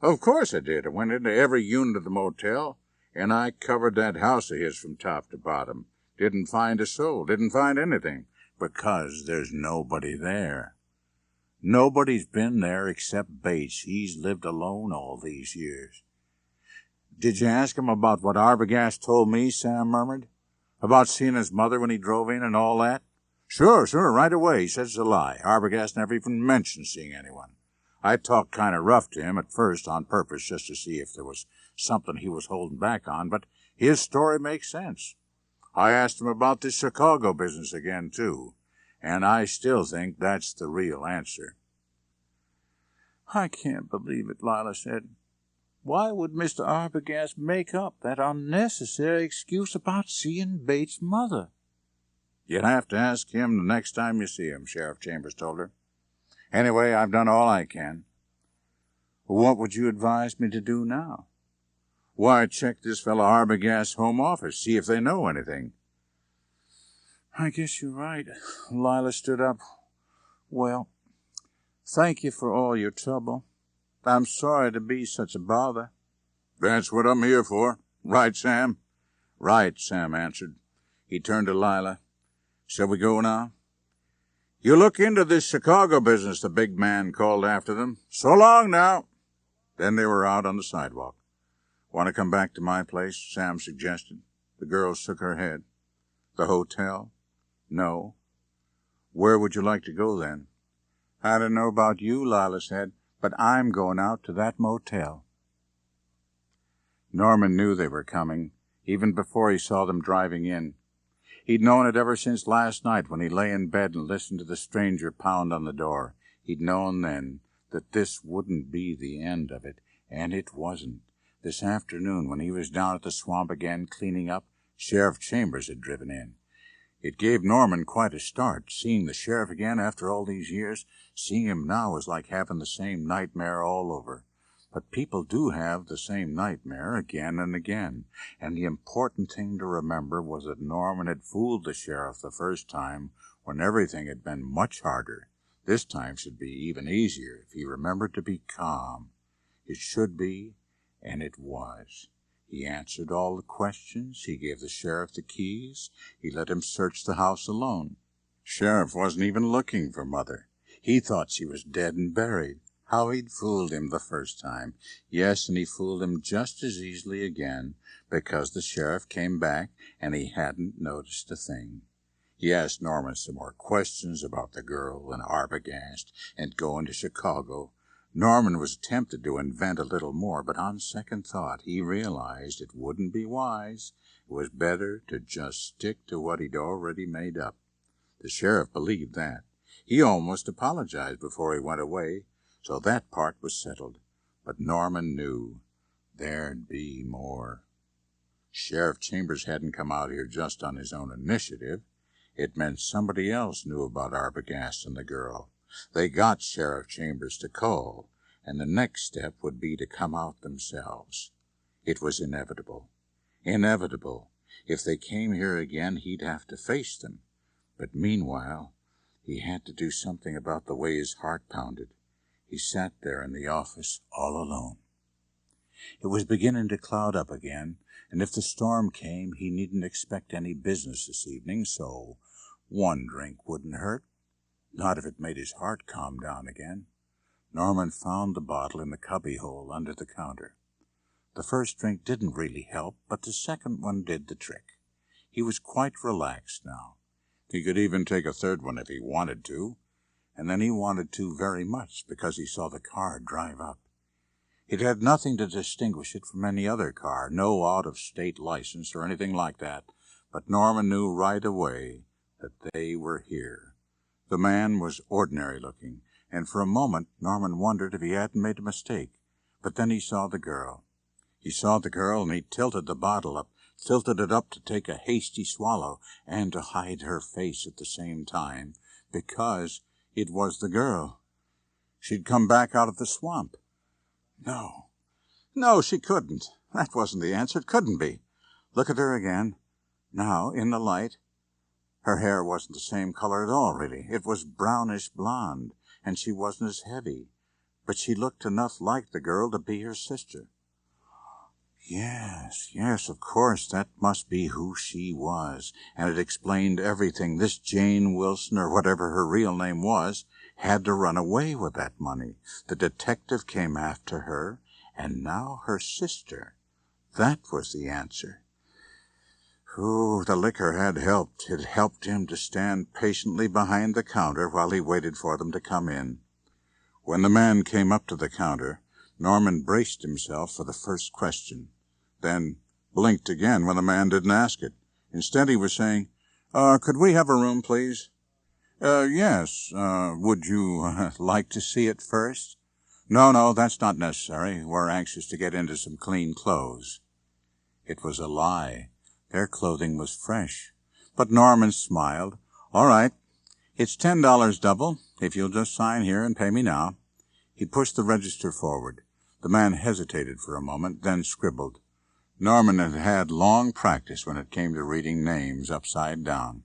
Of course I did. I went into every unit of the motel. And I covered that house of his from top to bottom. Didn't find a soul, didn't find anything, because there's nobody there. Nobody's been there except Bates. He's lived alone all these years. Did you ask him about what Arbogast told me? Sam murmured. About seeing his mother when he drove in and all that? Sure, right away. He says it's a lie. Arbogast never even mentioned seeing anyone. I talked kind of rough to him at first on purpose just to see if there was something he was holding back on, but his story makes sense. I asked him about this Chicago business again, too, and I still think that's the real answer. I can't believe it, Lila said. Why would Mr. Arbogast make up that unnecessary excuse about seeing Bates' mother? You'll have to ask him the next time you see him, Sheriff Chambers told her. Anyway, I've done all I can. What would you advise me to do now? Why, check this fellow Arbogast's home office, see if they know anything. I guess you're right. Lila stood up. Well, thank you for all your trouble. I'm sorry to be such a bother. That's what I'm here for. Right, Sam? Right, Sam answered. He turned to Lila. Shall we go now? You look into this Chicago business, the big man called after them. So long now. Then they were out on the sidewalk. Want to come back to my place? Sam suggested. The girl shook her head. The hotel? No. Where would you like to go then? I don't know about you, Lila said, but I'm going out to that motel. Norman knew they were coming, even before he saw them driving in. He'd known it ever since last night when he lay in bed and listened to the stranger pound on the door. He'd known then that this wouldn't be the end of it, and it wasn't. This afternoon, when he was down at the swamp again cleaning up, Sheriff Chambers had driven in. It gave Norman quite a start. Seeing the sheriff again after all these years, seeing him now was like having the same nightmare all over. But people do have the same nightmare again and again, and the important thing to remember was that Norman had fooled the sheriff the first time when everything had been much harder. This time should be even easier if he remembered to be calm. It should be, and it was. He answered all the questions. He gave the sheriff the keys. He let him search the house alone. Sheriff wasn't even looking for Mother. He thought she was dead and buried. How he'd fooled him the first time. Yes, and he fooled him just as easily again, because the sheriff came back and he hadn't noticed a thing. He asked Norman some more questions about the girl and Arbogast and going to Chicago. Norman was tempted to invent a little more, but on second thought he realized it wouldn't be wise. It was better to just stick to what he'd already made up. The sheriff believed that. He almost apologized before he went away, so that part was settled. But Norman knew there'd be more. Sheriff Chambers hadn't come out here just on his own initiative. It meant somebody else knew about Arbogast and the girl. They got Sheriff Chambers to call, and the next step would be to come out themselves. It was inevitable. Inevitable. If they came here again, he'd have to face them. But meanwhile, he had to do something about the way his heart pounded. He sat there in the office all alone. It was beginning to cloud up again, and if the storm came, he needn't expect any business this evening, so one drink wouldn't hurt. Not if it made his heart calm down again. Norman found the bottle in the cubbyhole under the counter. The first drink didn't really help, but the second one did the trick. He was quite relaxed now. He could even take a third one if he wanted to, and then he wanted to very much because he saw the car drive up. It had nothing to distinguish it from any other car, no out-of-state license or anything like that, but Norman knew right away that they were here. The man was ordinary-looking, and for a moment Norman wondered if he hadn't made a mistake. But then he saw the girl. He saw the girl, and he tilted the bottle up, tilted it up to take a hasty swallow and to hide her face at the same time, because it was the girl. She'd come back out of the swamp. No, she couldn't. That wasn't the answer. It couldn't be. Look at her again. Now, in the light. Her hair wasn't the same color at all, really. It was brownish blonde, and she wasn't as heavy. But she looked enough like the girl to be her sister. Yes, of course, that must be who she was, and it explained everything. This Jane Wilson, or whatever her real name was, had to run away with that money. The detective came after her, and now her sister. That was the answer. Ooh, the liquor had helped. It helped him to stand patiently behind the counter while he waited for them to come in. When the man came up to the counter, Norman braced himself for the first question, then blinked again when the man didn't ask it. Instead, he was saying, could we have a room, please? Yes. Would you like to see it first? No, that's not necessary. We're anxious to get into some clean clothes. It was a lie. Their clothing was fresh. But Norman smiled. All right. It's $10 double, if you'll just sign here and pay me now. He pushed the register forward. The man hesitated for a moment, then scribbled. Norman had had long practice when it came to reading names upside down.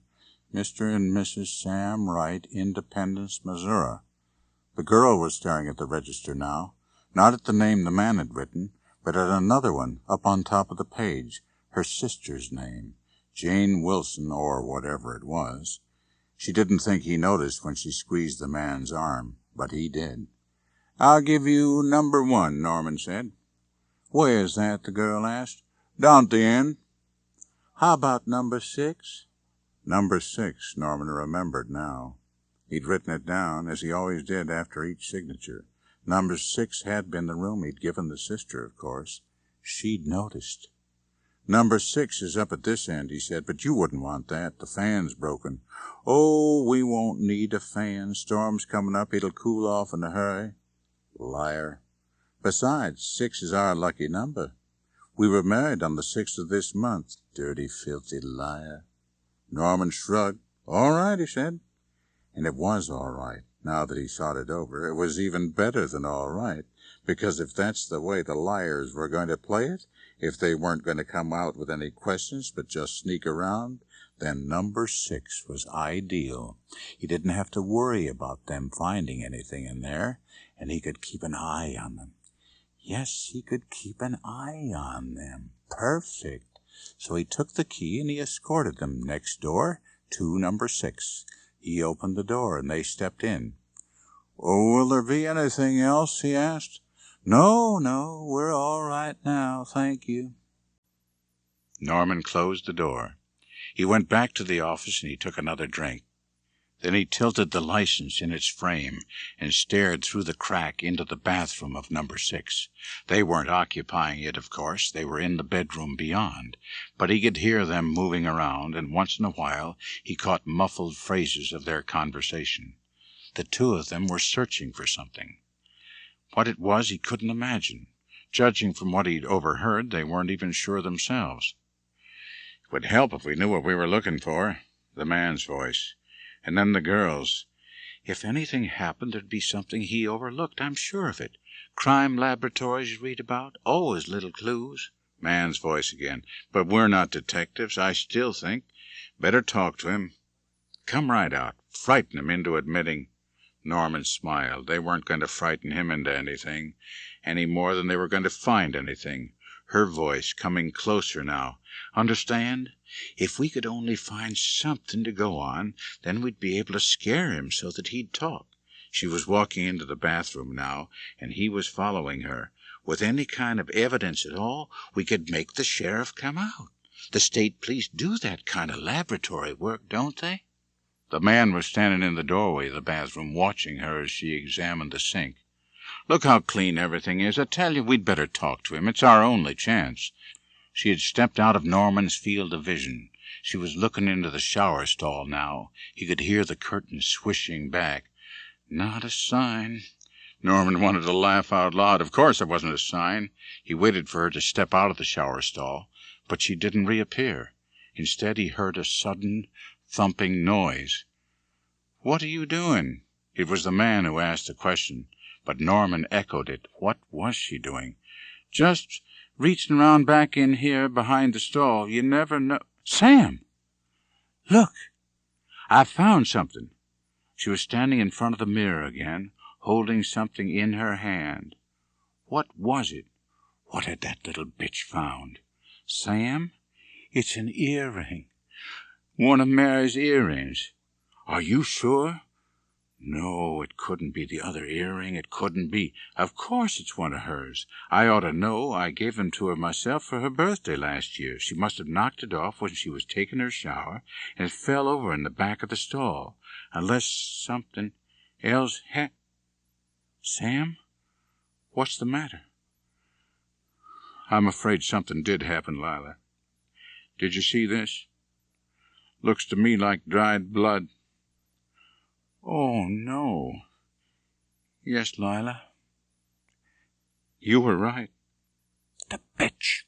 Mr. and Mrs. Sam Wright, Independence, Missouri. The girl was staring at the register now, not at the name the man had written, but at another one up on top of the page, her sister's name, Jane Wilson, or whatever it was. She didn't think he noticed when she squeezed the man's arm, but he did. I'll give you number 1, Norman said. Where's that? The girl asked. Down at the end. How about number 6? Number 6, Norman remembered now. He'd written it down, as he always did after each signature. Number 6 had been the room he'd given the sister, of course. She'd noticed. Number 6 is up at this end, he said, but you wouldn't want that. The fan's broken. Oh, we won't need a fan. Storm's coming up. It'll cool off in a hurry. Liar. Besides, 6 is our lucky number. We were married on the 6th of this month. Dirty, filthy liar. Norman shrugged. All right, he said. And it was all right. Now that he thought it over, it was even better than all right, because if that's the way the liars were going to play it, if they weren't going to come out with any questions but just sneak around, then number 6 was ideal. He didn't have to worry about them finding anything in there, and he could keep an eye on them. Yes, he could keep an eye on them. Perfect. So he took the key and he escorted them next door to number 6. He opened the door and they stepped in. Oh, will there be anything else? He asked. No, we're all right now, thank you. Norman closed the door. He went back to the office and he took another drink. Then he tilted the license in its frame and stared through the crack into the bathroom of number 6. They weren't occupying it, of course. They were in the bedroom beyond. But he could hear them moving around, and once in a while he caught muffled phrases of their conversation. The two of them were searching for something. What it was he couldn't imagine. Judging from what he'd overheard, they weren't even sure themselves. It would help if we knew what we were looking for, the man's voice. And then the girls. If anything happened, there'd be something he overlooked, I'm sure of it. Crime laboratories you read about, always little clues. Man's voice again. But we're not detectives, I still think. Better talk to him. Come right out. Frighten him into admitting. Norman smiled. They weren't going to frighten him into anything, any more than they were going to find anything. Her voice coming closer now. Understand? If we could only find something to go on, then we'd be able to scare him so that he'd talk. She was walking into the bathroom now, and he was following her. With any kind of evidence at all, we could make the sheriff come out. The state police do that kind of laboratory work, don't they? The man was standing in the doorway of the bathroom, watching her as she examined the sink. Look how clean everything is. I tell you, we'd better talk to him. It's our only chance. She had stepped out of Norman's field of vision. She was looking into the shower stall now. He could hear the curtain swishing back. Not a sign. Norman wanted to laugh out loud. Of course it wasn't a sign. He waited for her to step out of the shower stall, but she didn't reappear. Instead, he heard a sudden, thumping noise. What are you doing? It was the man who asked the question, but Norman echoed it. What was she doing? Just reaching around back in here behind the stall. You never know. Sam! Look! I found something. She was standing in front of the mirror again, holding something in her hand. What was it? What had that little bitch found? Sam, it's an earring. One of Mary's earrings. Are you sure? No, it couldn't be the other earring. It couldn't be. Of course it's one of hers. I ought to know. I gave them to her myself for her birthday last year. She must have knocked it off when she was taking her shower, and it fell over in the back of the stall. Unless something else Sam, what's the matter? I'm afraid something did happen, Lila. Did you see this? Looks to me like dried blood. Oh, no. Yes, Lila. You were right. The bitch.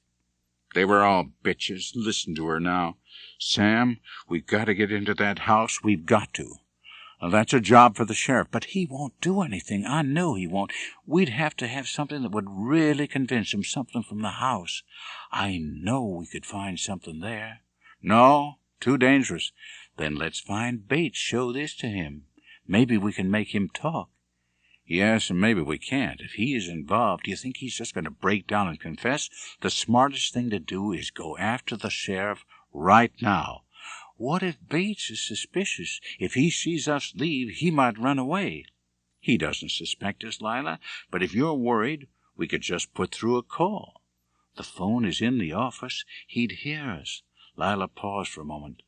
They were all bitches. Listen to her now. Sam, we've got to get into that house. We've got to. Now, that's a job for the sheriff, but he won't do anything. I know he won't. We'd have to have something that would really convince him, something from the house. I know we could find something there. No, too dangerous. Then let's find Bates, show this to him. Maybe we can make him talk. Yes, and maybe we can't. If he is involved, do you think he's just going to break down and confess? The smartest thing to do is go after the sheriff right now. What if Bates is suspicious? If he sees us leave, he might run away. He doesn't suspect us, Lila, but if you're worried, we could just put through a call. The phone is in the office. He'd hear us. Lila paused for a moment.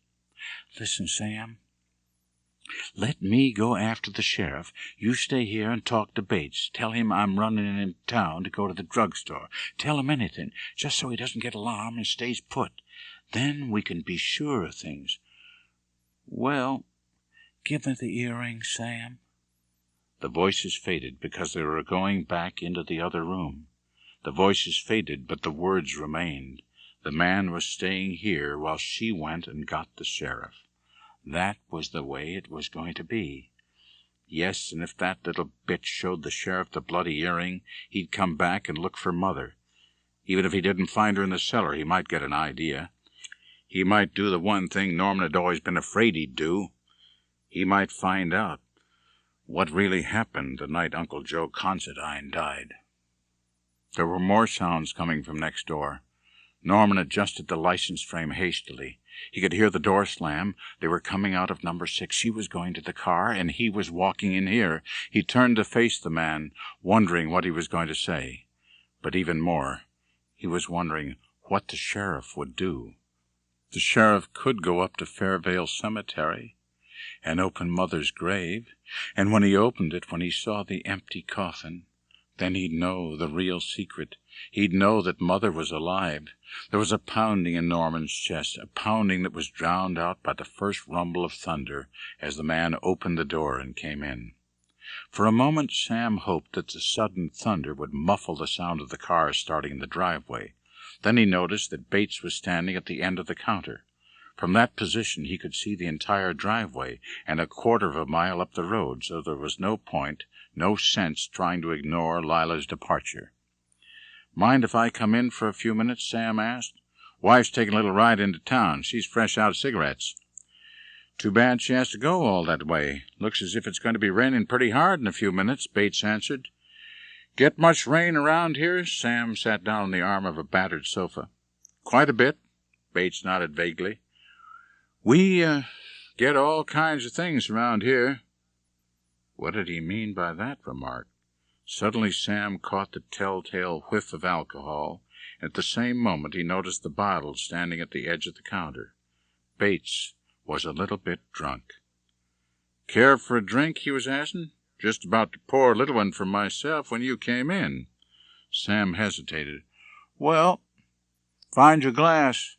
Listen, Sam. Let me go after the sheriff. You stay here and talk to Bates. Tell him I'm running in town to go to the drugstore. Tell him anything, just so he doesn't get alarmed and stays put. Then we can be sure of things. Well, give me the earring, Sam. The voices faded because they were going back into the other room. The voices faded, but the words remained. The man was staying here while she went and got the sheriff. That was the way it was going to be. Yes, and if that little bitch showed the sheriff the bloody earring, he'd come back and look for Mother. Even if he didn't find her in the cellar, he might get an idea. He might do the one thing Norman had always been afraid he'd do. He might find out what really happened the night Uncle Joe Considine died. There were more sounds coming from next door. Norman adjusted the license frame hastily. He could hear the door slam. They were coming out of number 6. She was going to the car, and he was walking in here. He turned to face the man, wondering what he was going to say. But even more, he was wondering what the sheriff would do. The sheriff could go up to Fairvale Cemetery and open Mother's grave, and when he opened it, when he saw the empty coffin, then he'd know the real secret. He'd know that Mother was alive. There was a pounding in Norman's chest, a pounding that was drowned out by the first rumble of thunder as the man opened the door and came in. For a moment Sam hoped that the sudden thunder would muffle the sound of the car starting in the driveway. Then he noticed that Bates was standing at the end of the counter. From that position he could see the entire driveway and a quarter of a mile up the road, so there was no point, no sense trying to ignore Lila's departure. "Mind if I come in for a few minutes?" Sam asked. "Wife's taking a little ride into town. She's fresh out of cigarettes." "Too bad she has to go all that way. Looks as if it's going to be raining pretty hard in a few minutes," Bates answered. "Get much rain around here?" Sam sat down on the arm of a battered sofa. "Quite a bit," Bates nodded vaguely. "We get all kinds of things around here." What did he mean by that remark? Suddenly Sam caught the telltale whiff of alcohol, and at the same moment he noticed the bottle standing at the edge of the counter. Bates was a little bit drunk. "Care for a drink?" he was asking. "Just about to pour a little one for myself when you came in." Sam hesitated. "Well, find your glass.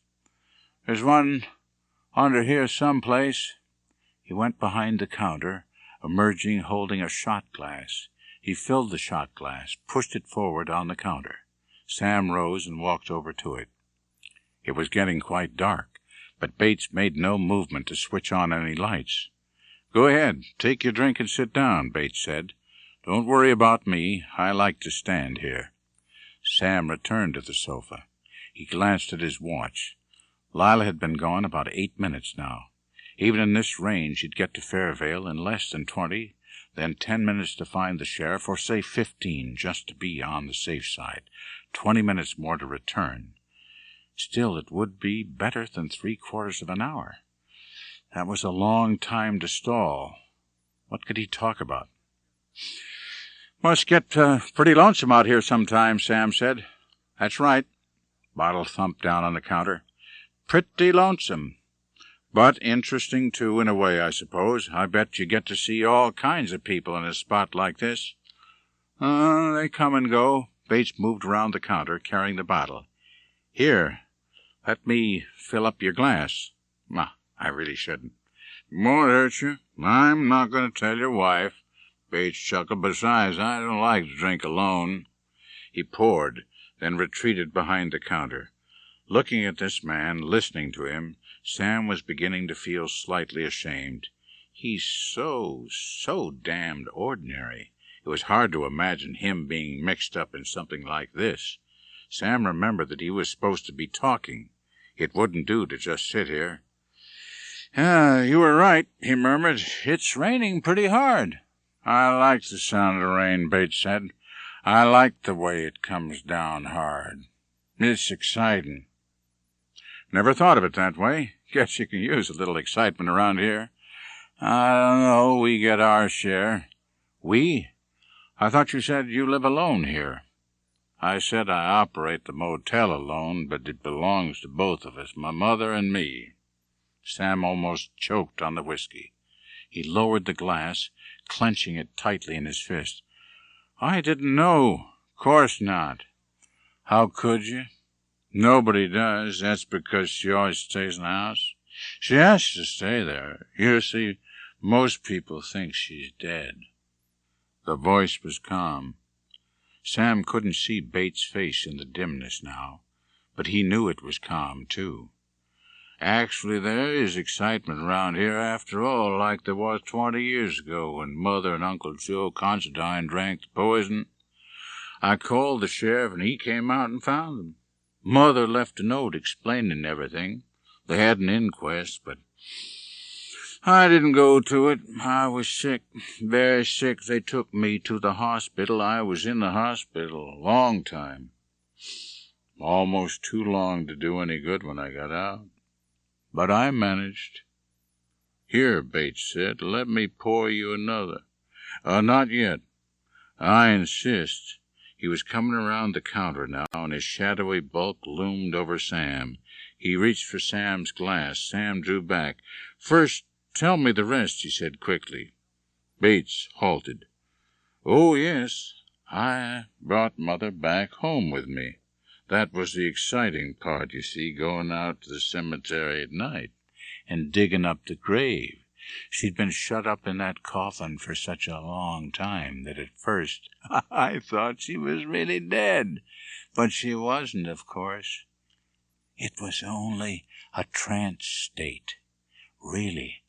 There's one under here someplace." He went behind the counter, emerging holding a shot glass. He filled the shot glass, pushed it forward on the counter. Sam rose and walked over to it. It was getting quite dark, but Bates made no movement to switch on any lights. "Go ahead, take your drink and sit down," Bates said. "Don't worry about me. I like to stand here." Sam returned to the sofa. He glanced at his watch. Lila had been gone about 8 minutes now. Even in this rain she'd get to Fairvale in less than 20, then 10 minutes to find the sheriff, or say 15, just to be on the safe side, 20 minutes more to return. Still, it would be better than 3/4 of an hour. That was a long time to stall. What could he talk about? "Must get pretty lonesome out here sometimes," Sam said. "That's right." Bottle thumped down on the counter. "Pretty lonesome. But interesting, too, in a way, I suppose. I bet you get to see all kinds of people in a spot like this." They come and go." Bates moved around the counter, carrying the bottle. "Here, let me fill up your glass." I really shouldn't." "Won't hurt you. I'm not going to tell your wife." Bates chuckled. "Besides, I don't like to drink alone." He poured, then retreated behind the counter. Looking at this man, listening to him, Sam was beginning to feel slightly ashamed. He's so damned ordinary. It was hard to imagine him being mixed up in something like this. Sam remembered that he was supposed to be talking. It wouldn't do to just sit here. "You were right," he murmured. "It's raining pretty hard." "I like the sound of rain," Bates said. "I like the way it comes down hard. It's exciting." "Never thought of it that way. Guess you can use a little excitement around here." "I don't know. We get our share." "We? I thought you said you live alone here." "I said I operate the motel alone, but it belongs to both of us, my mother and me." Sam almost choked on the whiskey. He lowered the glass, clenching it tightly in his fist. "I didn't know." "Course not. How could you?" "Nobody does. That's because she always stays in the house. She has to stay there. You see, most people think she's dead." The voice was calm. Sam couldn't see Bates' face in the dimness now, but he knew it was calm, too. "Actually, there is excitement around here after all, like there was 20 years ago when Mother and Uncle Joe Considine drank the poison. I called the sheriff, and he came out and found them. Mother left a note explaining everything. They had an inquest, but I didn't go to it. I was sick, very sick. They took me to the hospital. I was in the hospital a long time. Almost too long to do any good when I got out. But I managed." "Here," Bates said, "let me pour you another." "Not yet. I insist." He was coming around the counter now, and his shadowy bulk loomed over Sam. He reached for Sam's glass. Sam drew back. "First, tell me the rest," he said quickly. Bates halted. "Oh, yes. I brought Mother back home with me. That was the exciting part, you see, going out to the cemetery at night and digging up the grave. She'd been shut up in that coffin for such a long time that at first I thought she was really dead. But she wasn't, of course. It was only a trance state. Really,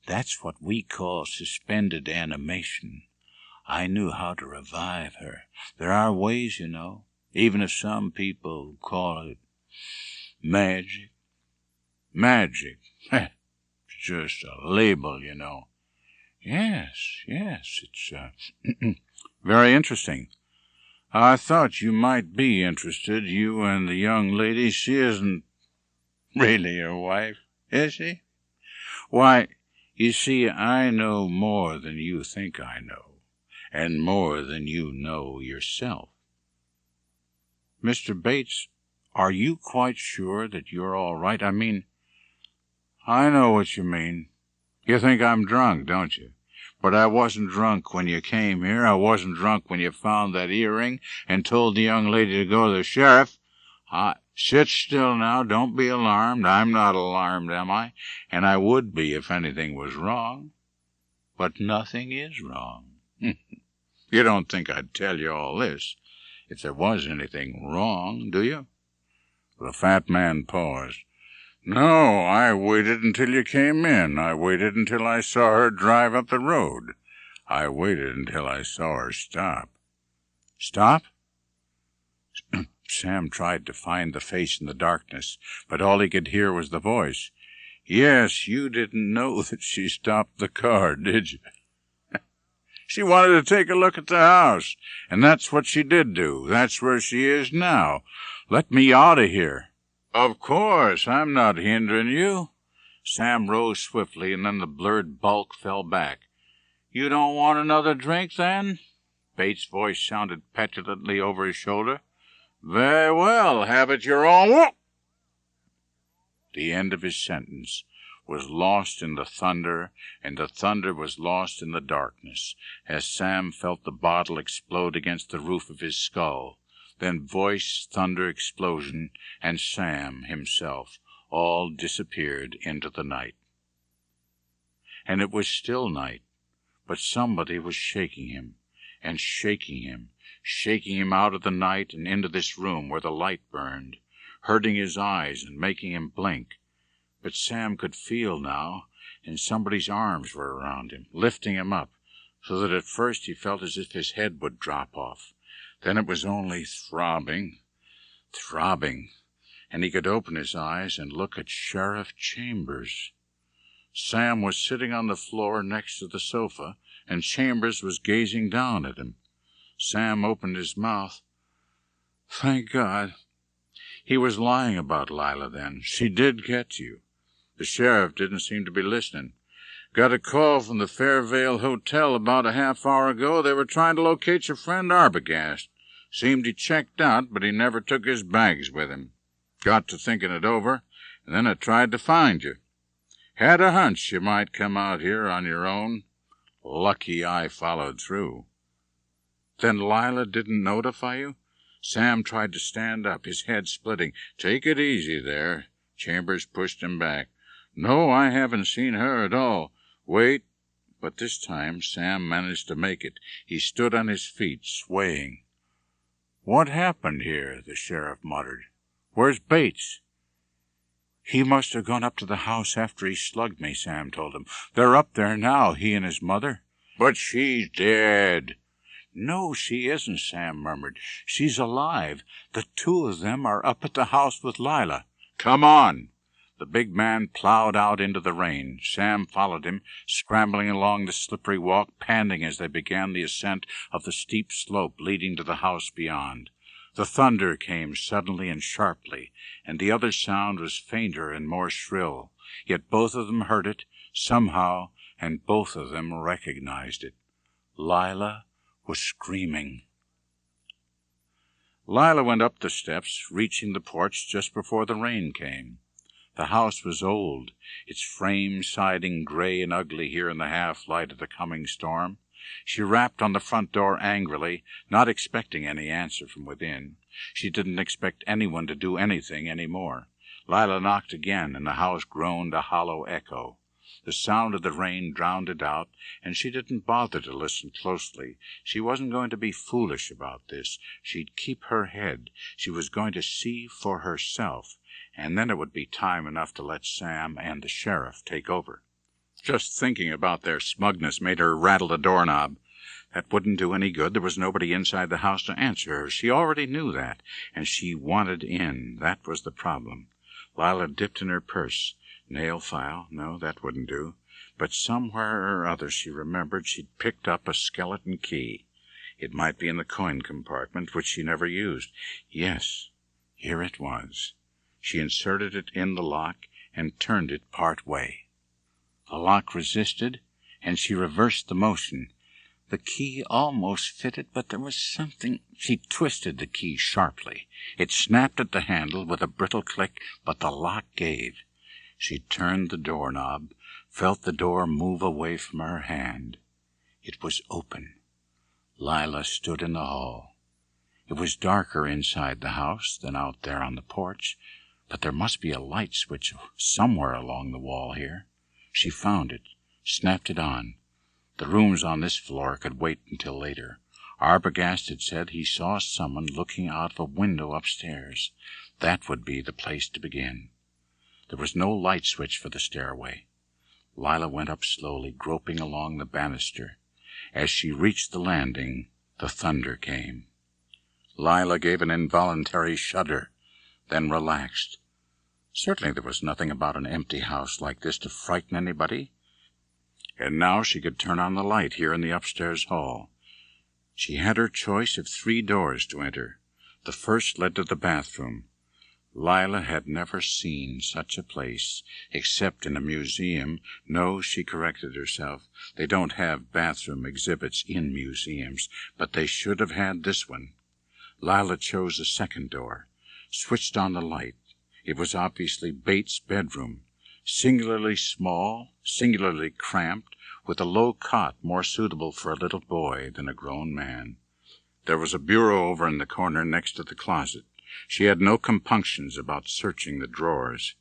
that's what we call suspended animation. I knew how to revive her. There are ways, you know, even if some people call it magic." "Magic? It's just a label, you know." Yes, it's very interesting. I thought you might be interested, you and the young lady. She isn't really your wife, is she?" "Why, you see, I know more than you think I know, and more than you know yourself." "Mr. Bates, are you quite sure that you're all right? I mean—" "I know what you mean. You think I'm drunk, don't you? But I wasn't drunk when you came here. I wasn't drunk when you found that earring and told the young lady to go to the sheriff. Sit still now. Don't be alarmed. I'm not alarmed, am I? And I would be if anything was wrong. But nothing is wrong. You don't think I'd tell you all this if there was anything wrong, do you?" The fat man paused. "No, I waited until you came in. I waited until I saw her drive up the road. I waited until I saw her stop." "Stop?" Sam tried to find the face in the darkness, but all he could hear was the voice. "Yes, you didn't know that she stopped the car, did you?" She wanted to take a look at the house, and that's what she did do. That's where she is now. Let me out of here." "Of course, I'm not hindering you." Sam rose swiftly, and then the blurred bulk fell back. "You don't want another drink, then?" Bates' voice sounded petulantly over his shoulder. "Very well, have it your own way." The end of his sentence was lost in the thunder, and the thunder was lost in the darkness, as Sam felt the bottle explode against the roof of his skull. Then voice, thunder, explosion, and Sam himself all disappeared into the night. And it was still night, but somebody was shaking him, and shaking him out of the night and into this room where the light burned, hurting his eyes and making him blink. But Sam could feel now, and somebody's arms were around him, lifting him up, so that at first he felt as if his head would drop off. Then it was only throbbing, and he could open his eyes and look at Sheriff Chambers. Sam was sitting on the floor next to the sofa, and Chambers was gazing down at him. Sam opened his mouth. "Thank God." He was lying about Lila then. She did get you. The sheriff didn't seem to be listening. "Got a call from the Fairvale Hotel about a half-hour ago. They were trying to locate your friend Arbogast. Seemed he checked out, but he never took his bags with him. Got to thinking it over, and then I tried to find you. Had a hunch you might come out here on your own. Lucky I followed through." "Then Lila didn't notify you?" Sam tried to stand up, his head splitting. "Take it easy there." Chambers pushed him back. "No, I haven't seen her at all. Wait." But this time Sam managed to make it. He stood on his feet, swaying. "What happened here?" the sheriff muttered. "Where's Bates?" "He must have gone up to the house after he slugged me," Sam told him. "They're up there now, he and his mother." "But she's dead." "No, she isn't," Sam murmured. "She's alive. The two of them are up at the house with Lila." "Come on." The big man plowed out into the rain. Sam followed him, scrambling along the slippery walk, panting as they began the ascent of the steep slope leading to the house beyond. The thunder came suddenly and sharply, and the other sound was fainter and more shrill. Yet both of them heard it, somehow, and both of them recognized it. Lila was screaming. Lila went up the steps, reaching the porch just before the rain came. The house was old, its frame siding gray and ugly here in the half-light of the coming storm. She rapped on the front door angrily, not expecting any answer from within. She didn't expect anyone to do anything any more. Lila knocked again, and the house groaned a hollow echo. The sound of the rain drowned it out, and she didn't bother to listen closely. She wasn't going to be foolish about this. She'd keep her head. She was going to see for herself, and then it would be time enough to let Sam and the sheriff take over. Just thinking about their smugness made her rattle the doorknob. That wouldn't do any good. There was nobody inside the house to answer her. She already knew that, and she wanted in. That was the problem. Lila dipped in her purse. Nail file? No, that wouldn't do. But somewhere or other she remembered she'd picked up a skeleton key. It might be in the coin compartment, which she never used. Yes, here it was. She inserted it in the lock and turned it part way. The lock resisted, and she reversed the motion. The key almost fitted, but there was something. She twisted the key sharply. It snapped at the handle with a brittle click, but the lock gave. She turned the doorknob, felt the door move away from her hand. It was open. Lila stood in the hall. It was darker inside the house than out there on the porch, but there must be a light switch somewhere along the wall here. She found it, snapped it on. The rooms on this floor could wait until later. Arbogast had said he saw someone looking out of a window upstairs. That would be the place to begin. There was no light switch for the stairway. Lila went up slowly, groping along the banister. As she reached the landing, the thunder came. Lila gave an involuntary shudder, then relaxed. Certainly there was nothing about an empty house like this to frighten anybody. And now she could turn on the light here in the upstairs hall. She had her choice of 3 doors to enter. The first led to the bathroom. Lila had never seen such a place, except in a museum. No, she corrected herself. They don't have bathroom exhibits in museums, but they should have had this one. Lila chose the second door, switched on the light. It was obviously Bates' bedroom, singularly small, singularly cramped, with a low cot more suitable for a little boy than a grown man. There was a bureau over in the corner next to the closet. She had no compunctions about searching the drawers.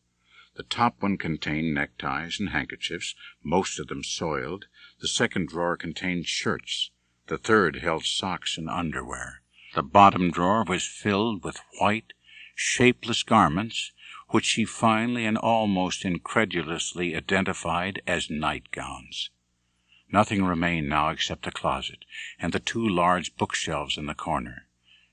The top one contained neckties and handkerchiefs, most of them soiled. The second drawer contained shirts. The third held socks and underwear. The bottom drawer was filled with white, shapeless garments, which she finally and almost incredulously identified as nightgowns. Nothing remained now except the closet and the 2 large bookshelves in the corner.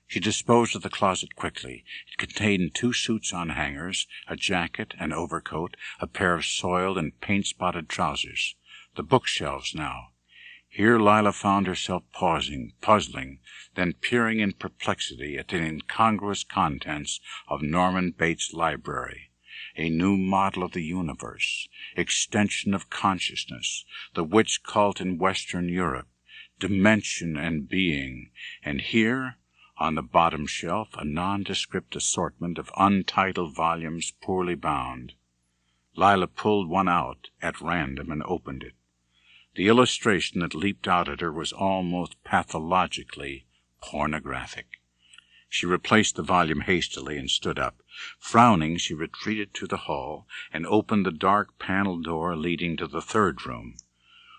She disposed of the closet quickly. It contained 2 suits on hangers, a jacket, an overcoat, a pair of soiled and paint-spotted trousers. The bookshelves now. Here Lila found herself pausing, puzzling, then peering in perplexity at the incongruous contents of Norman Bates' library. A new model of the universe, extension of consciousness, the witch cult in Western Europe, dimension and being, and here, on the bottom shelf, a nondescript assortment of untitled volumes poorly bound. Lila pulled one out at random and opened it. The illustration that leaped out at her was almost pathologically pornographic. She replaced the volume hastily and stood up. Frowning, she retreated to the hall and opened the dark paneled door leading to the third room.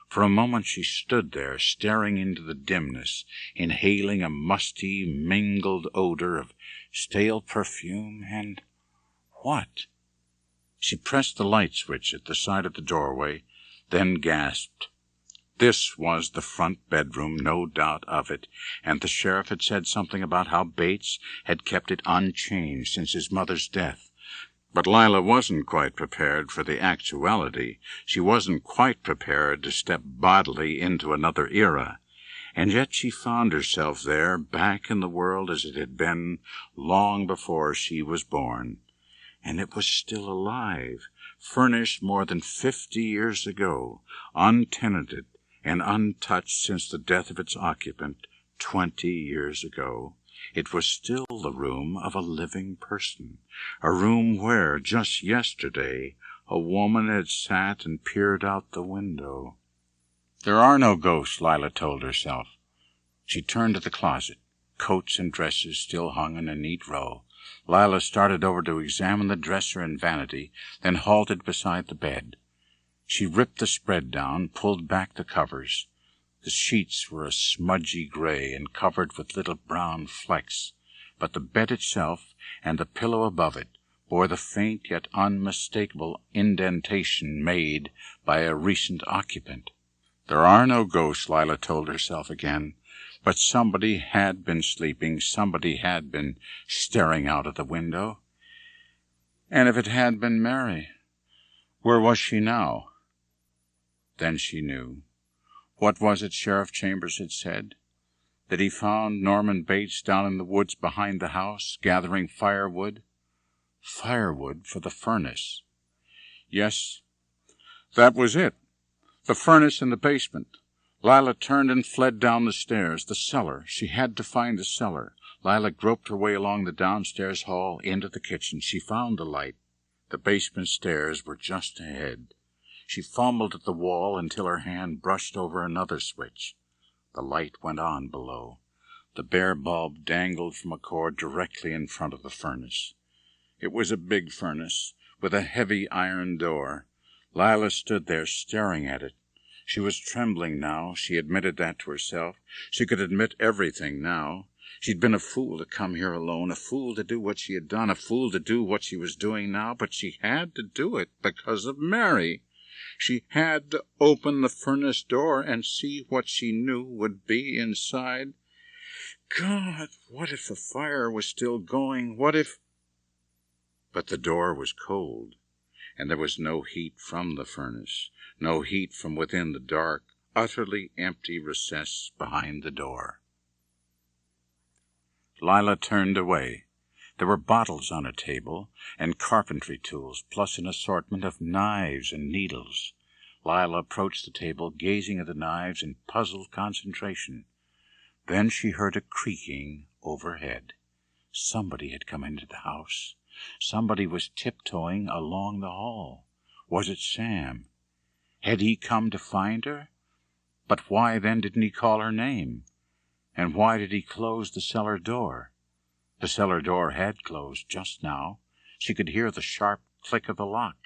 For a moment she stood there, staring into the dimness, inhaling a musty, mingled odor of stale perfume and what? She pressed the light switch at the side of the doorway, then gasped. This was the front bedroom, no doubt of it, and the sheriff had said something about how Bates had kept it unchanged since his mother's death. But Lila wasn't quite prepared for the actuality. She wasn't quite prepared to step bodily into another era. And yet she found herself there, back in the world as it had been long before she was born. And it was still alive, furnished more than 50 years ago, untenanted and untouched since the death of its occupant 20 years ago. It was still the room of a living person, a room where, just yesterday, a woman had sat and peered out the window. There are no ghosts, Lila told herself. She turned to the closet. Coats and dresses still hung in a neat row. Lila started over to examine the dresser and vanity, then halted beside the bed. She ripped the spread down, pulled back the covers. The sheets were a smudgy gray and covered with little brown flecks, but the bed itself and the pillow above it bore the faint yet unmistakable indentation made by a recent occupant. There are no ghosts, Lila told herself again, but somebody had been sleeping, somebody had been staring out of the window. And if it had been Mary, where was she now? Then she knew. What was it Sheriff Chambers had said? That he found Norman Bates down in the woods behind the house, gathering firewood? Firewood for the furnace. Yes, that was it. The furnace in the basement. Lila turned and fled down the stairs. The cellar. She had to find the cellar. Lila groped her way along the downstairs hall into the kitchen. She found the light. The basement stairs were just ahead. She fumbled at the wall until her hand brushed over another switch. The light went on below. The bare bulb dangled from a cord directly in front of the furnace. It was a big furnace, with a heavy iron door. Lila stood there staring at it. She was trembling now. She admitted that to herself. She could admit everything now. She'd been a fool to come here alone, a fool to do what she had done, a fool to do what she was doing now, but she had to do it because of Mary. She had to open the furnace door and see what she knew would be inside. God, what if the fire was still going? What if... But the door was cold, and there was no heat from the furnace, no heat from within the dark, utterly empty recess behind the door. Lila turned away. There were bottles on a table, and carpentry tools, plus an assortment of knives and needles. Lila approached the table, gazing at the knives in puzzled concentration. Then she heard a creaking overhead. Somebody had come into the house. Somebody was tiptoeing along the hall. Was it Sam? Had he come to find her? But why then didn't he call her name? And why did he close the cellar door? The cellar door had closed just now. She could hear the sharp click of the lock,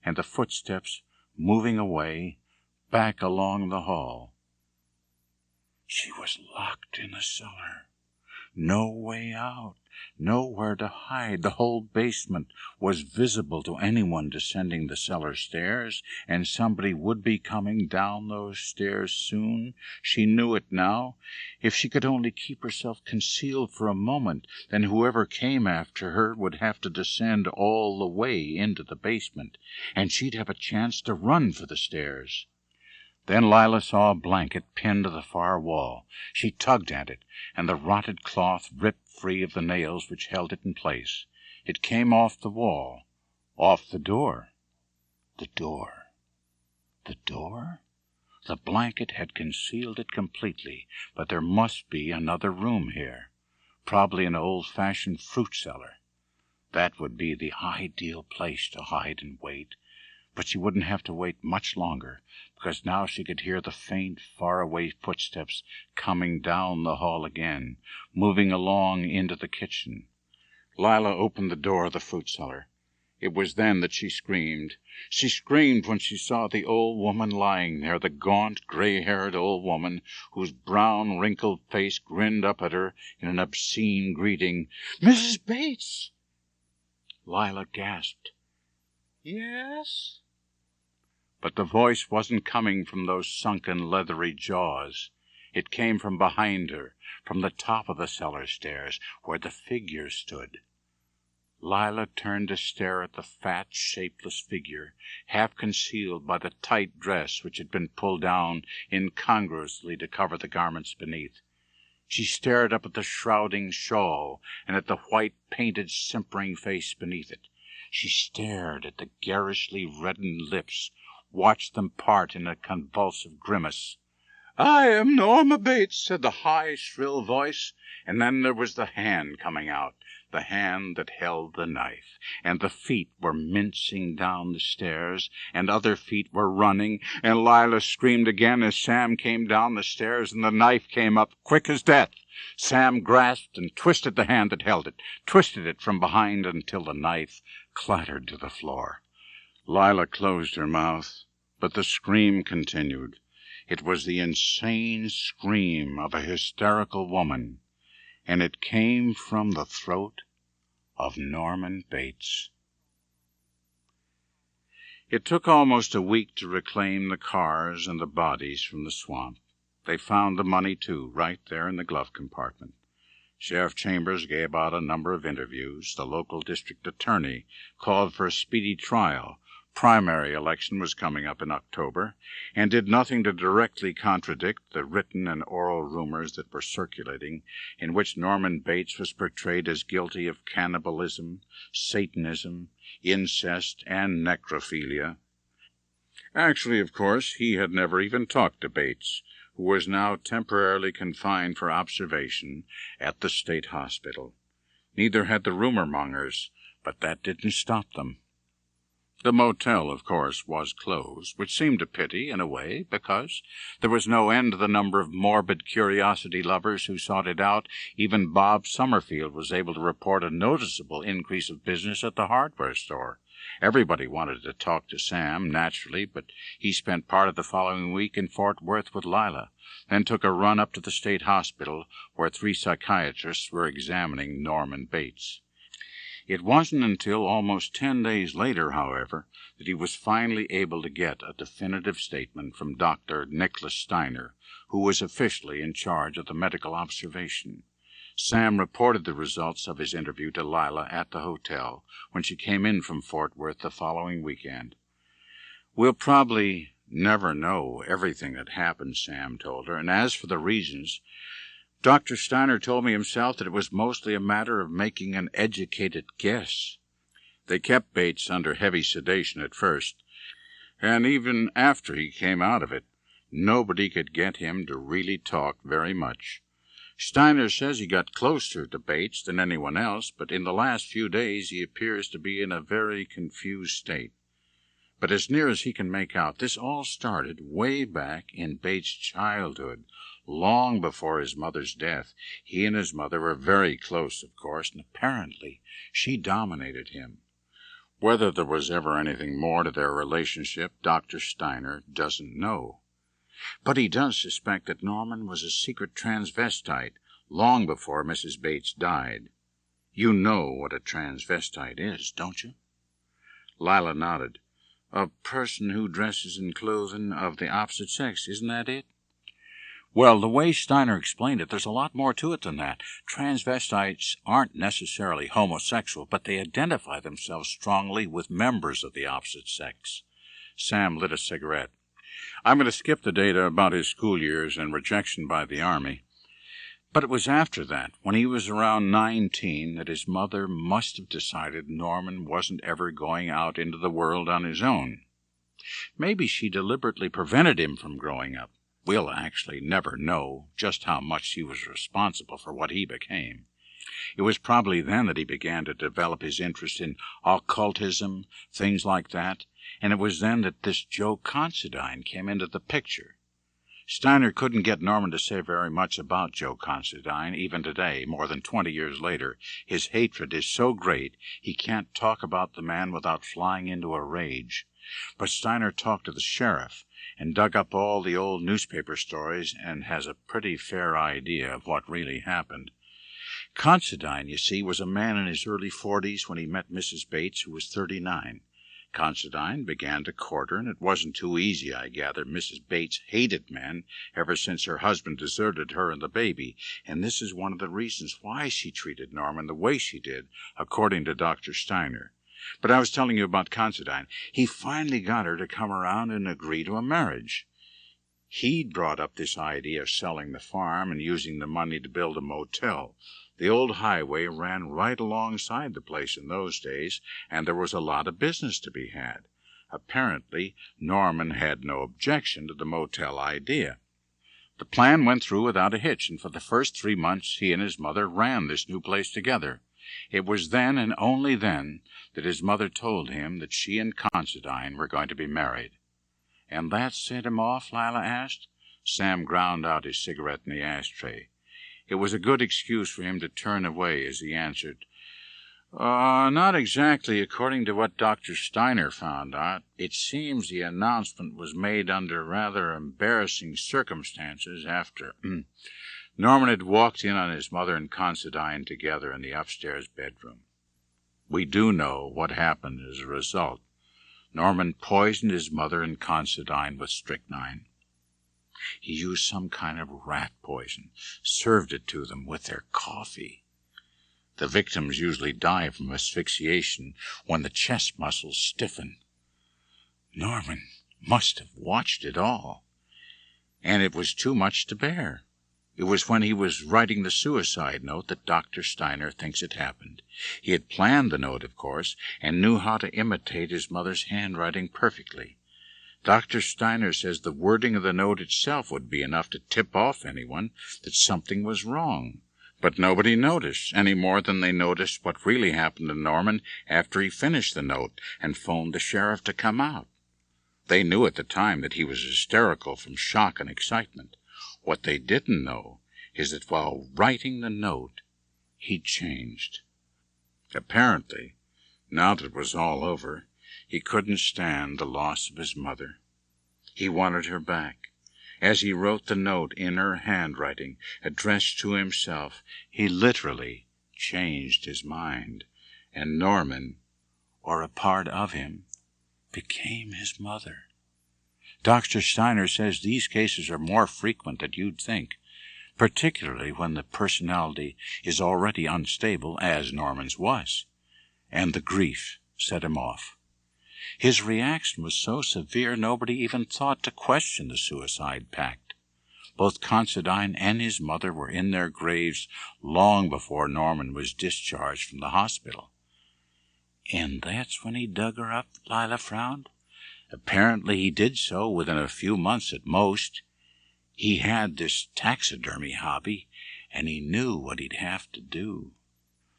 and the footsteps moving away, back along the hall. She was locked in the cellar. No way out, nowhere to hide. The whole basement was visible to anyone descending the cellar stairs, and somebody would be coming down those stairs soon. She knew it now. If she could only keep herself concealed for a moment, then whoever came after her would have to descend all the way into the basement, and she'd have a chance to run for the stairs. Then Lila saw a blanket pinned to the far wall. She tugged at it, and the rotted cloth ripped free of the nails which held it in place. It came off the wall, off the door. The door. The door? The blanket had concealed it completely, but there must be another room here. Probably an old-fashioned fruit cellar. That would be the ideal place to hide and wait. But she wouldn't have to wait much longer, because now she could hear the faint, far-away footsteps coming down the hall again, moving along into the kitchen. Lila opened the door of the fruit cellar. It was then that she screamed. She screamed when she saw the old woman lying there, the gaunt, gray-haired old woman, whose brown, wrinkled face grinned up at her in an obscene greeting. "Mrs. Bates!" Lila gasped. "Yes?" But the voice wasn't coming from those sunken, leathery jaws. It came from behind her, from the top of the cellar stairs, where the figure stood. Lila turned to stare at the fat, shapeless figure, half concealed by the tight dress which had been pulled down incongruously to cover the garments beneath. She stared up at the shrouding shawl and at the white, painted, simpering face beneath it. She stared at the garishly reddened lips, watched them part in a convulsive grimace. "I am Norma Bates," said the high, shrill voice, and then there was the hand coming out, the hand that held the knife, and the feet were mincing down the stairs, and other feet were running, and Lila screamed again as Sam came down the stairs, and the knife came up, quick as death. Sam grasped and twisted the hand that held it, twisted it from behind until the knife clattered to the floor. Lila closed her mouth, but the scream continued. It was the insane scream of a hysterical woman, and it came from the throat of Norman Bates. It took almost a week to reclaim the cars and the bodies from the swamp. They found the money, too, right there in the glove compartment. Sheriff Chambers gave out a number of interviews. The local district attorney called for a speedy trial. Primary election was coming up in October, and did nothing to directly contradict the written and oral rumors that were circulating, in which Norman Bates was portrayed as guilty of cannibalism, Satanism, incest, and necrophilia. Actually, of course, he had never even talked to Bates, who was now temporarily confined for observation at the state hospital. Neither had the rumor-mongers, but that didn't stop them. The motel, of course, was closed, which seemed a pity in a way, because there was no end to the number of morbid curiosity lovers who sought it out. Even Bob Summerfield was able to report a noticeable increase of business at the hardware store. Everybody wanted to talk to Sam, naturally, but he spent part of the following week in Fort Worth with Lila, then took a run up to the state hospital, where 3 psychiatrists were examining Norman Bates. It wasn't until almost 10 days later, however, that he was finally able to get a definitive statement from Dr. Nicholas Steiner, who was officially in charge of the medical observation. Sam reported the results of his interview to Lila at the hotel when she came in from Fort Worth the following weekend. "We'll probably never know everything that happened," Sam told her, "and as for the reasons, Dr. Steiner told me himself that it was mostly a matter of making an educated guess. They kept Bates under heavy sedation at first, and even after he came out of it, nobody could get him to really talk very much. Steiner says he got closer to Bates than anyone else, but in the last few days he appears to be in a very confused state. But as near as he can make out, this all started way back in Bates' childhood, long before his mother's death. He and his mother were very close, of course, and apparently she dominated him. Whether there was ever anything more to their relationship, Dr. Steiner doesn't know. But he does suspect that Norman was a secret transvestite long before Mrs. Bates died. You know what a transvestite is, don't you?" Lila nodded. "A person who dresses in clothing of the opposite sex, isn't that it?" "Well, the way Steiner explained it, there's a lot more to it than that. Transvestites aren't necessarily homosexual, but they identify themselves strongly with members of the opposite sex." Sam lit a cigarette. "I'm going to skip the data about his school years and rejection by the Army. But it was after that, when he was around 19, that his mother must have decided Norman wasn't ever going out into the world on his own. Maybe she deliberately prevented him from growing up. We'll actually never know just how much he was responsible for what he became. It was probably then that he began to develop his interest in occultism, things like that, and it was then that this Joe Considine came into the picture. Steiner couldn't get Norman to say very much about Joe Considine, even today, more than 20 years later. His hatred is so great he can't talk about the man without flying into a rage. But Steiner talked to the sheriff and dug up all the old newspaper stories and has a pretty fair idea of what really happened. Considine, you see, was a man in his early 40s when he met Mrs. Bates, who was 39. Considine began to court her, and it wasn't too easy, I gather. Mrs. Bates hated men ever since her husband deserted her and the baby, and this is one of the reasons why she treated Norman the way she did, according to Dr. Steiner. But I was telling you about Considine. He finally got her to come around and agree to a marriage. He'd brought up this idea of selling the farm and using the money to build a motel. The old highway ran right alongside the place in those days, and there was a lot of business to be had. Apparently, Norman had no objection to the motel idea. The plan went through without a hitch, and for the first 3 months he and his mother ran this new place together. It was then and only then that his mother told him that she and Considine were going to be married. "And that set him off?" Lila asked. Sam ground out his cigarette in the ashtray. It was a good excuse for him to turn away as he answered, "Not exactly according to what Dr. Steiner found out. It seems the announcement was made under rather embarrassing circumstances after Norman had walked in on his mother and Considine together in the upstairs bedroom. We do know what happened as a result. Norman poisoned his mother and Considine with strychnine. He used some kind of rat poison, served it to them with their coffee. The victims usually die from asphyxiation when the chest muscles stiffen. Norman must have watched it all, and it was too much to bear. It was when he was writing the suicide note that Dr. Steiner thinks it happened. He had planned the note, of course, and knew how to imitate his mother's handwriting perfectly. Dr. Steiner says the wording of the note itself would be enough to tip off anyone that something was wrong. But nobody noticed, any more than they noticed what really happened to Norman after he finished the note and phoned the sheriff to come out. They knew at the time that he was hysterical from shock and excitement. What they didn't know is that while writing the note, he'd changed. Apparently, now that it was all over, he couldn't stand the loss of his mother. He wanted her back. As he wrote the note in her handwriting, addressed to himself, he literally changed his mind, and Norman, or a part of him, became his mother. Dr. Steiner says these cases are more frequent than you'd think. particularly when the personality is already unstable, as Norman's was, and the grief set him off. His reaction was so severe nobody even thought to question the suicide pact. Both Considine and his mother were in their graves long before Norman was discharged from the hospital. And that's when he dug her up, Lila frowned. Apparently he did so within a few months at most. He had this taxidermy hobby, and he knew what he'd have to do.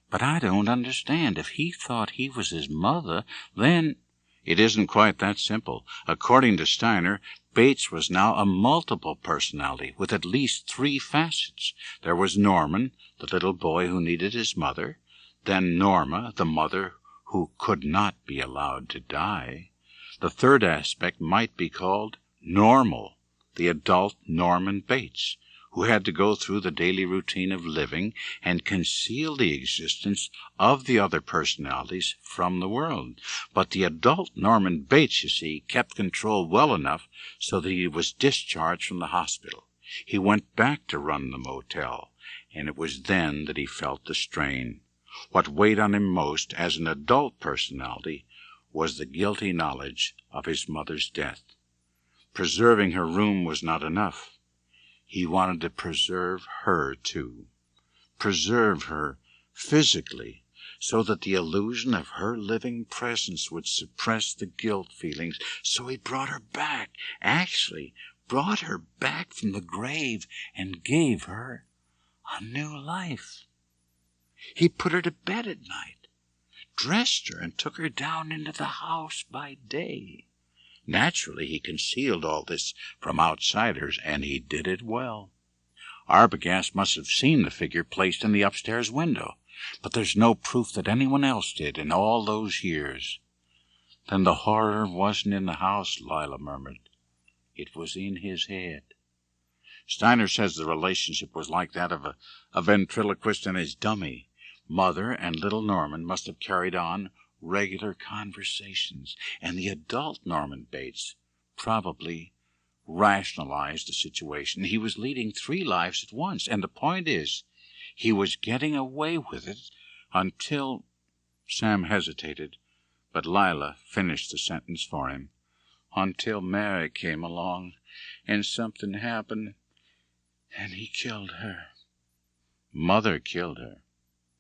But I don't understand. If he thought he was his mother, then... It isn't quite that simple. According to Steiner, Bates was now a multiple personality with at least 3 facets. There was Norman, the little boy who needed his mother, then Norma, the mother who could not be allowed to die. The third aspect might be called Normal, the adult Norman Bates, who had to go through the daily routine of living and conceal the existence of the other personalities from the world. But the adult Norman Bates, you see, kept control well enough so that he was discharged from the hospital. He went back to run the motel, and it was then that he felt the strain. What weighed on him most as an adult personality was the guilty knowledge of his mother's death. Preserving her room was not enough. He wanted to preserve her, too. Preserve her physically, so that the illusion of her living presence would suppress the guilt feelings. So he brought her back, actually brought her back from the grave and gave her a new life. He put her to bed at night, dressed her, and took her down into the house by day. Naturally, he concealed all this from outsiders, and he did it well. Arbogast must have seen the figure placed in the upstairs window, but there's no proof that anyone else did in all those years. Then the horror wasn't in the house, Lila murmured. It was in his head. Steiner says the relationship was like that of a ventriloquist and his dummy. Mother and little Norman must have carried on regular conversations, and the adult Norman Bates probably rationalized the situation. He was leading 3 lives at once, and the point is, he was getting away with it until... Sam hesitated, but Lila finished the sentence for him. Until Mary came along, and something happened, and he killed her. Mother killed her,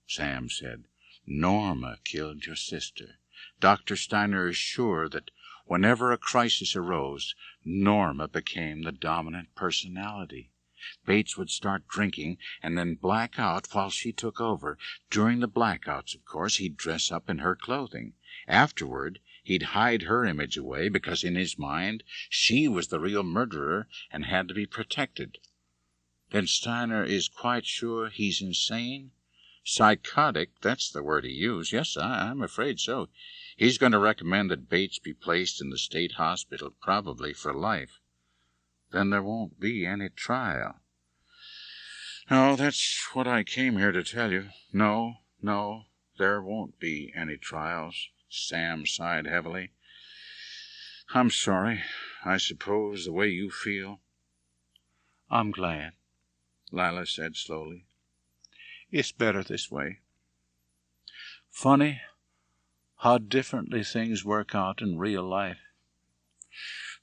Sam said. Norma killed your sister. Dr. Steiner is sure that whenever a crisis arose, Norma became the dominant personality. Bates would start drinking and then black out while she took over. During the blackouts, of course, he'd dress up in her clothing. Afterward, he'd hide her image away because in his mind she was the real murderer and had to be protected. Then Steiner is quite sure he's insane? Psychotic, that's the word he used. Yes, I'm afraid so. He's going to recommend that Bates be placed in the state hospital, probably for life. Then there won't be any trial. No, that's what I came here to tell you. No, there won't be any trials. Sam sighed heavily. I'm sorry. I suppose the way you feel. I'm glad, Lila said slowly. It's better this way. Funny how differently things work out in real life.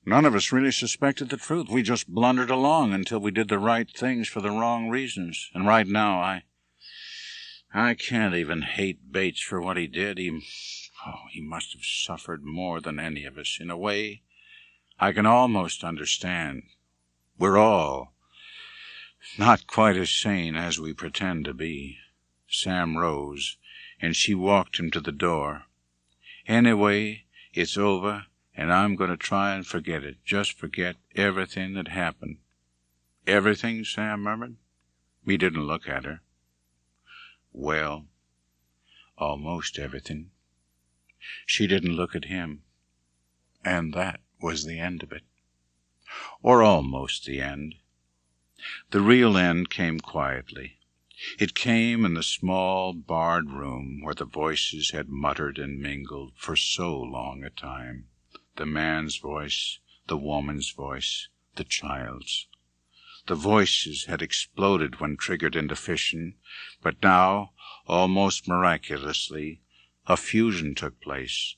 None of us really suspected the truth. We just blundered along until we did the right things for the wrong reasons. And right now, I can't even hate Bates for what he did. He must have suffered more than any of us. In a way, I can almost understand. We're all not quite as sane as we pretend to be. Sam rose, and she walked him to the door. Anyway, it's over, and I'm going to try and forget it. Just forget everything that happened. Everything, Sam murmured. He didn't look at her. Well, almost everything. She didn't look at him. And that was the end of it. Or almost the end. The real end came quietly. It came in the small, barred room where the voices had muttered and mingled for so long a time. The man's voice, the woman's voice, the child's. The voices had exploded when triggered into fission, but now, almost miraculously, a fusion took place,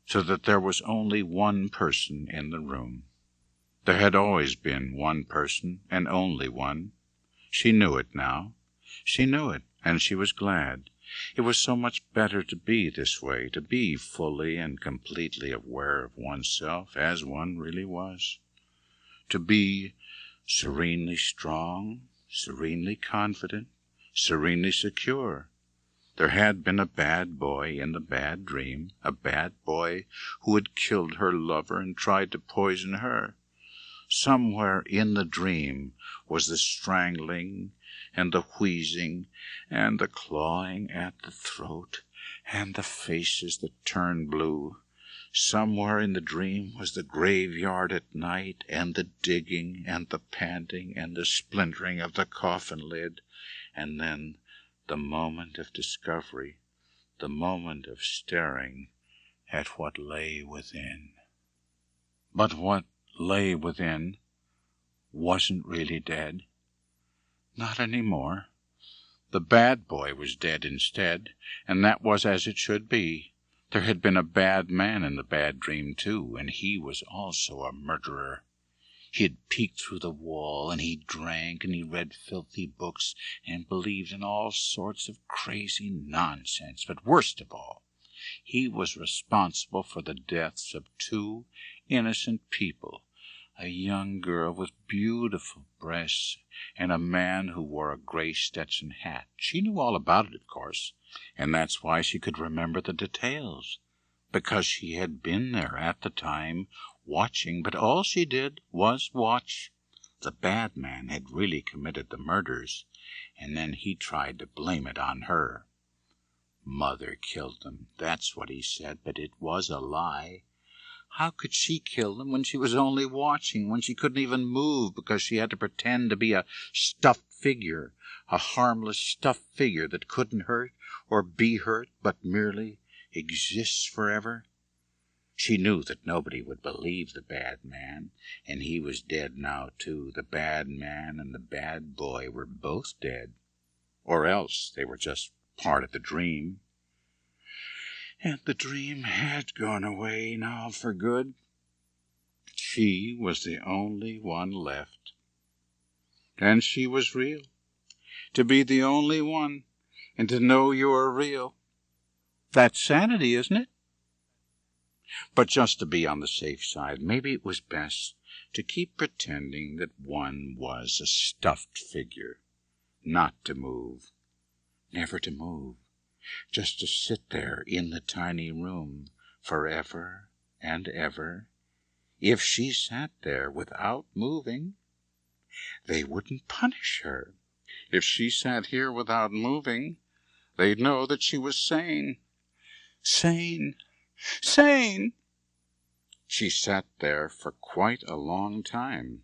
so that there was only one person in the room. There had always been one person, and only one. She knew it now. She knew it, and she was glad. It was so much better to be this way, to be fully and completely aware of oneself as one really was. To be serenely strong, serenely confident, serenely secure. There had been a bad boy in the bad dream, a bad boy who had killed her lover and tried to poison her. Somewhere in the dream was the strangling and the wheezing and the clawing at the throat and the faces that turned blue. Somewhere in the dream was the graveyard at night and the digging and the panting and the splintering of the coffin lid, and then the moment of discovery, the moment of staring at what lay within. But what lay within wasn't really dead. Not any more. The bad boy was dead instead, and that was as it should be. There had been a bad man in the bad dream, too, and he was also a murderer. He had peeked through the wall, and he drank, and he read filthy books, and believed in all sorts of crazy nonsense. But worst of all, he was responsible for the deaths of 2 innocent people, a young girl with beautiful breasts, and a man who wore a gray Stetson hat. She knew all about it, of course, and that's why she could remember the details, because she had been there at the time, watching, but all she did was watch. The bad man had really committed the murders, and then he tried to blame it on her. Mother killed them, that's what he said, but it was a lie. How could she kill them when she was only watching, when she couldn't even move because she had to pretend to be a stuffed figure, a harmless stuffed figure that couldn't hurt or be hurt, but merely exists forever? She knew that nobody would believe the bad man, and he was dead now, too. The bad man and the bad boy were both dead, or else they were just part of the dream. And the dream had gone away now for good. She was the only one left. And she was real. To be the only one, and to know you are real. That's sanity, isn't it? But just to be on the safe side, maybe it was best to keep pretending that one was a stuffed figure. Not to move. Never to move. Just to sit there in the tiny room forever and ever. If she sat there without moving, they wouldn't punish her. If she sat here without moving, they'd know that she was sane. Sane! Sane! She sat there for quite a long time,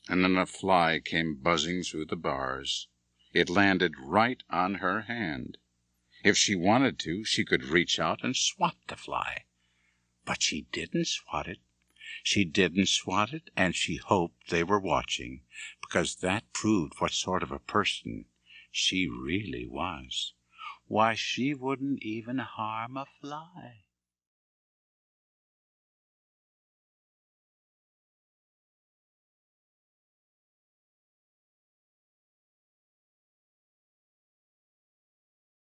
and then a fly came buzzing through the bars. It landed right on her hand. If she wanted to, she could reach out and swat the fly. But she didn't swat it. She didn't swat it, and she hoped they were watching, because that proved what sort of a person she really was. Why, she wouldn't even harm a fly.